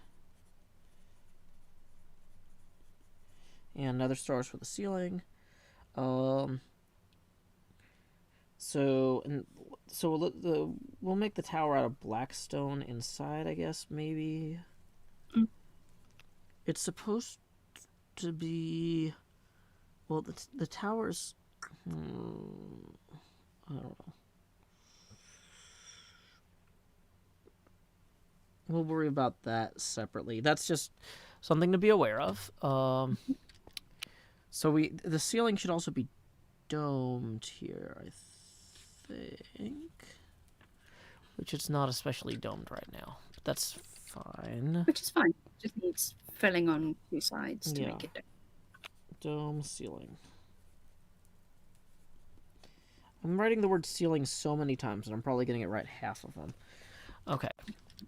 And nether stars for the ceiling. So we'll make the tower out of black stone inside, I guess, maybe. Mm. It's supposed to be, well, the tower's, I don't know. We'll worry about that separately. That's just something to be aware of. So the ceiling should also be domed here, I think. which it's not especially domed right now. But that's fine. Which is fine. Just needs filling on 2 sides to Yeah. make it dome. Dome ceiling. I'm writing the word ceiling so many times, and I'm probably getting it right half of them. Okay,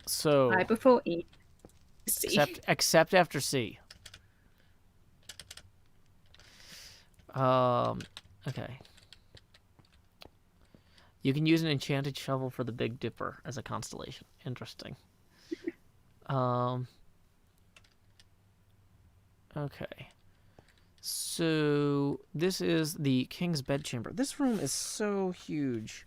so I before E. C. except after C. Okay. You can use an enchanted shovel for the Big Dipper as a constellation. Interesting. Okay. So this is the king's bedchamber. This room is so huge.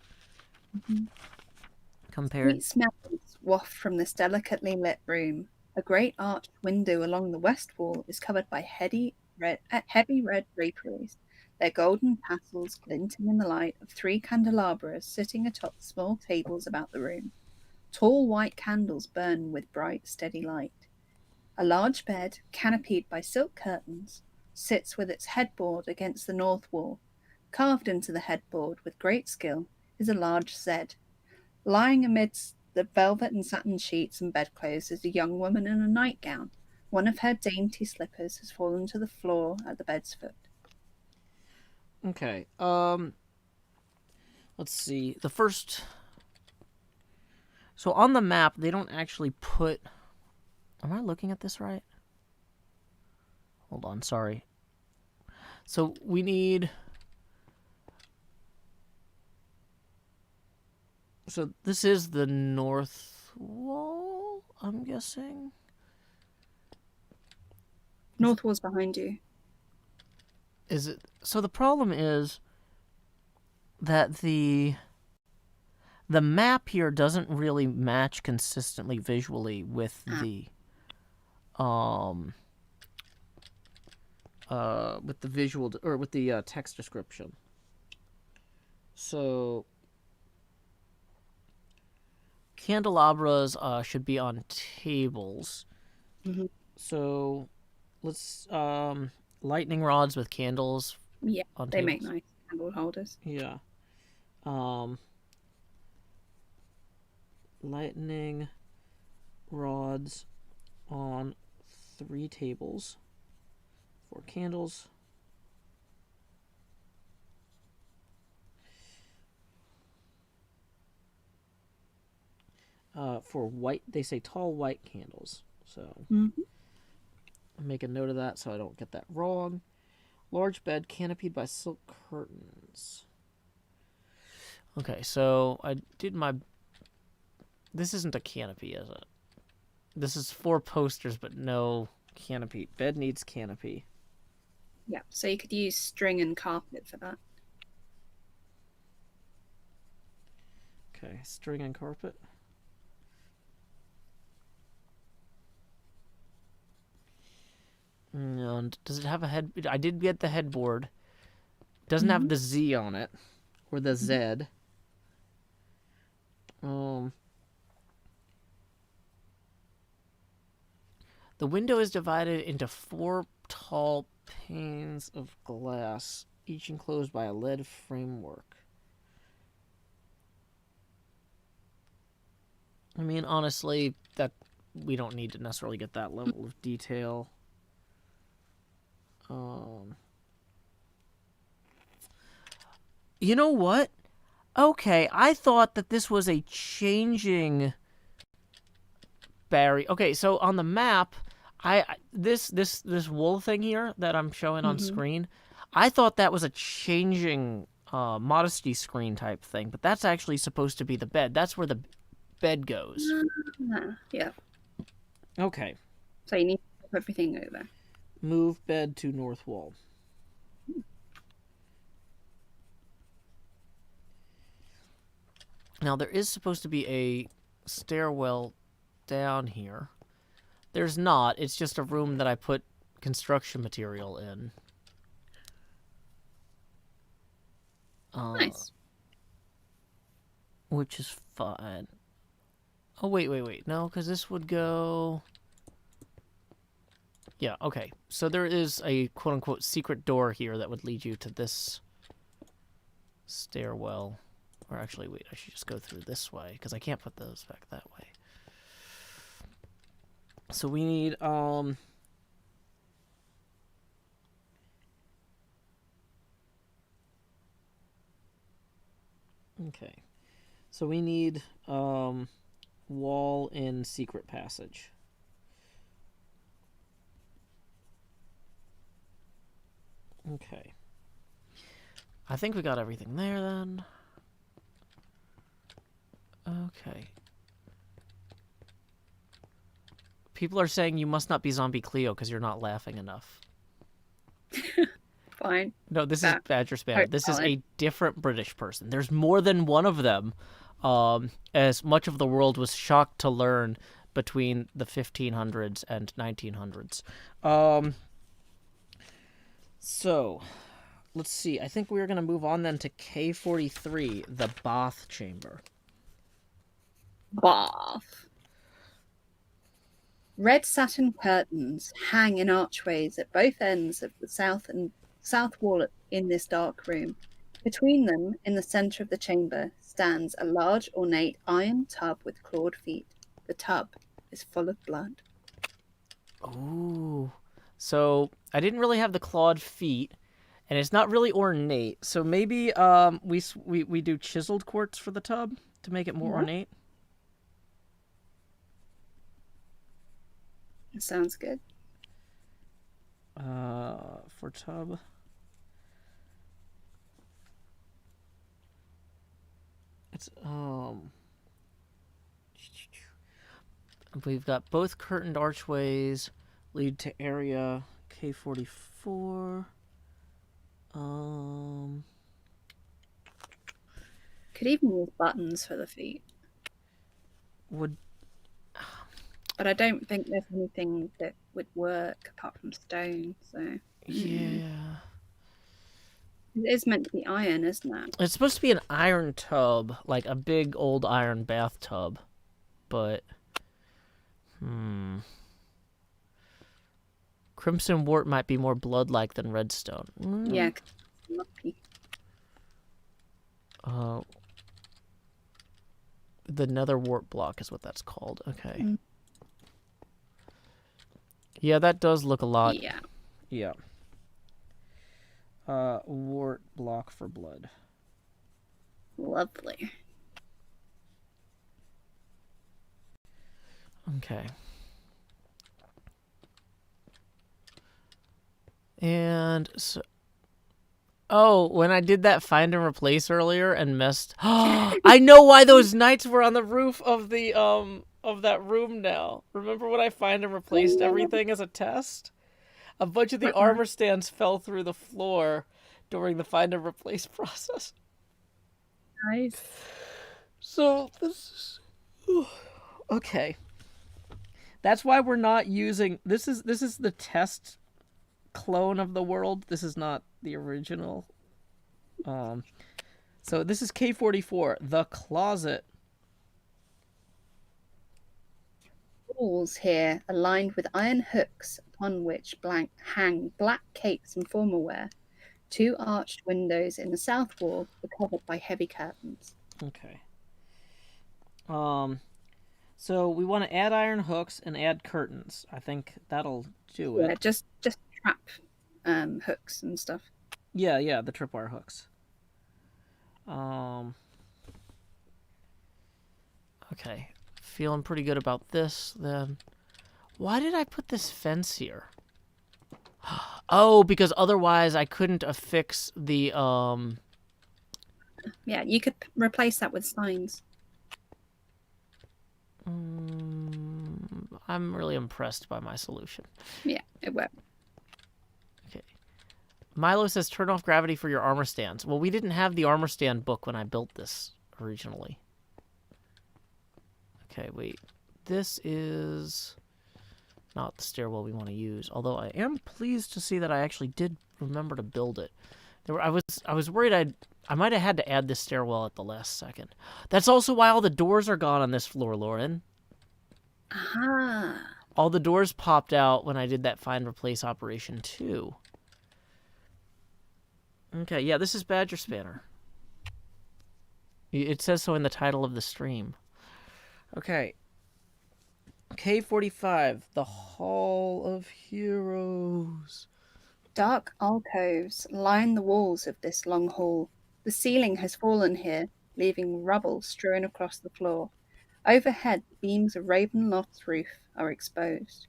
Compared. Sweet smells waft from this delicately lit room. A great arched window along the west wall is covered by heavy red draperies, their golden tassels glinting in the light of 3 candelabras sitting atop small tables about the room. Tall white candles burn with bright, steady light. A large bed, canopied by silk curtains, sits with its headboard against the north wall. Carved into the headboard with great skill is a large Z. Lying amidst the velvet and satin sheets and bedclothes is a young woman in a nightgown. One of her dainty slippers has fallen to the floor at the bed's foot. Okay. Let's see. The first. So on the map, they don't actually put. Am I looking at this right? Hold on. Sorry. So we need. So this is the north wall, I'm guessing. North wall's behind you. Is it? So the problem is that the map here doesn't really match consistently visually with the visual or with the text description. So candelabras should be on tables. Mm-hmm. So let's lightning rods with candles. Yeah, on they tables. make nice candle holders. Yeah. Lightning rods on 3 tables. 4 candles. For white, they say tall white candles. So make a note of that so I don't get that wrong. Large bed canopied by silk curtains. Okay, so I did my... This isn't a canopy, is it? This is 4 posters, but no canopy. Bed needs canopy. Yeah, so you could use string and carpet for that. Okay, string and carpet. And does it have a head? I did get the headboard. Doesn't have the Z on it, or the Z. The window is divided into 4 tall panes of glass, each enclosed by a lead framework. I mean, honestly, that we don't need to necessarily get that level of detail. You know what? Okay, I thought that this was a changing barrier. Okay, so on the map, this wool thing here that I'm showing on screen, I thought that was a changing modesty screen type thing, but that's actually supposed to be the bed. That's where the bed goes. Yeah. Okay. So you need to flip everything over. Move bed to north wall. Now, there is supposed to be a stairwell down here. There's not. It's just a room that I put construction material in. Nice. Which is fine. Oh, wait. No, because this would go... Yeah, okay. So there is a quote-unquote secret door here that would lead you to this stairwell. Or actually, wait, I should just go through this way, because I can't put those back that way. So we need, okay. So we need, wall in secret passage. Okay. I think we got everything there then. Okay. People are saying you must not be Zombie Cleo because you're not laughing enough. Fine. No, this is Badgerspanner. This is a different British person. There's more than one of them, as much of the world was shocked to learn between the 1500s and 1900s. So, let's see. I think we're going to move on then to K43, the bath chamber. Bath. Red satin curtains hang in archways at both ends of the south wall in this dark room. Between them, in the centre of the chamber, stands a large ornate iron tub with clawed feet. The tub is full of blood. Ooh. So, I didn't really have the clawed feet, and it's not really ornate. So maybe we do chiseled quartz for the tub to make it more ornate. Sounds good. For tub. It's we've got both curtained archways lead to area K44. Could even use buttons for the feet. But I don't think there's anything that would work apart from stone, so... Yeah. It is meant to be iron, isn't it? It's supposed to be an iron tub, like a big old iron bathtub, but... Crimson wart might be more blood-like than redstone. Yeah, lucky. The nether wart block is what that's called. Okay. Yeah, that does look a lot. Yeah. Yeah. Wart block for blood. Lovely. Okay. And so... Oh, when I did that find and replace earlier and missed... I know why those knights were on the roof of the, of that room now. Remember when I find and replaced everything as a test? A bunch of the armor stands fell through the floor during the find and replace process. Nice. So, this is... Okay. That's why we're not using... This is the test clone of the world. This is not the original. So this is K44, the closet. Walls here are lined with iron hooks upon which hang black capes and formalware. 2 arched windows in the south wall are covered by heavy curtains. Okay. So we want to add iron hooks and add curtains. I think that'll do it. Yeah, just trap hooks and stuff. Yeah, the tripwire hooks. Okay. Feeling pretty good about this, then. Why did I put this fence here? Oh, because otherwise I couldn't affix the, Yeah, you could replace that with signs. I'm really impressed by my solution. Yeah, it worked. Okay. Milo says turn off gravity for your armor stands. Well, we didn't have the armor stand book when I built this originally. Okay, wait. This is not the stairwell we want to use, although I am pleased to see that I actually did remember to build it. I was worried I might have had to add this stairwell at the last second. That's also why all the doors are gone on this floor, Lauren. Aha. All the doors popped out when I did that find replace operation too. Okay, yeah, this is Badgerspanner. It says so in the title of the stream. Okay. K45, the Hall of Heroes. Dark alcoves line the walls of this long hall. The ceiling has fallen here, leaving rubble strewn across the floor. Overhead, the beams of Ravenloft's roof are exposed.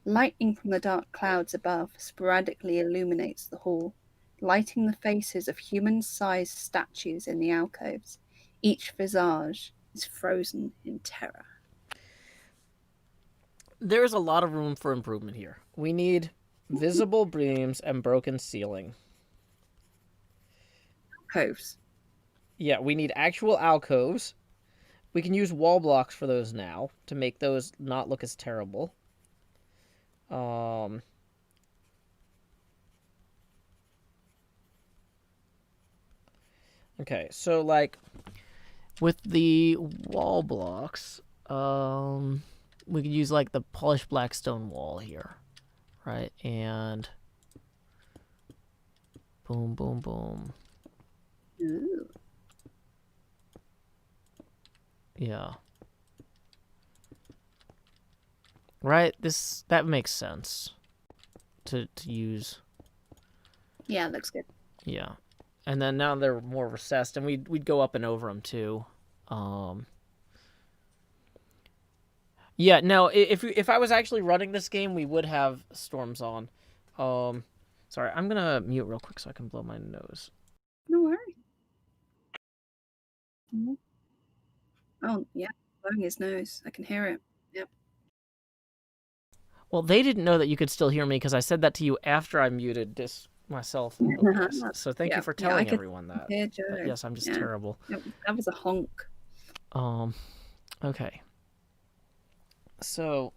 Lightning from the dark clouds above sporadically illuminates the hall, lighting the faces of human-sized statues in the alcoves. Each visage is frozen in terror. There's a lot of room for improvement here. We need visible beams and broken ceiling. Alcoves. Yeah, we need actual alcoves. We can use wall blocks for those now to make those not look as terrible. Okay, so like with the wall blocks, we could use like the polished black stone wall here, right? And boom, boom, boom. Ooh. Yeah. Right? That makes sense to use. Yeah, looks good. Yeah. And then now they're more recessed, and we'd go up and over them too. Yeah, no, if I was actually running this game, we would have storms on. Sorry, I'm gonna mute real quick so I can blow my nose. No worries. Oh, yeah, blowing his nose. I can hear it. Yep. Well, they didn't know that you could still hear me because I said that to you after I muted this myself. So thank you for telling everyone that. Yes, I'm just terrible. That was a honk. Okay. So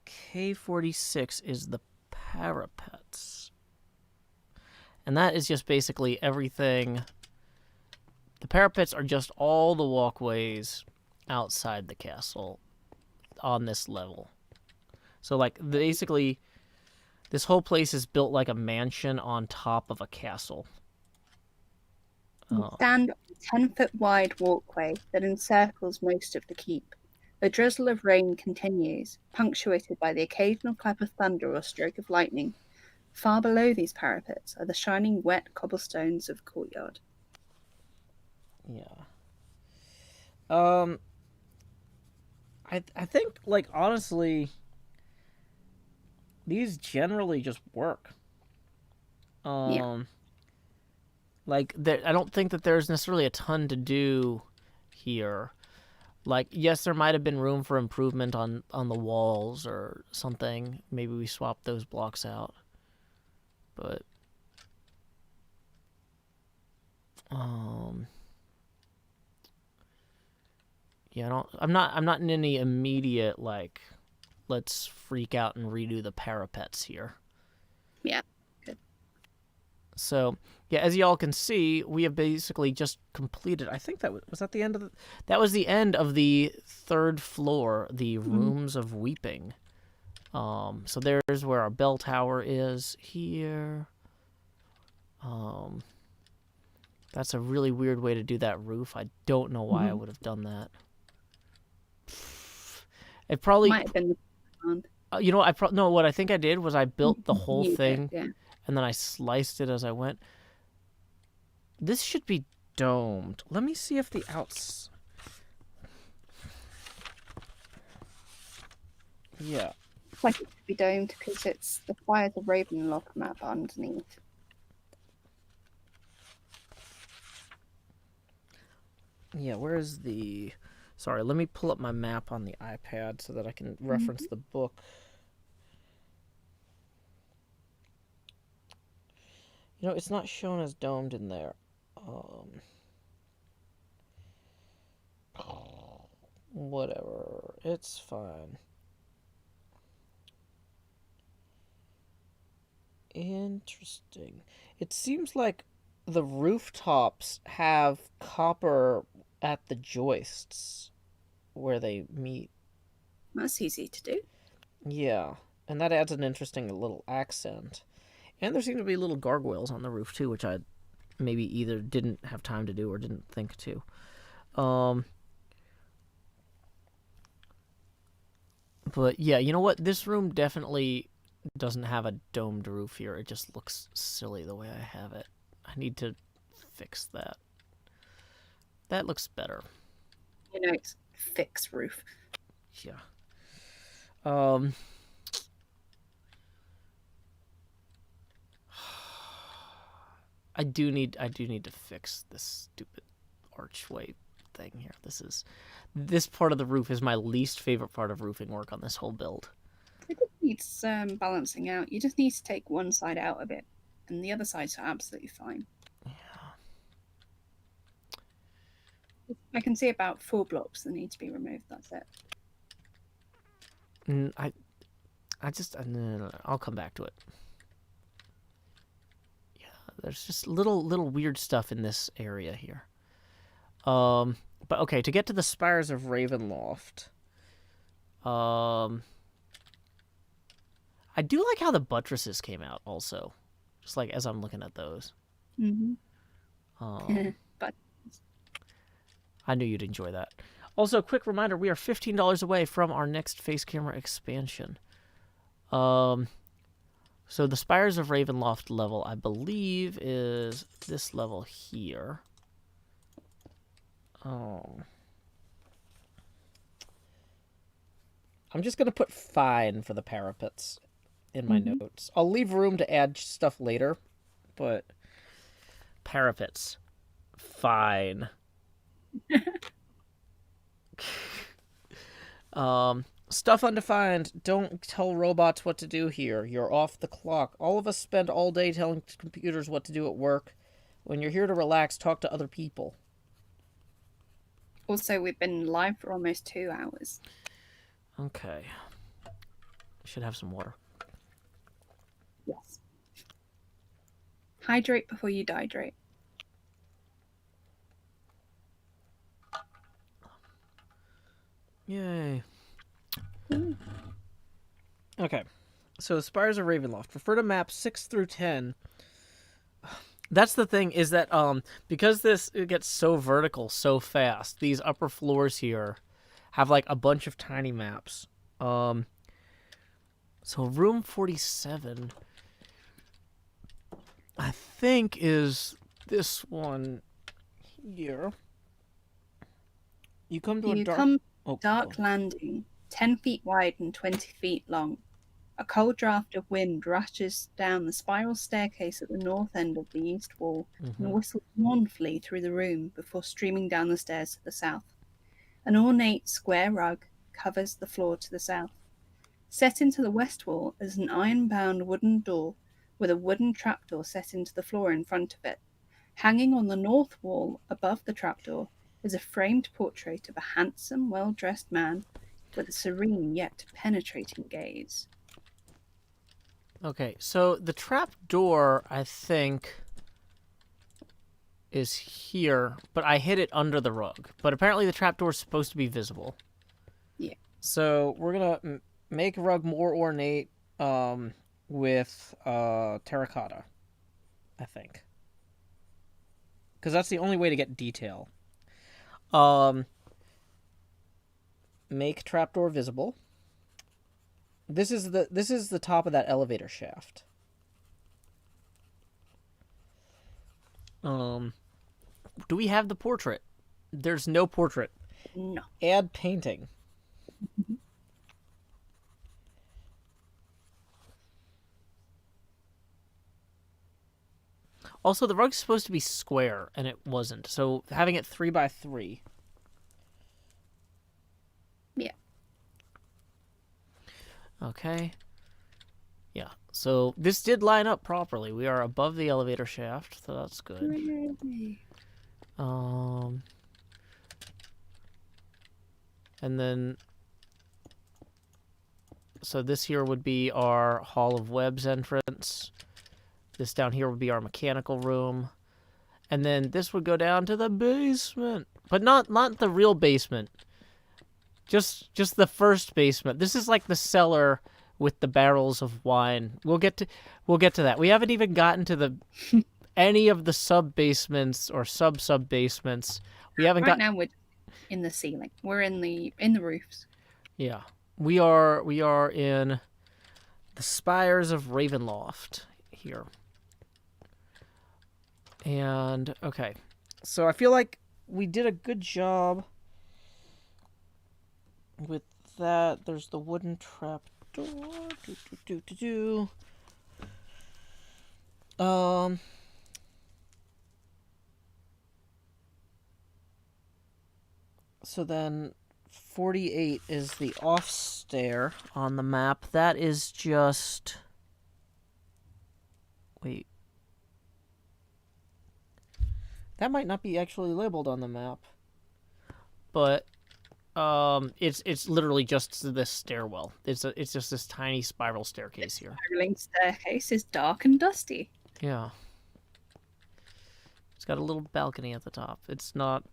K46 is the parapets. And that is just basically everything. The parapets are just all the walkways outside the castle on this level. So like basically this whole place is built like a mansion on top of a castle. Stand on a 10-foot wide walkway that encircles most of the keep. The drizzle of rain continues, punctuated by the occasional clap of thunder or stroke of lightning. Far below these parapets are the shining wet cobblestones of the courtyard. Yeah. I think, like, honestly, these generally just work. Like, I don't think that there's necessarily a ton to do here. Like, yes, there might have been room for improvement on the walls or something. Maybe we swap those blocks out. But yeah, I'm not in any immediate like let's freak out and redo the parapets here. Yeah. Good. So, yeah, as y'all can see, we have basically just completed. I think that was that the end of that was the end of the third floor, the Rooms of Weeping. So there's where our bell tower is here. That's a really weird way to do that roof. I don't know why I would have done that. It probably might have been you know, no, what I think I did was I built the whole thing yeah. and then I sliced it as I went. This should be domed. Let me see if the outs. Yeah. Looks like it should be domed because it's the Fires of Ravenloft map underneath. Yeah, where's the... Sorry, let me pull up my map on the iPad so that I can reference the book. You know, it's not shown as domed in there. Whatever. It's fine. Interesting. It seems like the rooftops have copper at the joists where they meet. That's easy to do. Yeah, and that adds an interesting little accent. And there seem to be little gargoyles on the roof too, which I maybe either didn't have time to do or didn't think to. But yeah, you know what? This room definitely doesn't have a domed roof here. It just looks silly the way I have it. I need to fix that. That looks better. You know, it's fixed roof. Yeah. I do need to fix this stupid archway thing here. This part of the roof is my least favorite part of roofing work on this whole build. It just needs balancing out. You just need to take one side out a bit, and the other sides are absolutely fine. Yeah. I can see about 4 blocks that need to be removed. That's it. I'll come back to it. Yeah, there's just little weird stuff in this area here. But okay, to get to the spires of Ravenloft, I do like how the buttresses came out also, just like as I'm looking at those. But I knew you'd enjoy that. Also, quick reminder, we are $15 away from our next face camera expansion. So the Spires of Ravenloft level, I believe, is this level here. I'm just going to put fine for the parapets in my notes. I'll leave room to add stuff later, but parapets, fine. Stuff undefined. Don't tell robots what to do here. You're off the clock. All of us spend all day telling computers what to do at work. When you're here to relax, talk to other people. also, we've been live for almost 2 hours. Okay. Should have some water. Yes. Hydrate before you dihydrate. Yay. Okay. So Spires of Ravenloft. Refer to maps 6 through 10. That's the thing, is that because it gets so vertical so fast, these upper floors here have like a bunch of tiny maps. So room 47, I think, is this one here. You come to a dark landing, 10 feet wide and 20 feet long. A cold draft of wind rushes down the spiral staircase at the north end of the east wall and whistles mournfully through the room before streaming down the stairs to the south. An ornate square rug covers the floor to the south. Set into the west wall is an iron-bound wooden door with a wooden trapdoor set into the floor in front of it. Hanging on the north wall above the trapdoor is a framed portrait of a handsome, well-dressed man with a serene yet penetrating gaze. Okay, so the trap door, I think, is here, but I hid it under the rug. But apparently the trap door is supposed to be visible. Yeah. So we're going to make a rug more ornate with terracotta, I think. Because that's the only way to get detail. Make trapdoor visible. This is the top of that elevator shaft. Do we have the portrait? There's no portrait. No. Add painting. Also, the rug's supposed to be square, and it wasn't. So having it 3 by 3. Yeah. Okay. Yeah. So this did line up properly. We are above the elevator shaft, so that's good. Hooray. And then, so this here would be our Hall of Webs entrance. This down here would be our mechanical room. And then this would go down to the basement. But not the real basement. Just the first basement. This is like the cellar with the barrels of wine. We'll get to that. We haven't even gotten to the any of the sub-basements or sub-basements. We haven't Right got... now we're in the ceiling. We're in the roofs. Yeah. We are in the spires of Ravenloft here. And, okay. So I feel like we did a good job with that. There's the wooden trap door. So then 48 is the off stair on the map. That is just... Wait. That might not be actually labeled on the map. But it's literally just this stairwell. It's just this tiny spiral staircase here. Spiraling staircase is dark and dusty. Yeah. It's got a little balcony at the top. It's not...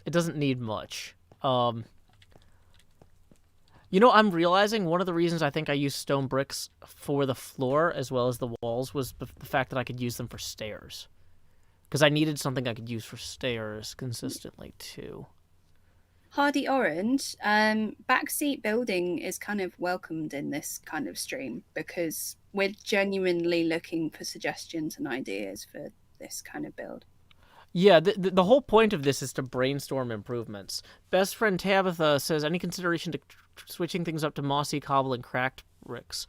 It doesn't need much. You know, I'm realizing one of the reasons I think I used stone bricks for the floor as well as the walls was the fact that I could use them for stairs. Because I needed something I could use for stairs consistently, too. Hardy Orange, backseat building is kind of welcomed in this kind of stream because we're genuinely looking for suggestions and ideas for this kind of build. Yeah, the whole point of this is to brainstorm improvements. Best friend Tabitha says, any consideration to switching things up to mossy cobble and cracked bricks?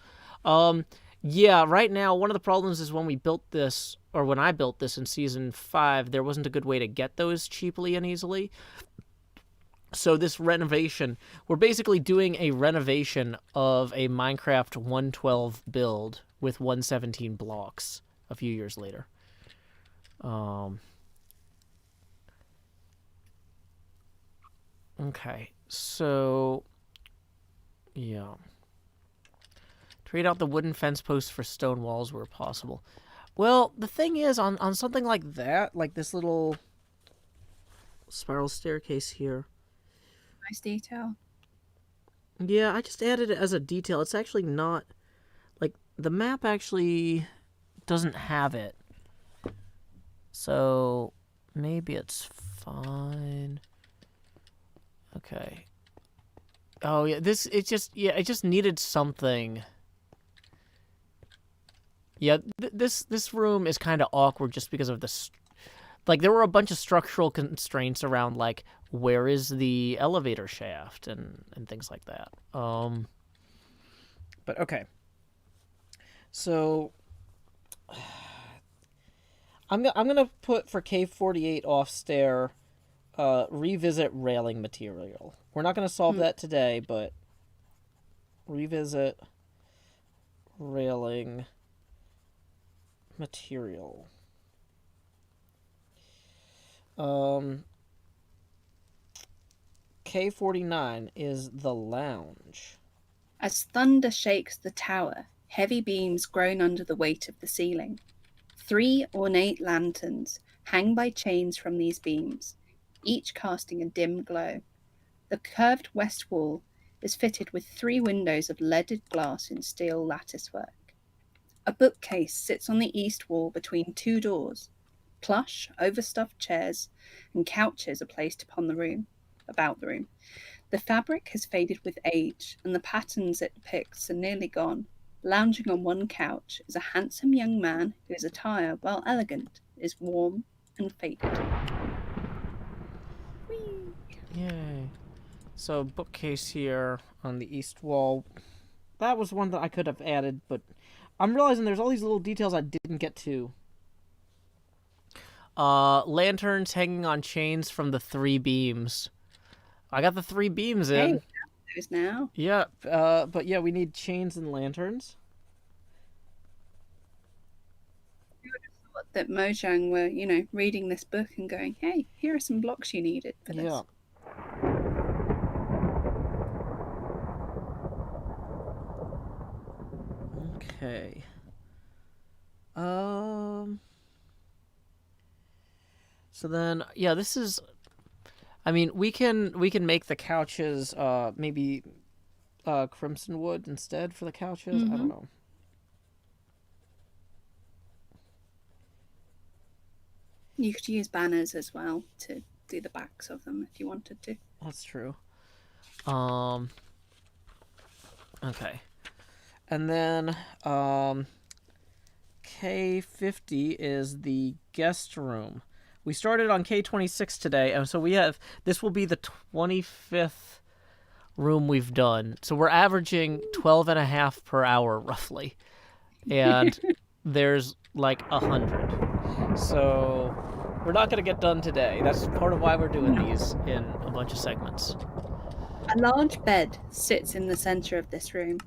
Yeah, right now, one of the problems is when we built this, or when I built this in Season 5, there wasn't a good way to get those cheaply and easily. So this renovation, we're basically doing a renovation of a Minecraft 112 build with 117 blocks a few years later. Okay, so, yeah. Trade out the wooden fence posts for stone walls where possible. Well, the thing is, on something like that, like this little spiral staircase here. Nice detail. Yeah, I just added it as a detail. It's actually not, like, the map actually doesn't have it. So, maybe it's fine. Okay. Oh, yeah, it just needed something. Yeah, this room is kind of awkward just because of this. Like, there were a bunch of structural constraints around, like, where is the elevator shaft and things like that. But okay. So I'm gonna put for cave 48 off stair, revisit railing material. We're not gonna solve that today, but revisit railing material. K49 is the lounge. As thunder shakes the tower, heavy beams groan under the weight of the ceiling. 3 ornate lanterns hang by chains from these beams, each casting a dim glow. The curved west wall is fitted with 3 windows of leaded glass in steel latticework. A bookcase sits on the east wall between 2 doors. Plush, overstuffed chairs and couches are placed about the room. The fabric has faded with age, and the patterns it depicts are nearly gone. Lounging on one couch is a handsome young man whose attire, while elegant, is warm and faded. Whee! Yay. So, bookcase here on the east wall. That was one that I could have added, but I'm realizing there's all these little details I didn't get to. Lanterns hanging on chains from the 3 beams. I got the 3 beams in. Hey, we have those now. Yeah, but yeah, we need chains and lanterns. I would have thought that Mojang were, reading this book and going, hey, here are some blocks you needed for this. Yeah. Okay. So then, yeah, this is. I mean, we can make the couches maybe crimson wood instead for the couches. I don't know. You could use banners as well to do the backs of them if you wanted to. That's true. Okay. And then K50 is the guest room. We started on K26 today, and so this will be the 25th room we've done. So we're averaging 12 and a half per hour, roughly. And there's like 100. So we're not going to get done today. That's part of why we're doing these in a bunch of segments. A large bed sits in the center of this room.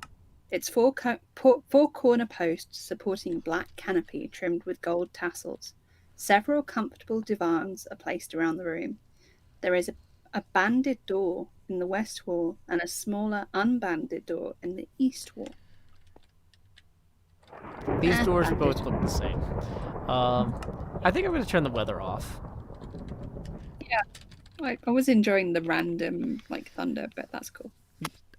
Its four corner posts supporting a black canopy trimmed with gold tassels. Several comfortable divans are placed around the room. There is a banded door in the west wall and a smaller unbanded door in the east wall. These doors both look the same. I think I'm going to turn the weather off. Yeah, I was enjoying the random thunder, but that's cool.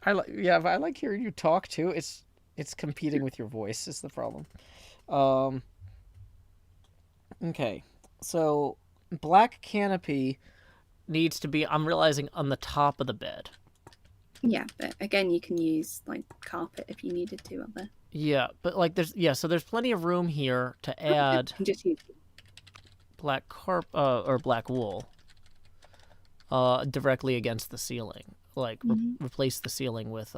I like hearing you talk too. It's competing with your voice is the problem. Okay, so black canopy needs to be, I'm realizing, on the top of the bed. Yeah, but again, you can use carpet if you needed to up there. Yeah, but there's plenty of room here to add just use black or black wool directly against the ceiling. Replace the ceiling with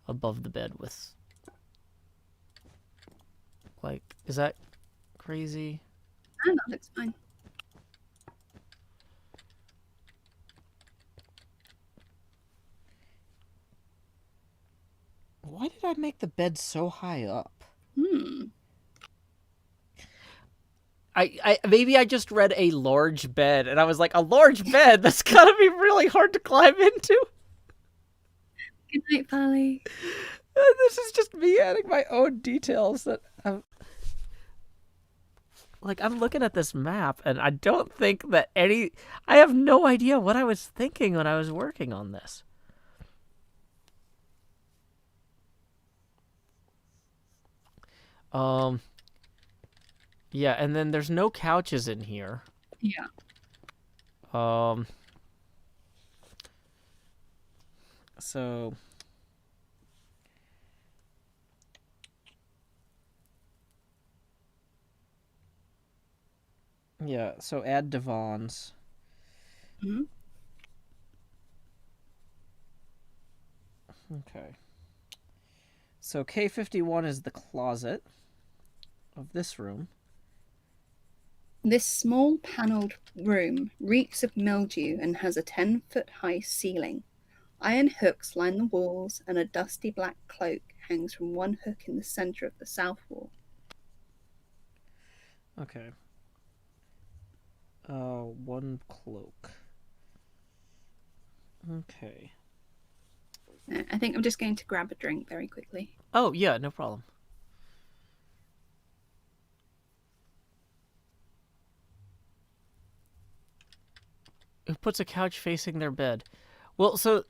above the bed with is that crazy? No, that looks fine. Why did I make the bed so high up? I maybe I just read a large bed and I was like, a large bed? That's gotta be really hard to climb into. Good night, Polly. This is just me adding my own details that I'm looking at this map and I don't think that I have no idea what I was thinking when I was working on this. Yeah, and then there's no couches in here. Yeah. So yeah, so add divans. Mm-hmm. Okay. So K51 is the closet of this room. This small panelled room reeks of mildew and has a 10-foot-high ceiling. Iron hooks line the walls, and a dusty black cloak hangs from one hook in the center of the south wall. Okay. One cloak. Okay. I think I'm just going to grab a drink very quickly. Oh, yeah, no problem. Who puts a couch facing their bed? Well, so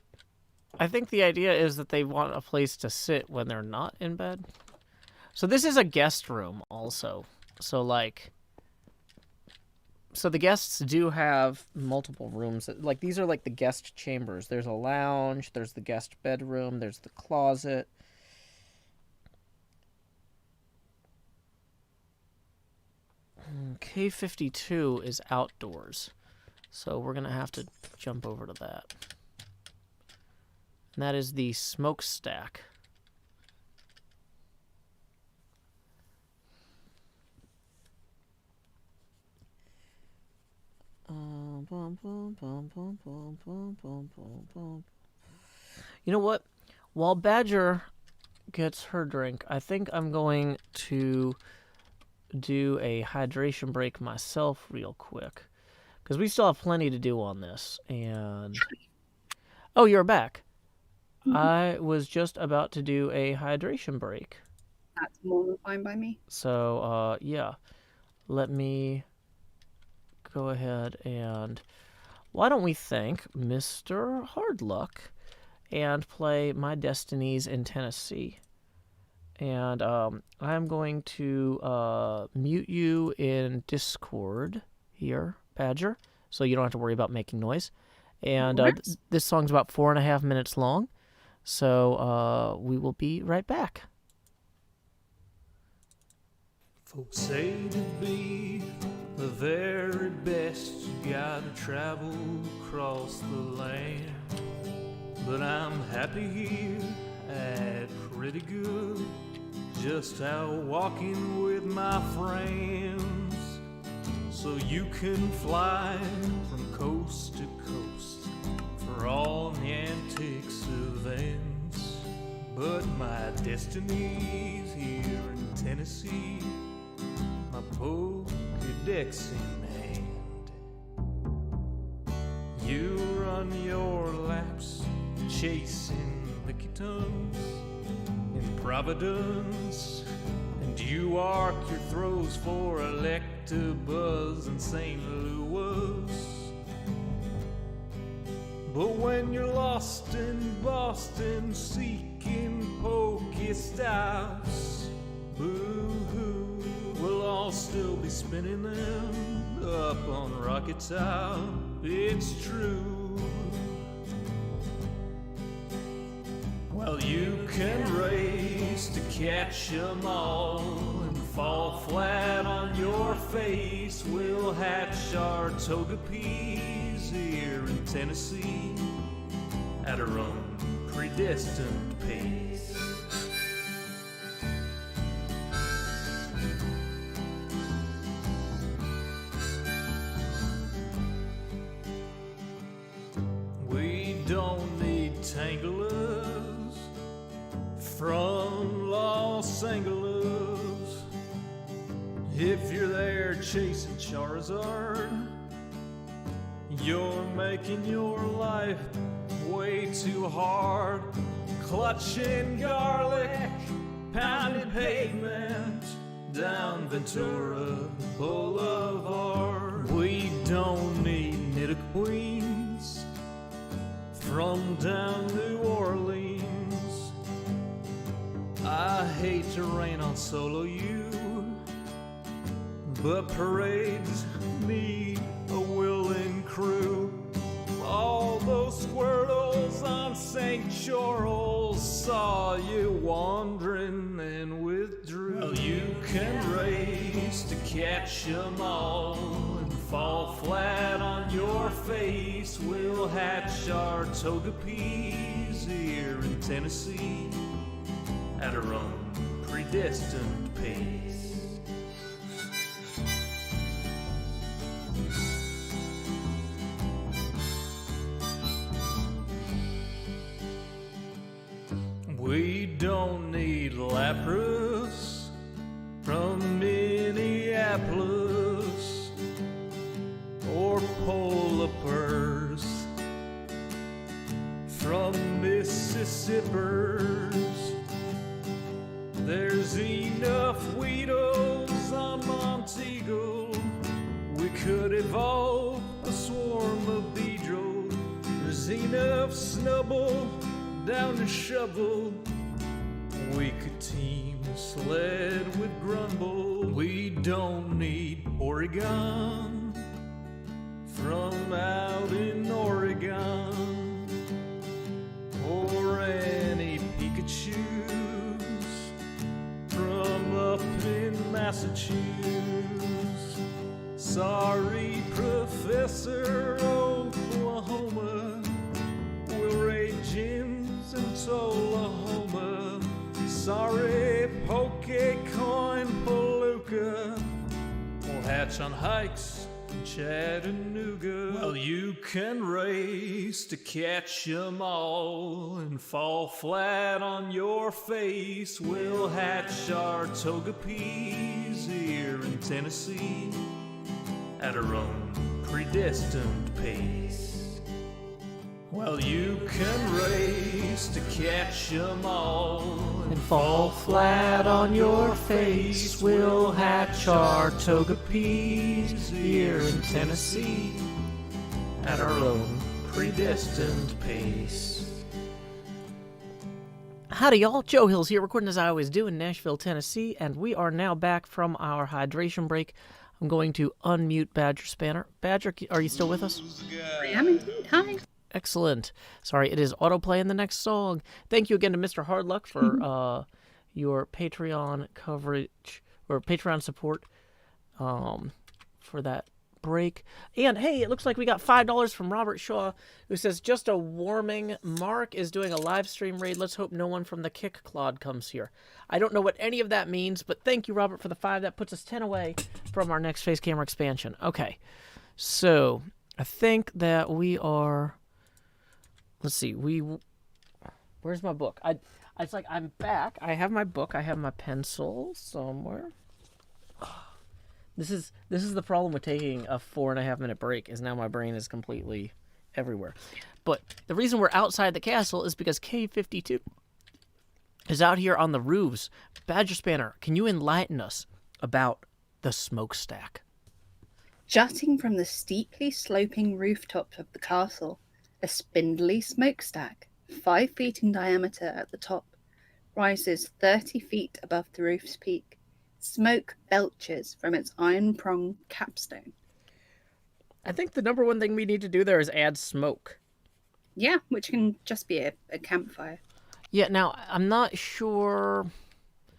I think the idea is that they want a place to sit when they're not in bed. So this is a guest room also. So the guests do have multiple rooms. These are the guest chambers. There's a lounge, there's the guest bedroom, there's the closet. K52 is outdoors. So we're going to have to jump over to that. And that is the smokestack. You know what? While Badger gets her drink, I think I'm going to do a hydration break myself real quick. Because we still have plenty to do on this. And oh, you're back. Mm-hmm. I was just about to do a hydration break. That's more than fine by me. So, yeah. Let me go ahead and... Why don't we thank Mr. Hardluck and play My Destinies in Tennessee? And I'm going to mute you in Discord here, Badger, so you don't have to worry about making noise. And this song's about 4.5 minutes long, so we will be right back. Folks say to be the very best, you gotta travel across the land. But I'm happy here at pretty good, just out walking with my friends. So you can fly from coast to coast for all the antics events. But my destiny's here in Tennessee, my Pokédex in hand. You run your laps chasing licky tongues in Providence, and you arc your throws for Electabuzz in St. Louis. But when you're lost in Boston seeking Pokestops, boo-hoo, we'll all still be spinning them up on Rocket Top. It's true. Well, you can race to catch 'em all and fall flat on your face. We'll hatch our Togepi's here in Tennessee at our own predestined pace. We don't need Tanglers from Los Angeles. If you're there chasing Charizard, you're making your life way too hard. Clutching garlic, pounding pavement down Ventura Boulevard. We don't need Nidoqueens from down New Orleans. I hate to rain on Solo U, but parades need a willing crew. All those Squirtles on St. Charles saw you wandering and withdrew. Well, you can race to catch 'em all and fall flat on your face. We'll hatch our Togepi's here in Tennessee at our own predestined pace. We don't need Lapras from Minneapolis or Polipers from Mississippers. There's enough Weedles on Monteagle. We could evolve a swarm of Beedrill. There's enough Snubbull down to Shovel. We could team Sled with Grumble. We don't need Oregon from out in Oregon or any Pikachus from up in Massachusetts. Sorry, Professor Oklahoma, we'll raid gyms in Tullahoma. Sorry, Pokecoin Palooka, we'll hatch on hikes in Chattanooga. Well, you can race to catch 'em all and fall flat on your face. We'll hatch our Togepi's here in Tennessee at our own predestined pace. Well, you can race to catch 'em all And fall flat on your face. We'll hatch our Togepi's here in Tennessee at our own predestined pace. Howdy, y'all. Joe Hills here, recording as I always do in Nashville, Tennessee, and we are now back from our hydration break. I'm going to unmute Badgerspanner. Badger, are you still with us? I am indeed. Hi. Excellent. Sorry, it is autoplay in the next song. Thank you again to Mr. Hardluck for your Patreon coverage, or Patreon support for that break. And hey, it looks like we got $5 from Robert Shaw, who says, just a warming. Mark is doing a live stream raid. Let's hope no one from the Kick Clod comes here. I don't know what any of that means, but thank you, Robert, for the 5. That puts us 10 away from our next face camera expansion. Okay, so I think that we are... Let's see. Where's my book? It's like I'm back. I have my book. I have my pencil somewhere. This is the problem with taking a 4.5-minute break, is now my brain is completely everywhere. But the reason we're outside the castle is because K52 is out here on the roofs. Badgerspanner, can you enlighten us about the smokestack? Jutting from the steeply sloping rooftop of the castle, a spindly smokestack, 5 feet in diameter at the top, rises 30 feet above the roof's peak. Smoke belches from its iron-pronged capstone. I think the number one thing we need to do there is add smoke. Yeah, which can just be a campfire. Yeah, now, I'm not sure...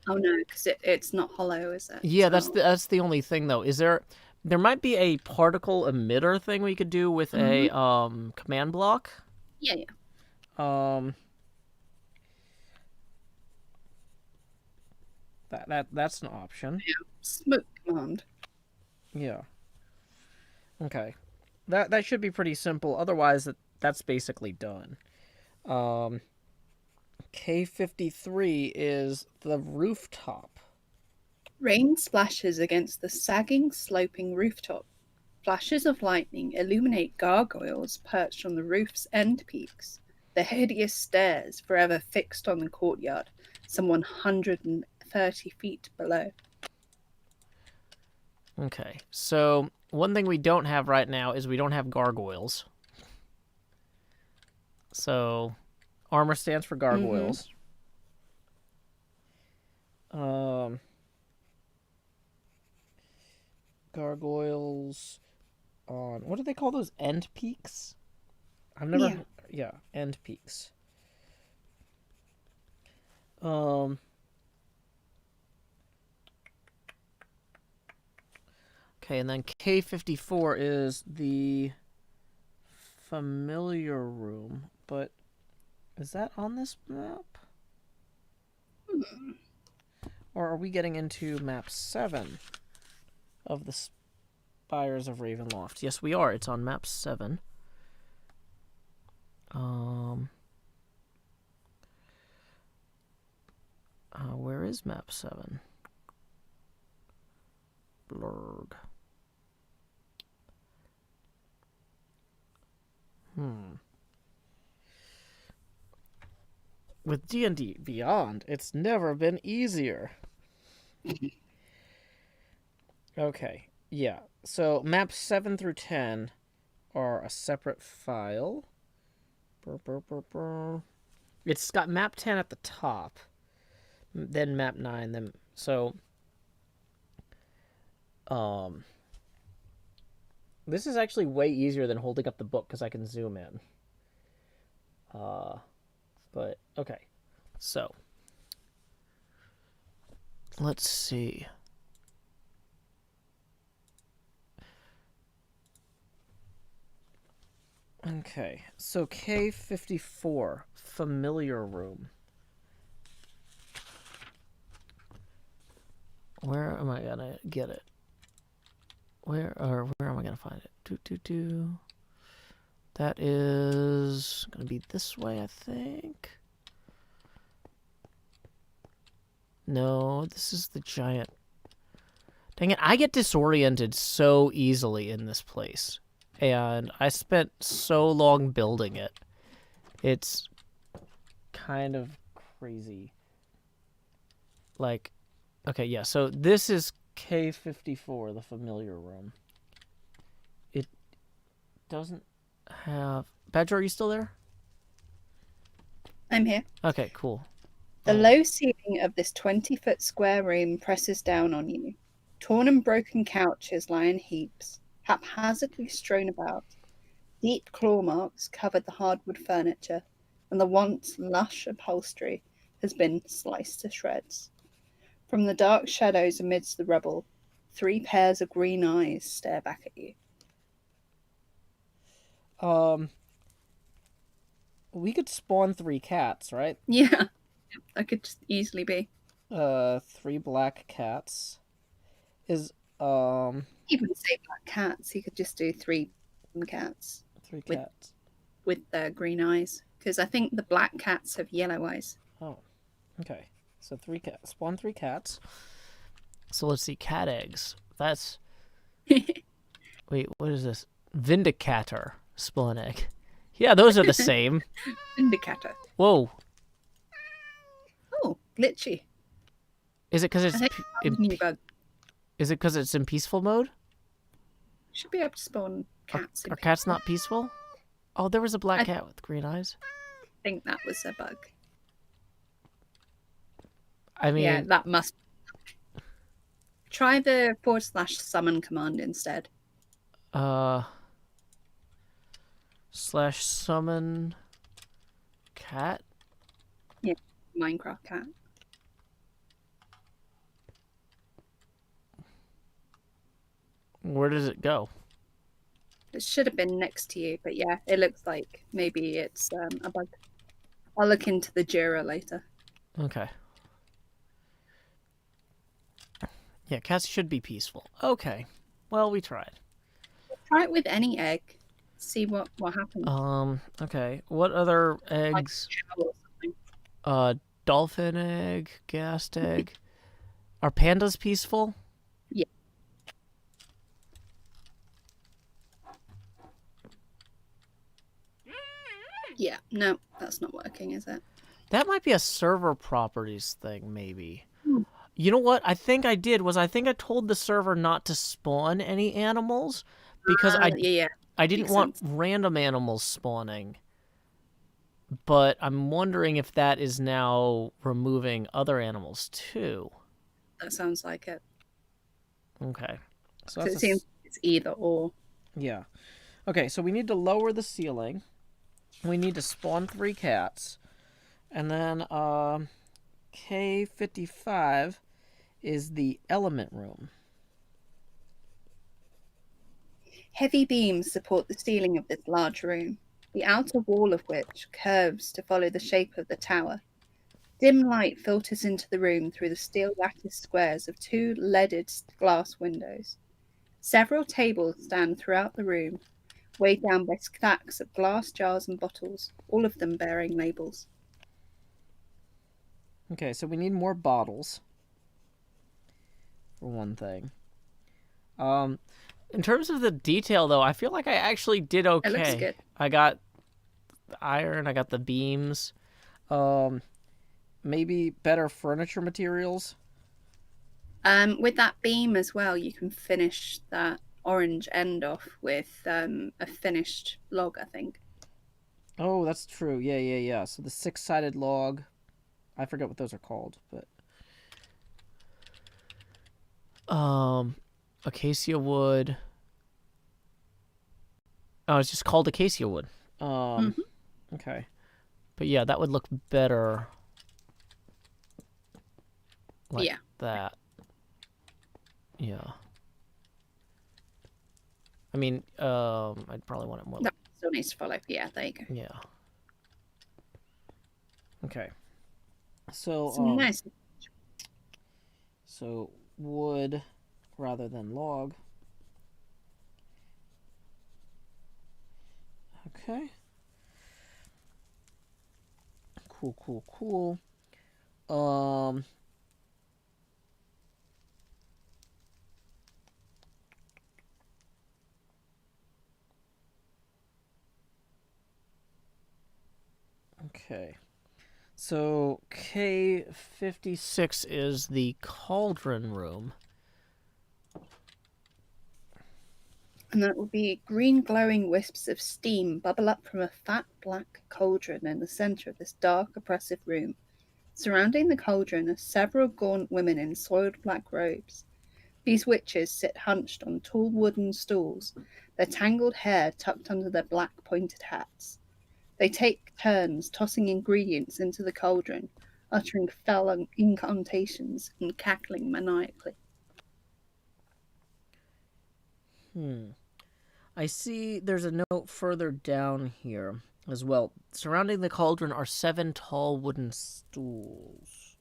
Oh no, because it's not hollow, is it? Yeah, that's the only thing, though. Is there might be a particle emitter thing we could do with a command block. Yeah. That's an option. Yeah, smoke command. Yeah. Okay. That should be pretty simple. Otherwise, that's basically done. K53 is the rooftop. Rain splashes against the sagging, sloping rooftop. Flashes of lightning illuminate gargoyles perched on the roof's end peaks. The hideous stairs forever fixed on the courtyard, some 130 feet below. Okay, so one thing we don't have right now is we don't have gargoyles. So, armor stands for gargoyles. Gargoyles on... What do they call those? End peaks? I've never... Yeah, end peaks. Okay, and then K54 is the familiar room, but is that on this map? Or are we getting into map 7 of the Spires of Ravenloft? Yes, we are. It's on map 7. Where is map 7? Blurg. With D&D Beyond, it's never been easier. Okay, yeah. So maps 7 through 10 are a separate file. It's got map 10 at the top, then map 9, then so this is actually way easier than holding up the book because I can zoom in. But okay. So let's see. Okay, so K54, familiar room. Where am I gonna get it? Where am I gonna find it? That is gonna be this way, I think. No, this is the giant. Dang it, I get disoriented so easily in this place. And I spent so long building it. It's kind of crazy. Like, okay, yeah, so this is K54, the familiar room. It doesn't have... Badger, are you still there? I'm here. Okay, cool. The low ceiling of this 20-foot square room presses down on you. Torn and broken couches lie in heaps, haphazardly strewn about. Deep claw marks covered the hardwood furniture, and the once lush upholstery has been sliced to shreds. From the dark shadows amidst the rubble, 3 pairs of green eyes stare back at you. We could spawn 3 cats, right? Yeah, that could just easily be. 3 black cats. Is He wouldn't say black cats. He could just do 3 cats 3 cats. with green eyes. Because I think the black cats have yellow eyes. Oh, okay. So 3 cats. Spawn 3 cats. So let's see. Cat eggs. That's. Wait, what is this? Vindicator spawn egg. Yeah, those are the same. Indicator. Whoa. Oh, glitchy. Is it because I think that's a new bug. Is it because it's in peaceful mode? Should be able to spawn cats. Are cats not peaceful? Oh, there was a black cat with green eyes. I think that was a bug. I mean, yeah, that must. Try the /summon command instead. /summon cat. Yeah, Minecraft cat. Where does it go? It should have been next to you, but yeah, it looks like maybe it's a bug. I'll look into the Jira later. Okay. Yeah, cats should be peaceful. Okay. Well, we tried. Try it with any egg. See what happens. Okay. What other eggs? Like Dolphin egg, ghast egg. Are pandas peaceful? Yeah. Yeah, no, that's not working, is it? That might be a server properties thing, maybe. You know what? I think I told the server not to spawn any animals because I didn't Makes want sense. random animals spawning. But I'm wondering if that is now removing other animals too. That sounds like it. Okay. So It seems it's either or. Yeah. Okay, so we need to lower the ceiling. We need to spawn 3 cats. And then K55 is the element room. Heavy beams support the ceiling of this large room, the outer wall of which curves to follow the shape of the tower. Dim light filters into the room through the steel lattice squares of 2 leaded glass windows. Several tables stand throughout the room, weighed down by stacks of glass jars and bottles, all of them bearing labels. Okay, so we need more bottles. For one thing. In terms of the detail, though, I feel like I actually did okay. It looks good. I got the iron, I got the beams. Maybe better furniture materials. With that beam as well, you can finish that orange end off with a finished log, I think. Oh, that's true. Yeah. So the 6-sided log. I forget what those are called, but acacia wood. Oh, it's just called acacia wood. Okay. But yeah, that would look better like that. Yeah. I mean, I'd probably want it more. That still needs to follow. Yeah, there you go. Yeah. Okay. So Nice. So wood rather than log. Okay. Cool. Okay. So K56 is the cauldron room. And that would be green glowing wisps of steam bubble up from a fat black cauldron in the center of this dark, oppressive room. Surrounding the cauldron are several gaunt women in soiled black robes. These witches sit hunched on tall wooden stools, their tangled hair tucked under their black pointed hats. They take turns tossing ingredients into the cauldron, uttering fell incantations and cackling maniacally. I see there's a note further down here as well. Surrounding the cauldron are 7 tall wooden stools.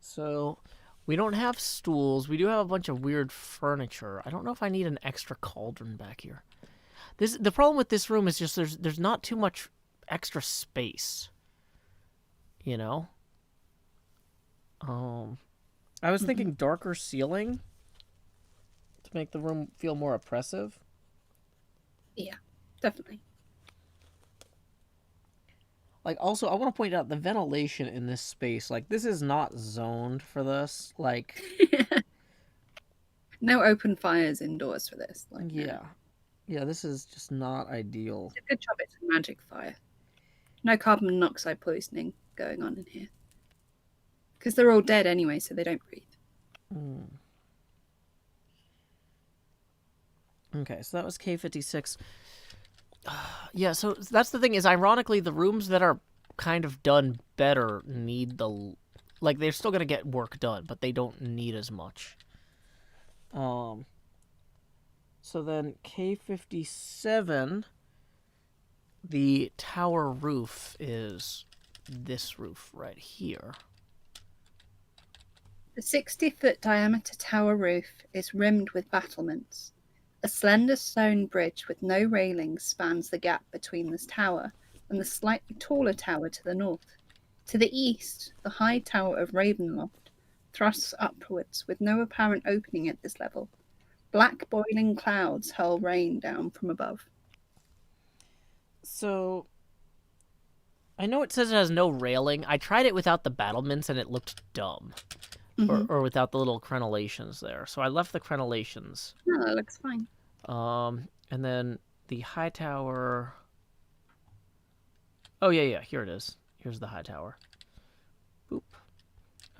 So we don't have stools. We do have a bunch of weird furniture. I don't know if I need an extra cauldron back here. The problem with this room is just there's not too much extra space. You know? I was thinking darker ceiling to make the room feel more oppressive. Yeah, definitely. Like, also, I want to point out the ventilation in this space. Like, this is not zoned for this. Like, No open fires indoors for this. Like, no. yeah. Yeah, this is just not ideal. It's a good job it's a magic fire. No carbon monoxide poisoning going on in here. Because they're all dead anyway, so they don't breathe. Okay, so that was K56. Yeah, so that's the thing is, ironically, the rooms that are kind of done better need the... Like, they're still going to get work done, but they don't need as much. So then K57, the tower roof is this roof right here. The 60-foot diameter tower roof is rimmed with battlements. A slender stone bridge with no railings spans the gap between this tower and the slightly taller tower to the north. To the east, the high tower of Ravenloft thrusts upwards with no apparent opening at this level. Black boiling clouds hurl rain down from above. So, I know it says it has no railing. I tried it without the battlements and it looked dumb. Or without the little crenellations there. So I left the crenellations. No, that looks fine. And then the high tower... Oh, yeah, here it is. Here's the high tower. Boop.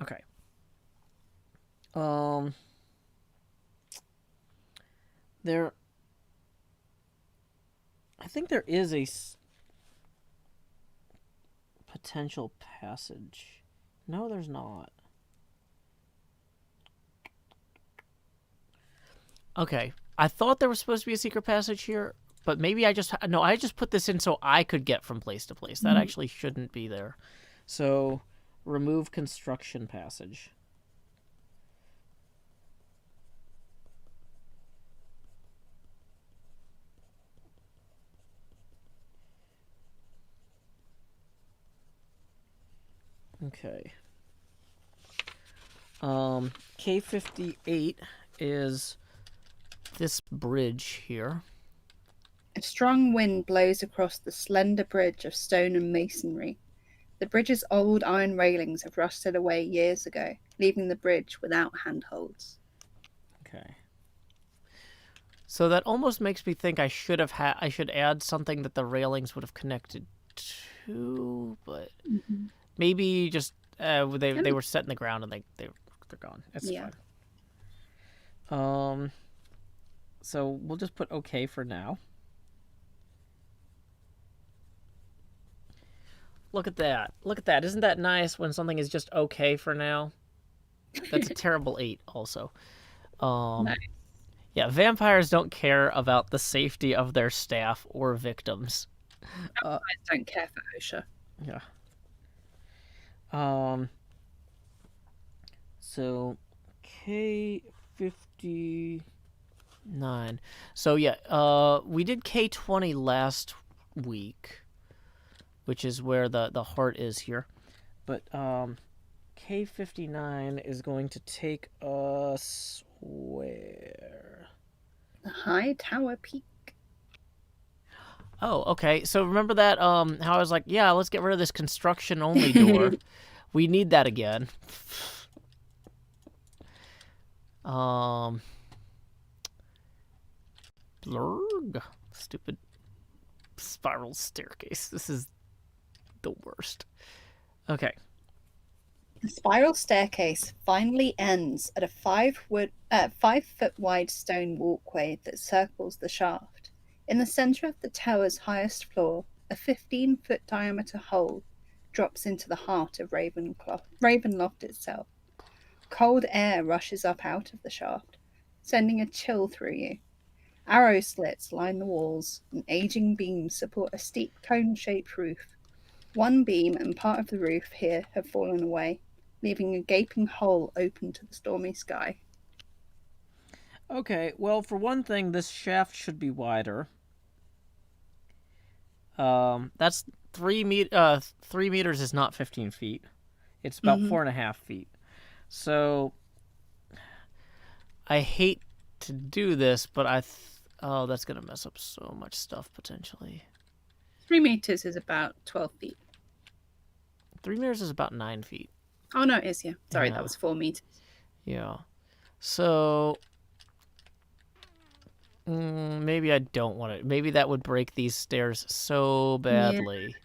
Okay. There... I think there is a potential passage. No, there's not. Okay, I thought there was supposed to be a secret passage here, but maybe I just put this in so I could get from place to place. That actually shouldn't be there. So, remove construction passage. Okay. K58 is this bridge here. A strong wind blows across the slender bridge of stone and masonry. The bridge's old iron railings have rusted away years ago, leaving the bridge without handholds. Okay. So that almost makes me think I should add something that the railings would have connected to, but maybe just they were set in the ground and they're gone. That's fine. So we'll just put okay for now. Look at that. Look at that. Isn't that nice when something is just okay for now? That's a terrible 8 also. Nice. Yeah, vampires don't care about the safety of their staff or victims. I don't care for OSHA. Yeah. So K59. So yeah, we did K20 last week, which is where the heart is here. But K59 is going to take us where? The high tower peak. Oh, okay. So remember that how I was like, yeah, let's get rid of this construction only door. We need that again. Blurg. Stupid spiral staircase. This is the worst. Okay. The spiral staircase finally ends at a 5-foot wide stone walkway that circles the shaft. In the center of the tower's highest floor, a 15-foot diameter hole drops into the heart of Ravenloft itself. Cold air rushes up out of the shaft, sending a chill through you. Arrow slits line the walls, and aging beams support a steep cone-shaped roof. One beam and part of the roof here have fallen away, leaving a gaping hole open to the stormy sky. Okay, well, for one thing, this shaft should be wider. That's 3 meters is not 15 feet. It's about 4.5 feet. So, I hate to do this, but oh, that's gonna mess up so much stuff potentially. 3 meters is about 12 feet. 3 meters is about 9 feet. Oh, no, it is, yeah. Sorry, Yeah. that was 4 meters. Yeah. So, maybe I don't want it. Maybe that would break these stairs so badly.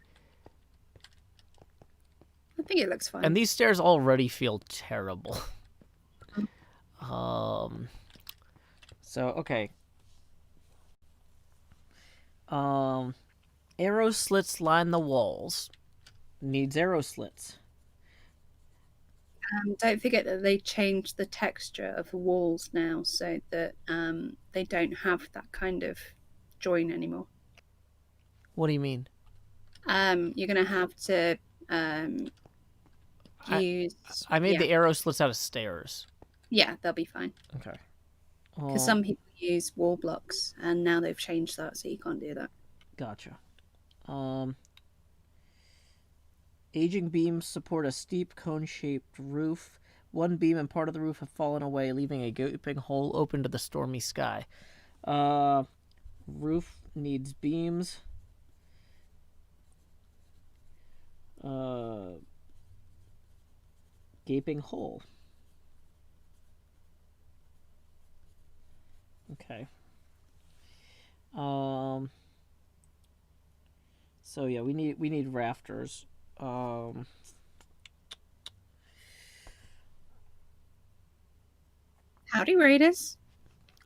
I think it looks fine. And these stairs already feel terrible. So, okay. Arrow slits line the walls. Needs arrow slits. Don't forget that they changed the texture of the walls now so that they don't have that kind of join anymore. What do you mean? You're going to have to use... I made the arrow slits out of stairs. Yeah, they'll be fine. Okay. Because some people use wall blocks, and now they've changed that, so you can't do that. Gotcha. Aging beams support a steep cone-shaped roof. One beam and part of the roof have fallen away, leaving a gaping hole open to the stormy sky. Roof needs beams. Gaping hole. Okay. So yeah, we need rafters. Howdy, Raiders.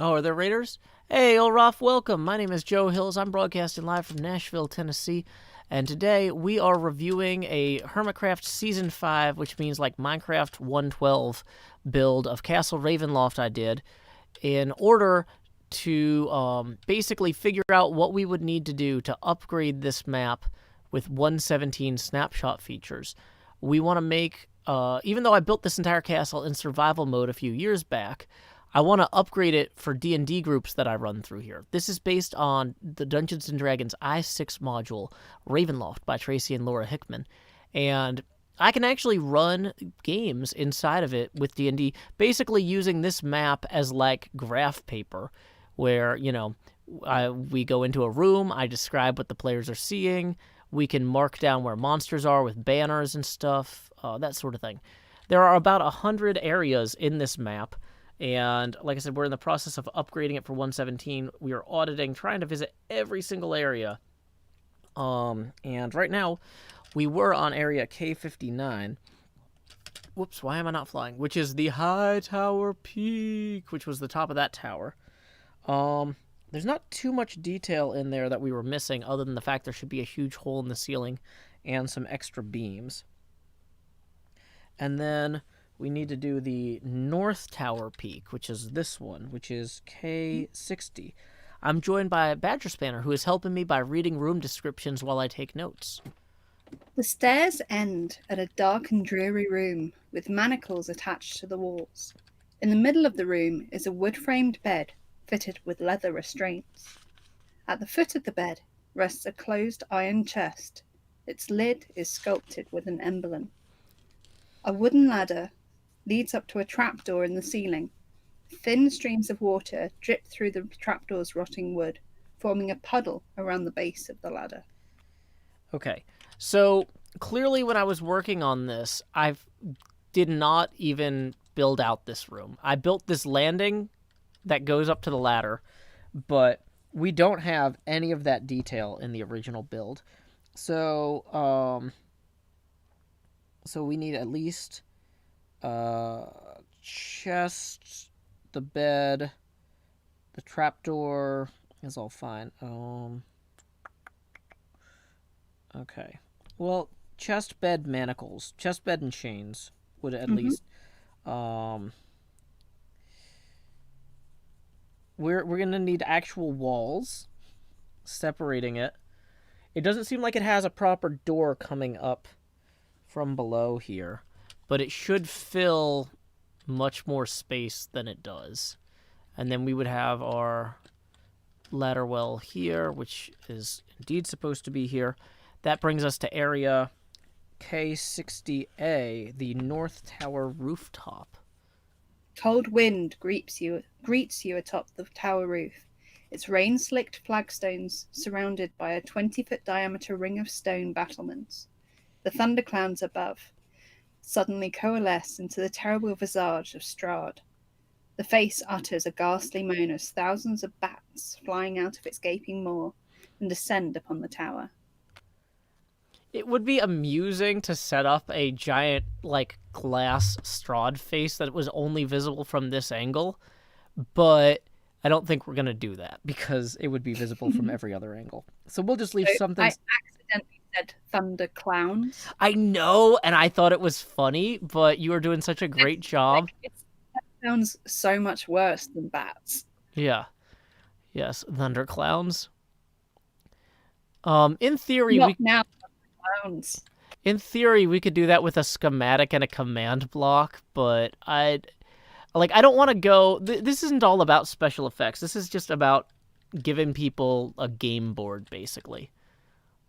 Oh, are there raiders? Hey, Olroff, welcome. My name is Joe Hills. I'm broadcasting live from Nashville, Tennessee. And today we are reviewing a Hermitcraft Season 5, which means like Minecraft 1.12 build of Castle Ravenloft I did, in order to basically figure out what we would need to do to upgrade this map with 1.17 snapshot features. We want to make, even though I built this entire castle in survival mode a few years back, I want to upgrade it for D&D groups that I run through here. This is based on the Dungeons & Dragons I6 module, Ravenloft by Tracy and Laura Hickman. And I can actually run games inside of it with D&D, basically using this map as like graph paper, where, you know, we go into a room, I describe what the players are seeing, we can mark down where monsters are with banners and stuff, that sort of thing. There are about 100 areas in this map, and like I said, we're in the process of upgrading it for 1.17. We are auditing, trying to visit every single area. And right now, we were on area K59. Whoops, why am I not flying? Which is the High Tower Peak, which was the top of that tower. There's not too much detail in there that we were missing, other than the fact there should be a huge hole in the ceiling and some extra beams. And then we need to do the North Tower Peak, which is this one, which is K60. I'm joined by Badgerspanner, who is helping me by reading room descriptions while I take notes. The stairs end at a dark and dreary room with manacles attached to the walls. In the middle of the room is a wood-framed bed fitted with leather restraints. At the foot of the bed rests a closed iron chest. Its lid is sculpted with an emblem. A wooden ladder leads up to a trapdoor in the ceiling. Thin streams of water drip through the trapdoor's rotting wood, forming a puddle around the base of the ladder. Okay, so clearly when I was working on this, I did not even build out this room. I built this landing that goes up to the ladder, but we don't have any of that detail in the original build. So, so we need at least chest, the bed, the trapdoor is all fine. Okay. Well, chest, bed, manacles, chest, bed, and chains would at least. We're gonna need actual walls separating it. It doesn't seem like it has a proper door coming up from below here, but it should fill much more space than it does. And then we would have our ladder well here, which is indeed supposed to be here. That brings us to area K60A, the North Tower rooftop. Cold wind greets you atop the tower roof. Its rain-slicked flagstones surrounded by a 20-foot diameter ring of stone battlements. The thunderclouds above suddenly coalesce into the terrible visage of Strahd. The face utters a ghastly moan as thousands of bats flying out of its gaping maw and descend upon the tower. It would be amusing to set up a giant, like, glass Strahd face that was only visible from this angle, but I don't think we're going to do that because it would be visible from every other angle. So we'll just leave something... I accidentally said thunder clowns. I know, and I thought it was funny, but you were doing such a great job. That sounds so much worse than bats. Yeah. Yes, thunder clowns. In theory, Clowns. In theory, we could do that with a schematic and a command block, but I don't want to go... This isn't all about special effects. This is just about giving people a game board, basically.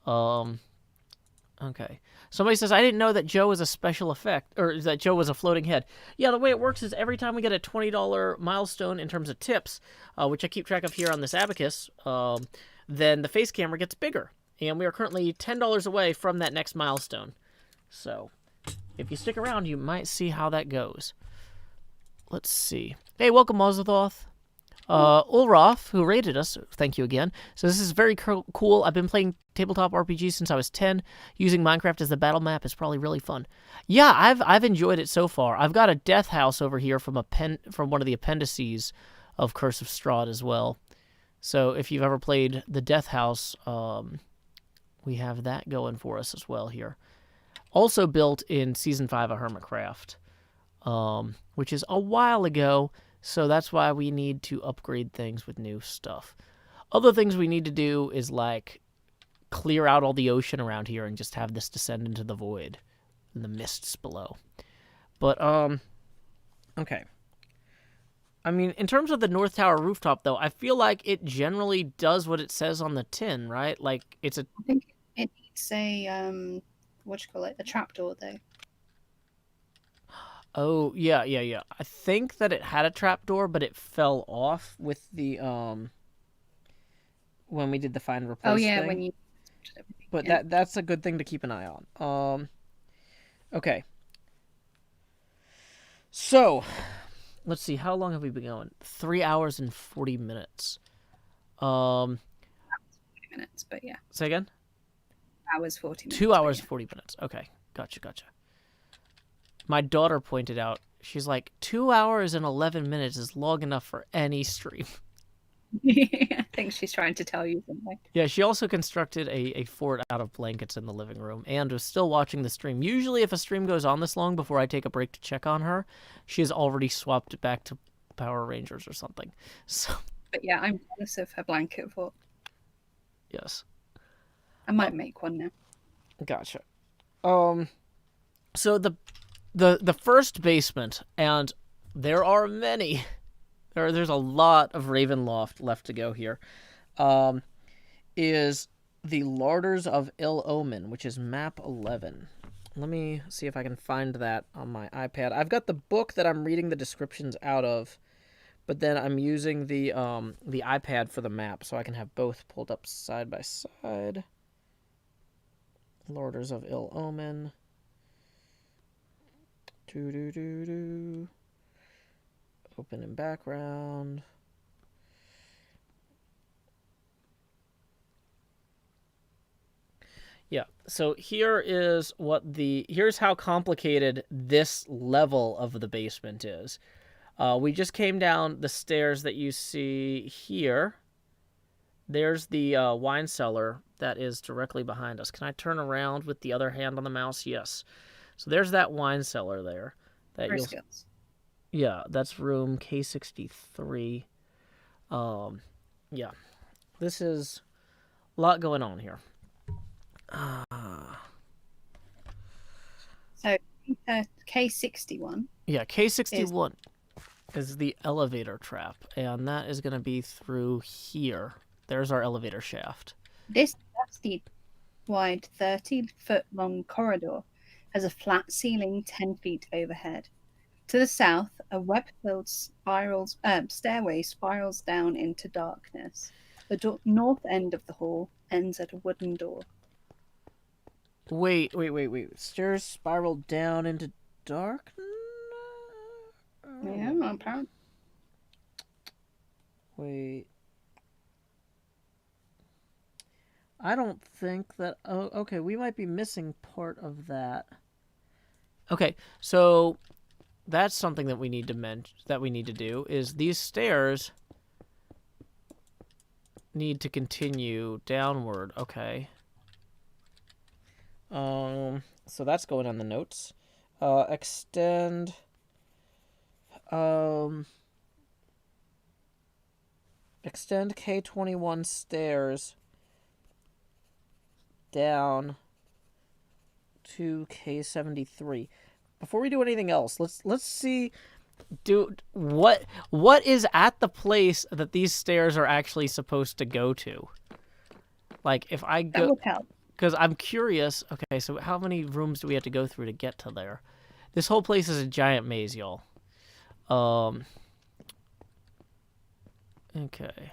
Okay. Somebody says, I didn't know that Joe was a special effect, or that Joe was a floating head. Yeah, the way it works is every time we get a $20 milestone in terms of tips, which I keep track of here on this abacus, then the face camera gets bigger. And we are currently $10 away from that next milestone. So, if you stick around, you might see how that goes. Let's see. Hey, welcome, Mozathoth. Ulroth, who rated us, thank you again. So this is very cool. I've been playing tabletop RPGs since I was 10. Using Minecraft as the battle map is probably really fun. Yeah, I've enjoyed it so far. I've got a death house over here from one of the appendices of Curse of Strahd as well. So if you've ever played the death house, we have that going for us as well here. Also built in Season 5 of Hermitcraft, which is a while ago, so that's why we need to upgrade things with new stuff. Other things we need to do is, like, clear out all the ocean around here and just have this descend into the void and the mists below. But, okay. I mean, in terms of the North Tower rooftop, though, I feel like it generally does what it says on the tin, right? Like, it's a... I think it needs a, a trapdoor, though. Oh, yeah. I think that it had a trapdoor, but it fell off with the, when we did the find replace thing. When you... But that's a good thing to keep an eye on. Okay. So... Let's see, how long have we been going? 3 hours and 40 minutes. 40 minutes, but yeah. Say again? 40 minutes. 2 hours, 40 minutes. Okay, gotcha. My daughter pointed out, she's like, 2 hours and 11 minutes is long enough for any stream. I think she's trying to tell you something. Yeah, she also constructed a fort out of blankets in the living room and was still watching the stream. Usually if a stream goes on this long before I take a break to check on her, she has already swapped back to Power Rangers or something. So, but yeah, I'm jealous of her blanket fort. Yes. I might make one now. Gotcha. So the first basement, and there are many... There's a lot of Ravenloft left to go here, is the Larders of Ill Omen, which is map 11. Let me see if I can find that on my iPad. I've got the book that I'm reading the descriptions out of, but then I'm using the iPad for the map, so I can have both pulled up side by side. Larders of Ill Omen. Open in background. Yeah. So here's how complicated this level of the basement is. We just came down the stairs that you see here. There's the wine cellar that is directly behind us. Can I turn around with the other hand on the mouse? Yes. So there's that wine cellar there. Skills. Yeah, that's room K63. Yeah. This is a lot going on here. So K61. Yeah, K61 is the elevator trap, and that is going to be through here. There's our elevator shaft. This dusty, wide, 30-foot long corridor has a flat ceiling 10 feet overhead. To the south, a web-filled stairway spirals down into darkness. The north end of the hall ends at a wooden door. Wait. Stairs spiral down into darkness? Yeah, apparently. Wait. I don't think that... Oh, okay, we might be missing part of that. Okay, so that's something that we need to do, is these stairs need to continue downward. Okay. So that's going on the notes. Extend K21 stairs down to K73. Before we do anything else, let's see what is at the place that these stairs are actually supposed to go to. Like if I go, that would help. Because I'm curious. Okay, so how many rooms do we have to go through to get to there? This whole place is a giant maze, y'all. Okay.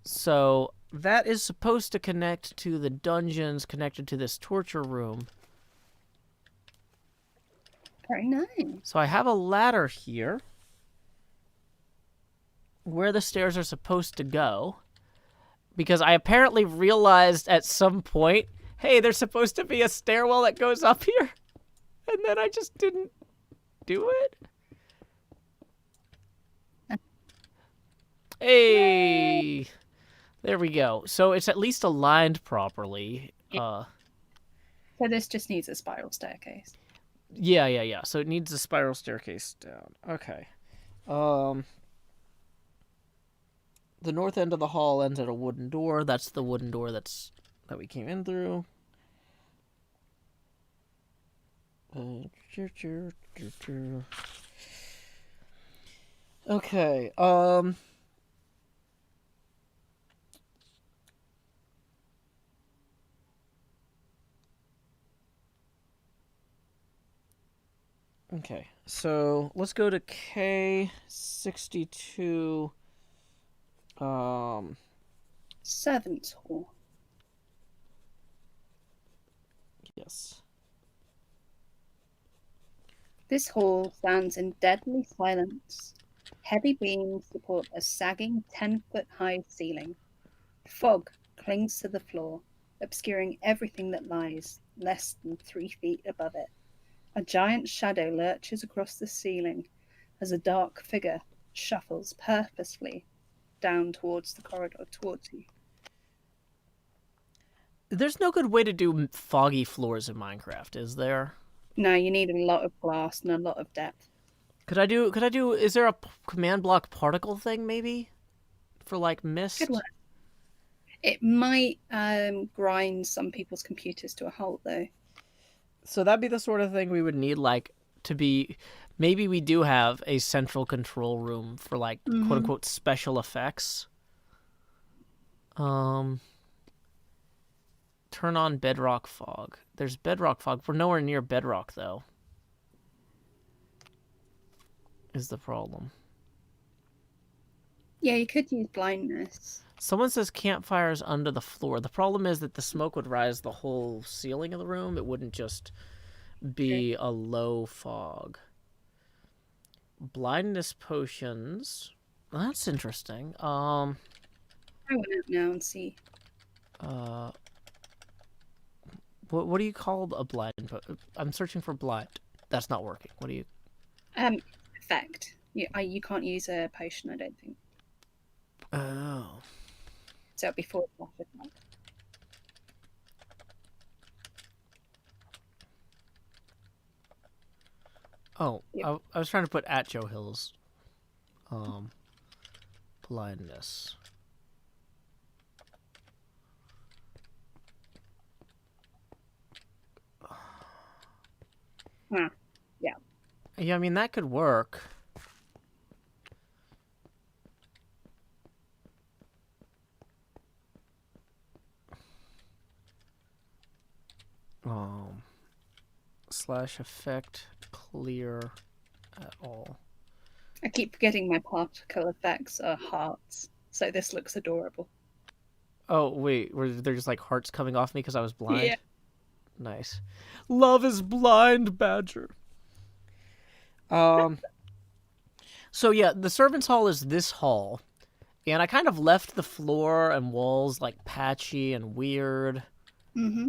So that is supposed to connect to the dungeons connected to this torture room. Very nice. So I have a ladder here where the stairs are supposed to go. Because I apparently realized at some point, hey, there's supposed to be a stairwell that goes up here. And then I just didn't do it. Hey! There we go. So it's at least aligned properly. So this just needs a spiral staircase. Yeah. So it needs a spiral staircase down. Okay. The north end of the hall ends at a wooden door. That's the wooden door that we came in through. Okay. Okay, so let's go to K62. Servants' hall. Yes. This hall stands in deadly silence. Heavy beams support a sagging 10-foot-high ceiling. Fog clings to the floor, obscuring everything that lies less than 3 feet above it. A giant shadow lurches across the ceiling as a dark figure shuffles purposefully down towards the corridor towards you. There's no good way to do foggy floors in Minecraft, is there? No, you need a lot of glass and a lot of depth. Could I do, is there a command block particle thing, maybe? For, like, mist? Good work. It might grind some people's computers to a halt, though. So that'd be the sort of thing we would need, like, to be... Maybe we do have a central control room for, like, quote-unquote special effects. Turn on bedrock fog. There's bedrock fog. We're nowhere near bedrock, though. Is the problem. Yeah, you could use blindness. Someone says campfires under the floor. The problem is that the smoke would rise the whole ceiling of the room. It wouldn't just be a low fog. Blindness potions. That's interesting. I went out now and see. What do you call a blind? I'm searching for blind. That's not working. What do you? Effect. You can't use a potion, I don't think. Oh. So it'll be forward slash effect. Oh, Yep. I was trying to put at Joe Hill's blindness. Yeah. Yeah, I mean that could work. Slash effect clear at all. I keep forgetting my particle effects are hearts, so this looks adorable. Oh wait, were there just like hearts coming off me because I was blind? Yeah. Nice. Love is blind, Badger. So yeah, the servants' hall is this hall, and I kind of left the floor and walls like patchy and weird. Mm-hmm.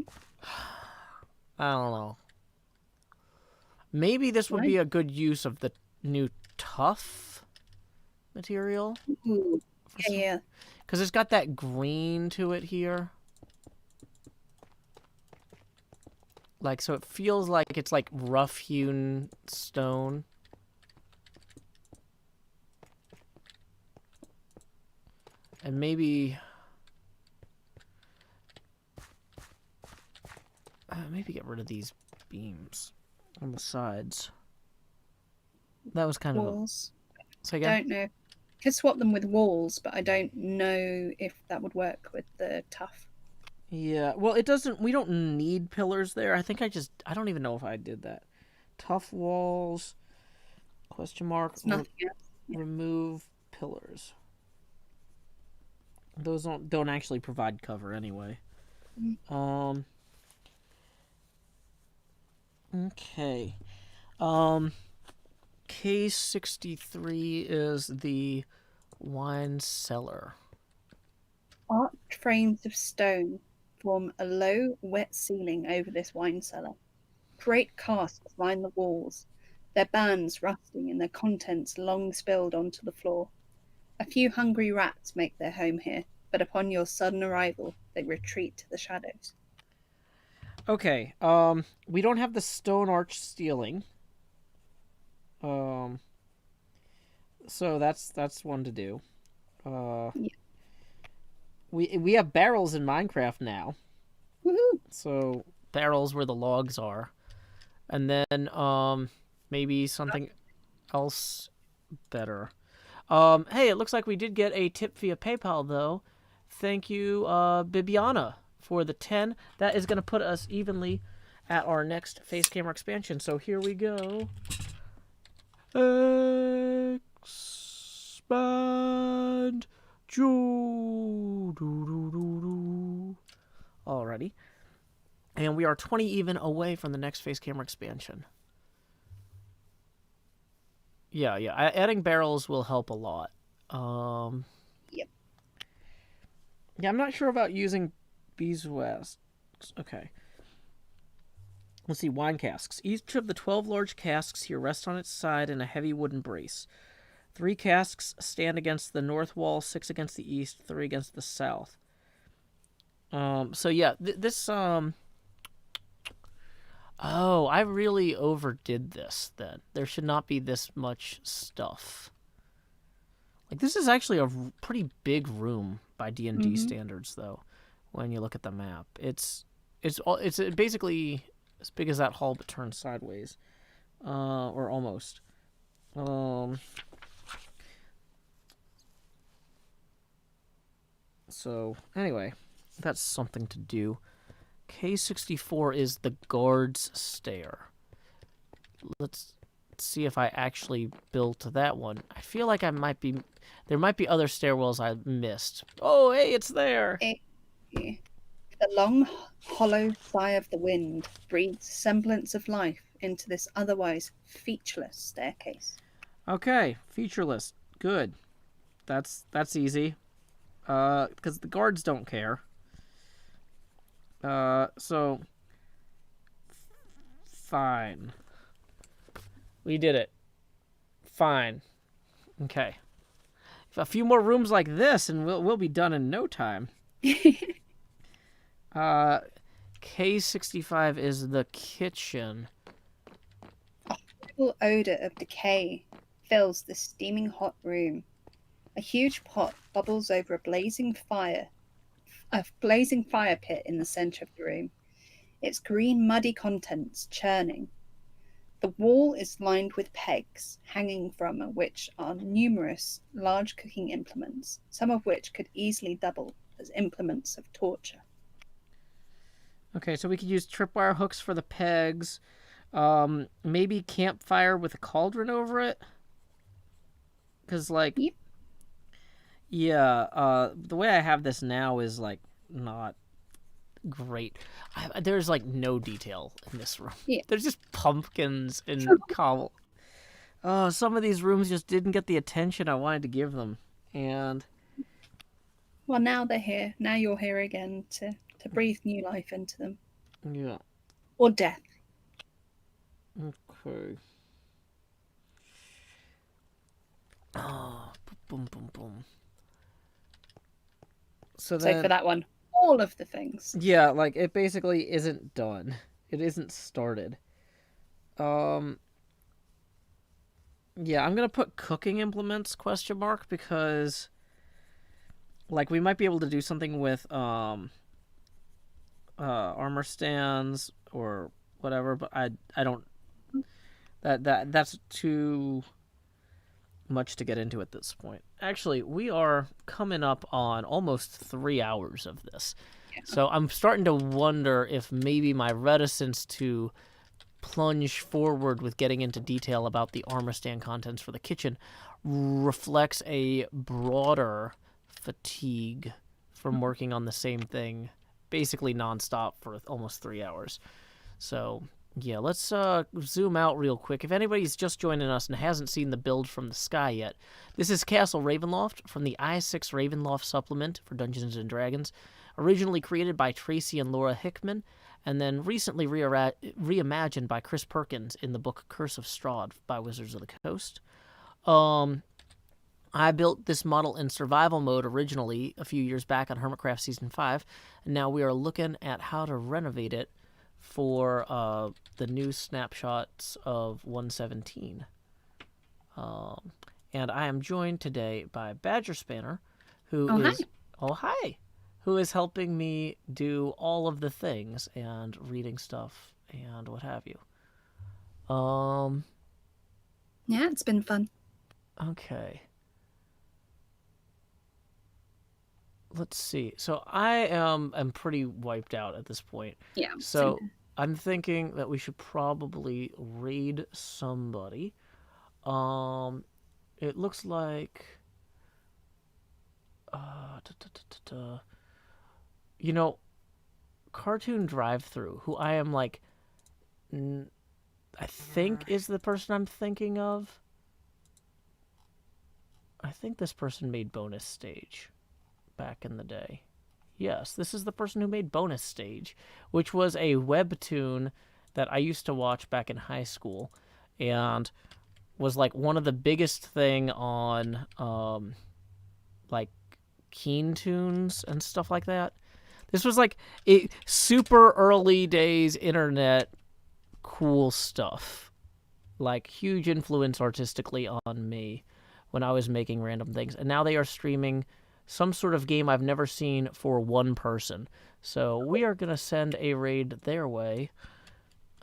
I don't know. Maybe this would be a good use of the new tough material. Ooh. Yeah. Because it's got that green to it here. Like, so it feels like it's like rough-hewn stone. And maybe get rid of these beams on the sides. That was kind Walls. of so I don't know. I could swap them with walls, but I don't know if that would work with the tough. Yeah, well, it doesn't. We don't need pillars there. I think I don't even know if I did that. Tough walls. Question mark. It's nothing else. Remove pillars. Those don't actually provide cover anyway. Okay. K63 is the wine cellar. Arched frames of stone form a low, wet ceiling over this wine cellar. Great casks line the walls, their bands rusting and their contents long spilled onto the floor. A few hungry rats make their home here, but upon your sudden arrival, they retreat to the shadows. Okay, we don't have the stone arch ceiling. So that's one to do. Yeah. We have barrels in Minecraft now. Woohoo! So barrels where the logs are. And then maybe something else better. Hey, it looks like we did get a tip via PayPal though. Thank you, Bibiana, for the 10. That is going to put us evenly at our next face camera expansion. So here we go. Expand. Alrighty. And we are 20 even away from the next face camera expansion. Yeah. Adding barrels will help a lot. Yep. Yeah, I'm not sure about using beeswax. Okay. Let's see, wine casks. Each of the 12 large casks here rests on its side in a heavy wooden brace. 3 casks stand against the north wall, 6 against the east, 3 against the south. So yeah, this Oh, I really overdid this then. There should not be this much stuff. Like, this is actually a pretty big room by D&D standards, though, when you look at the map. It's basically as big as that hall, but turned sideways. Or almost. So, anyway, that's something to do. K64 is the guard's stair. Let's see if I actually built that one. I feel like there might be other stairwells I missed. Oh, hey, it's there. The long, hollow sigh of the wind breathes semblance of life into this otherwise featureless staircase. Okay, featureless. Good. That's easy. Because the guards don't care. So Fine. We did it. Fine. Okay. A few more rooms like this, and we'll be done in no time. K65 is the kitchen. A horrible odor of decay fills the steaming hot room. A huge pot bubbles over a blazing fire pit in the center of the room, its green, muddy contents churning. The wall is lined with pegs, hanging from which are numerous large cooking implements, some of which could easily double as implements of torture. Okay, so we could use tripwire hooks for the pegs. Maybe campfire with a cauldron over it. Because, like, Yep. yeah, the way I have this now is, like, not great. There's, like, no detail in this room. Yeah. There's just pumpkins and cobble. Oh, some of these rooms just didn't get the attention I wanted to give them. And Well, now they're here. Now you're here again to breathe new life into them. yeah. Or death. Okay. Oh, boom, boom, boom. So So for that one, all of the things. yeah, like, it basically isn't done. It isn't started. Yeah, I'm gonna put cooking implements ? Because, like, we might be able to do something with armor stands or whatever, but I don't. That's too much to get into at this point. Actually, we are coming up on almost 3 hours of this. Yeah. So I'm starting to wonder if maybe my reticence to plunge forward with getting into detail about the armor stand contents for the kitchen reflects a broader fatigue from working on the same thing basically nonstop for almost 3 hours. So yeah, let's zoom out real quick. If anybody's just joining us and hasn't seen the build from the sky yet, this is Castle Ravenloft from the i6 Ravenloft supplement for Dungeons & Dragons, originally created by Tracy and Laura Hickman, and then recently reimagined by Chris Perkins in the book Curse of Strahd by Wizards of the Coast. I built this model in survival mode originally a few years back on Hermitcraft Season 5, and now we are looking at how to renovate it for the new snapshots of 117. And I am joined today by Badgerspanner, who is... Hi. Oh, hi! Who is helping me do all of the things and reading stuff and what have you. Yeah, it's been fun. Okay. Let's see. So I am pretty wiped out at this point. Yeah. So I'm thinking that we should probably raid somebody. It looks like you know, Cartoon Drive-Thru, who I am like I think is the person I'm thinking of. I think this person made Bonus Stage back in the day. Yes, this is the person who made Bonus Stage, which was a webtoon that I used to watch back in high school and was like one of the biggest thing on like Keen Tunes and stuff like that. This was like a super early days internet cool stuff. Like huge influence artistically on me when I was making random things. And now they are streaming some sort of game I've never seen for one person. So we are going to send a raid their way.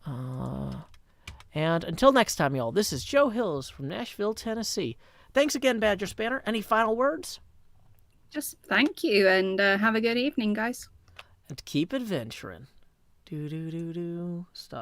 And until next time, y'all, this is Joe Hills from Nashville, Tennessee. Thanks again, Badgerspanner. Any final words? Just thank you and have a good evening, guys. And keep adventuring. Do-do-do-do. Stop.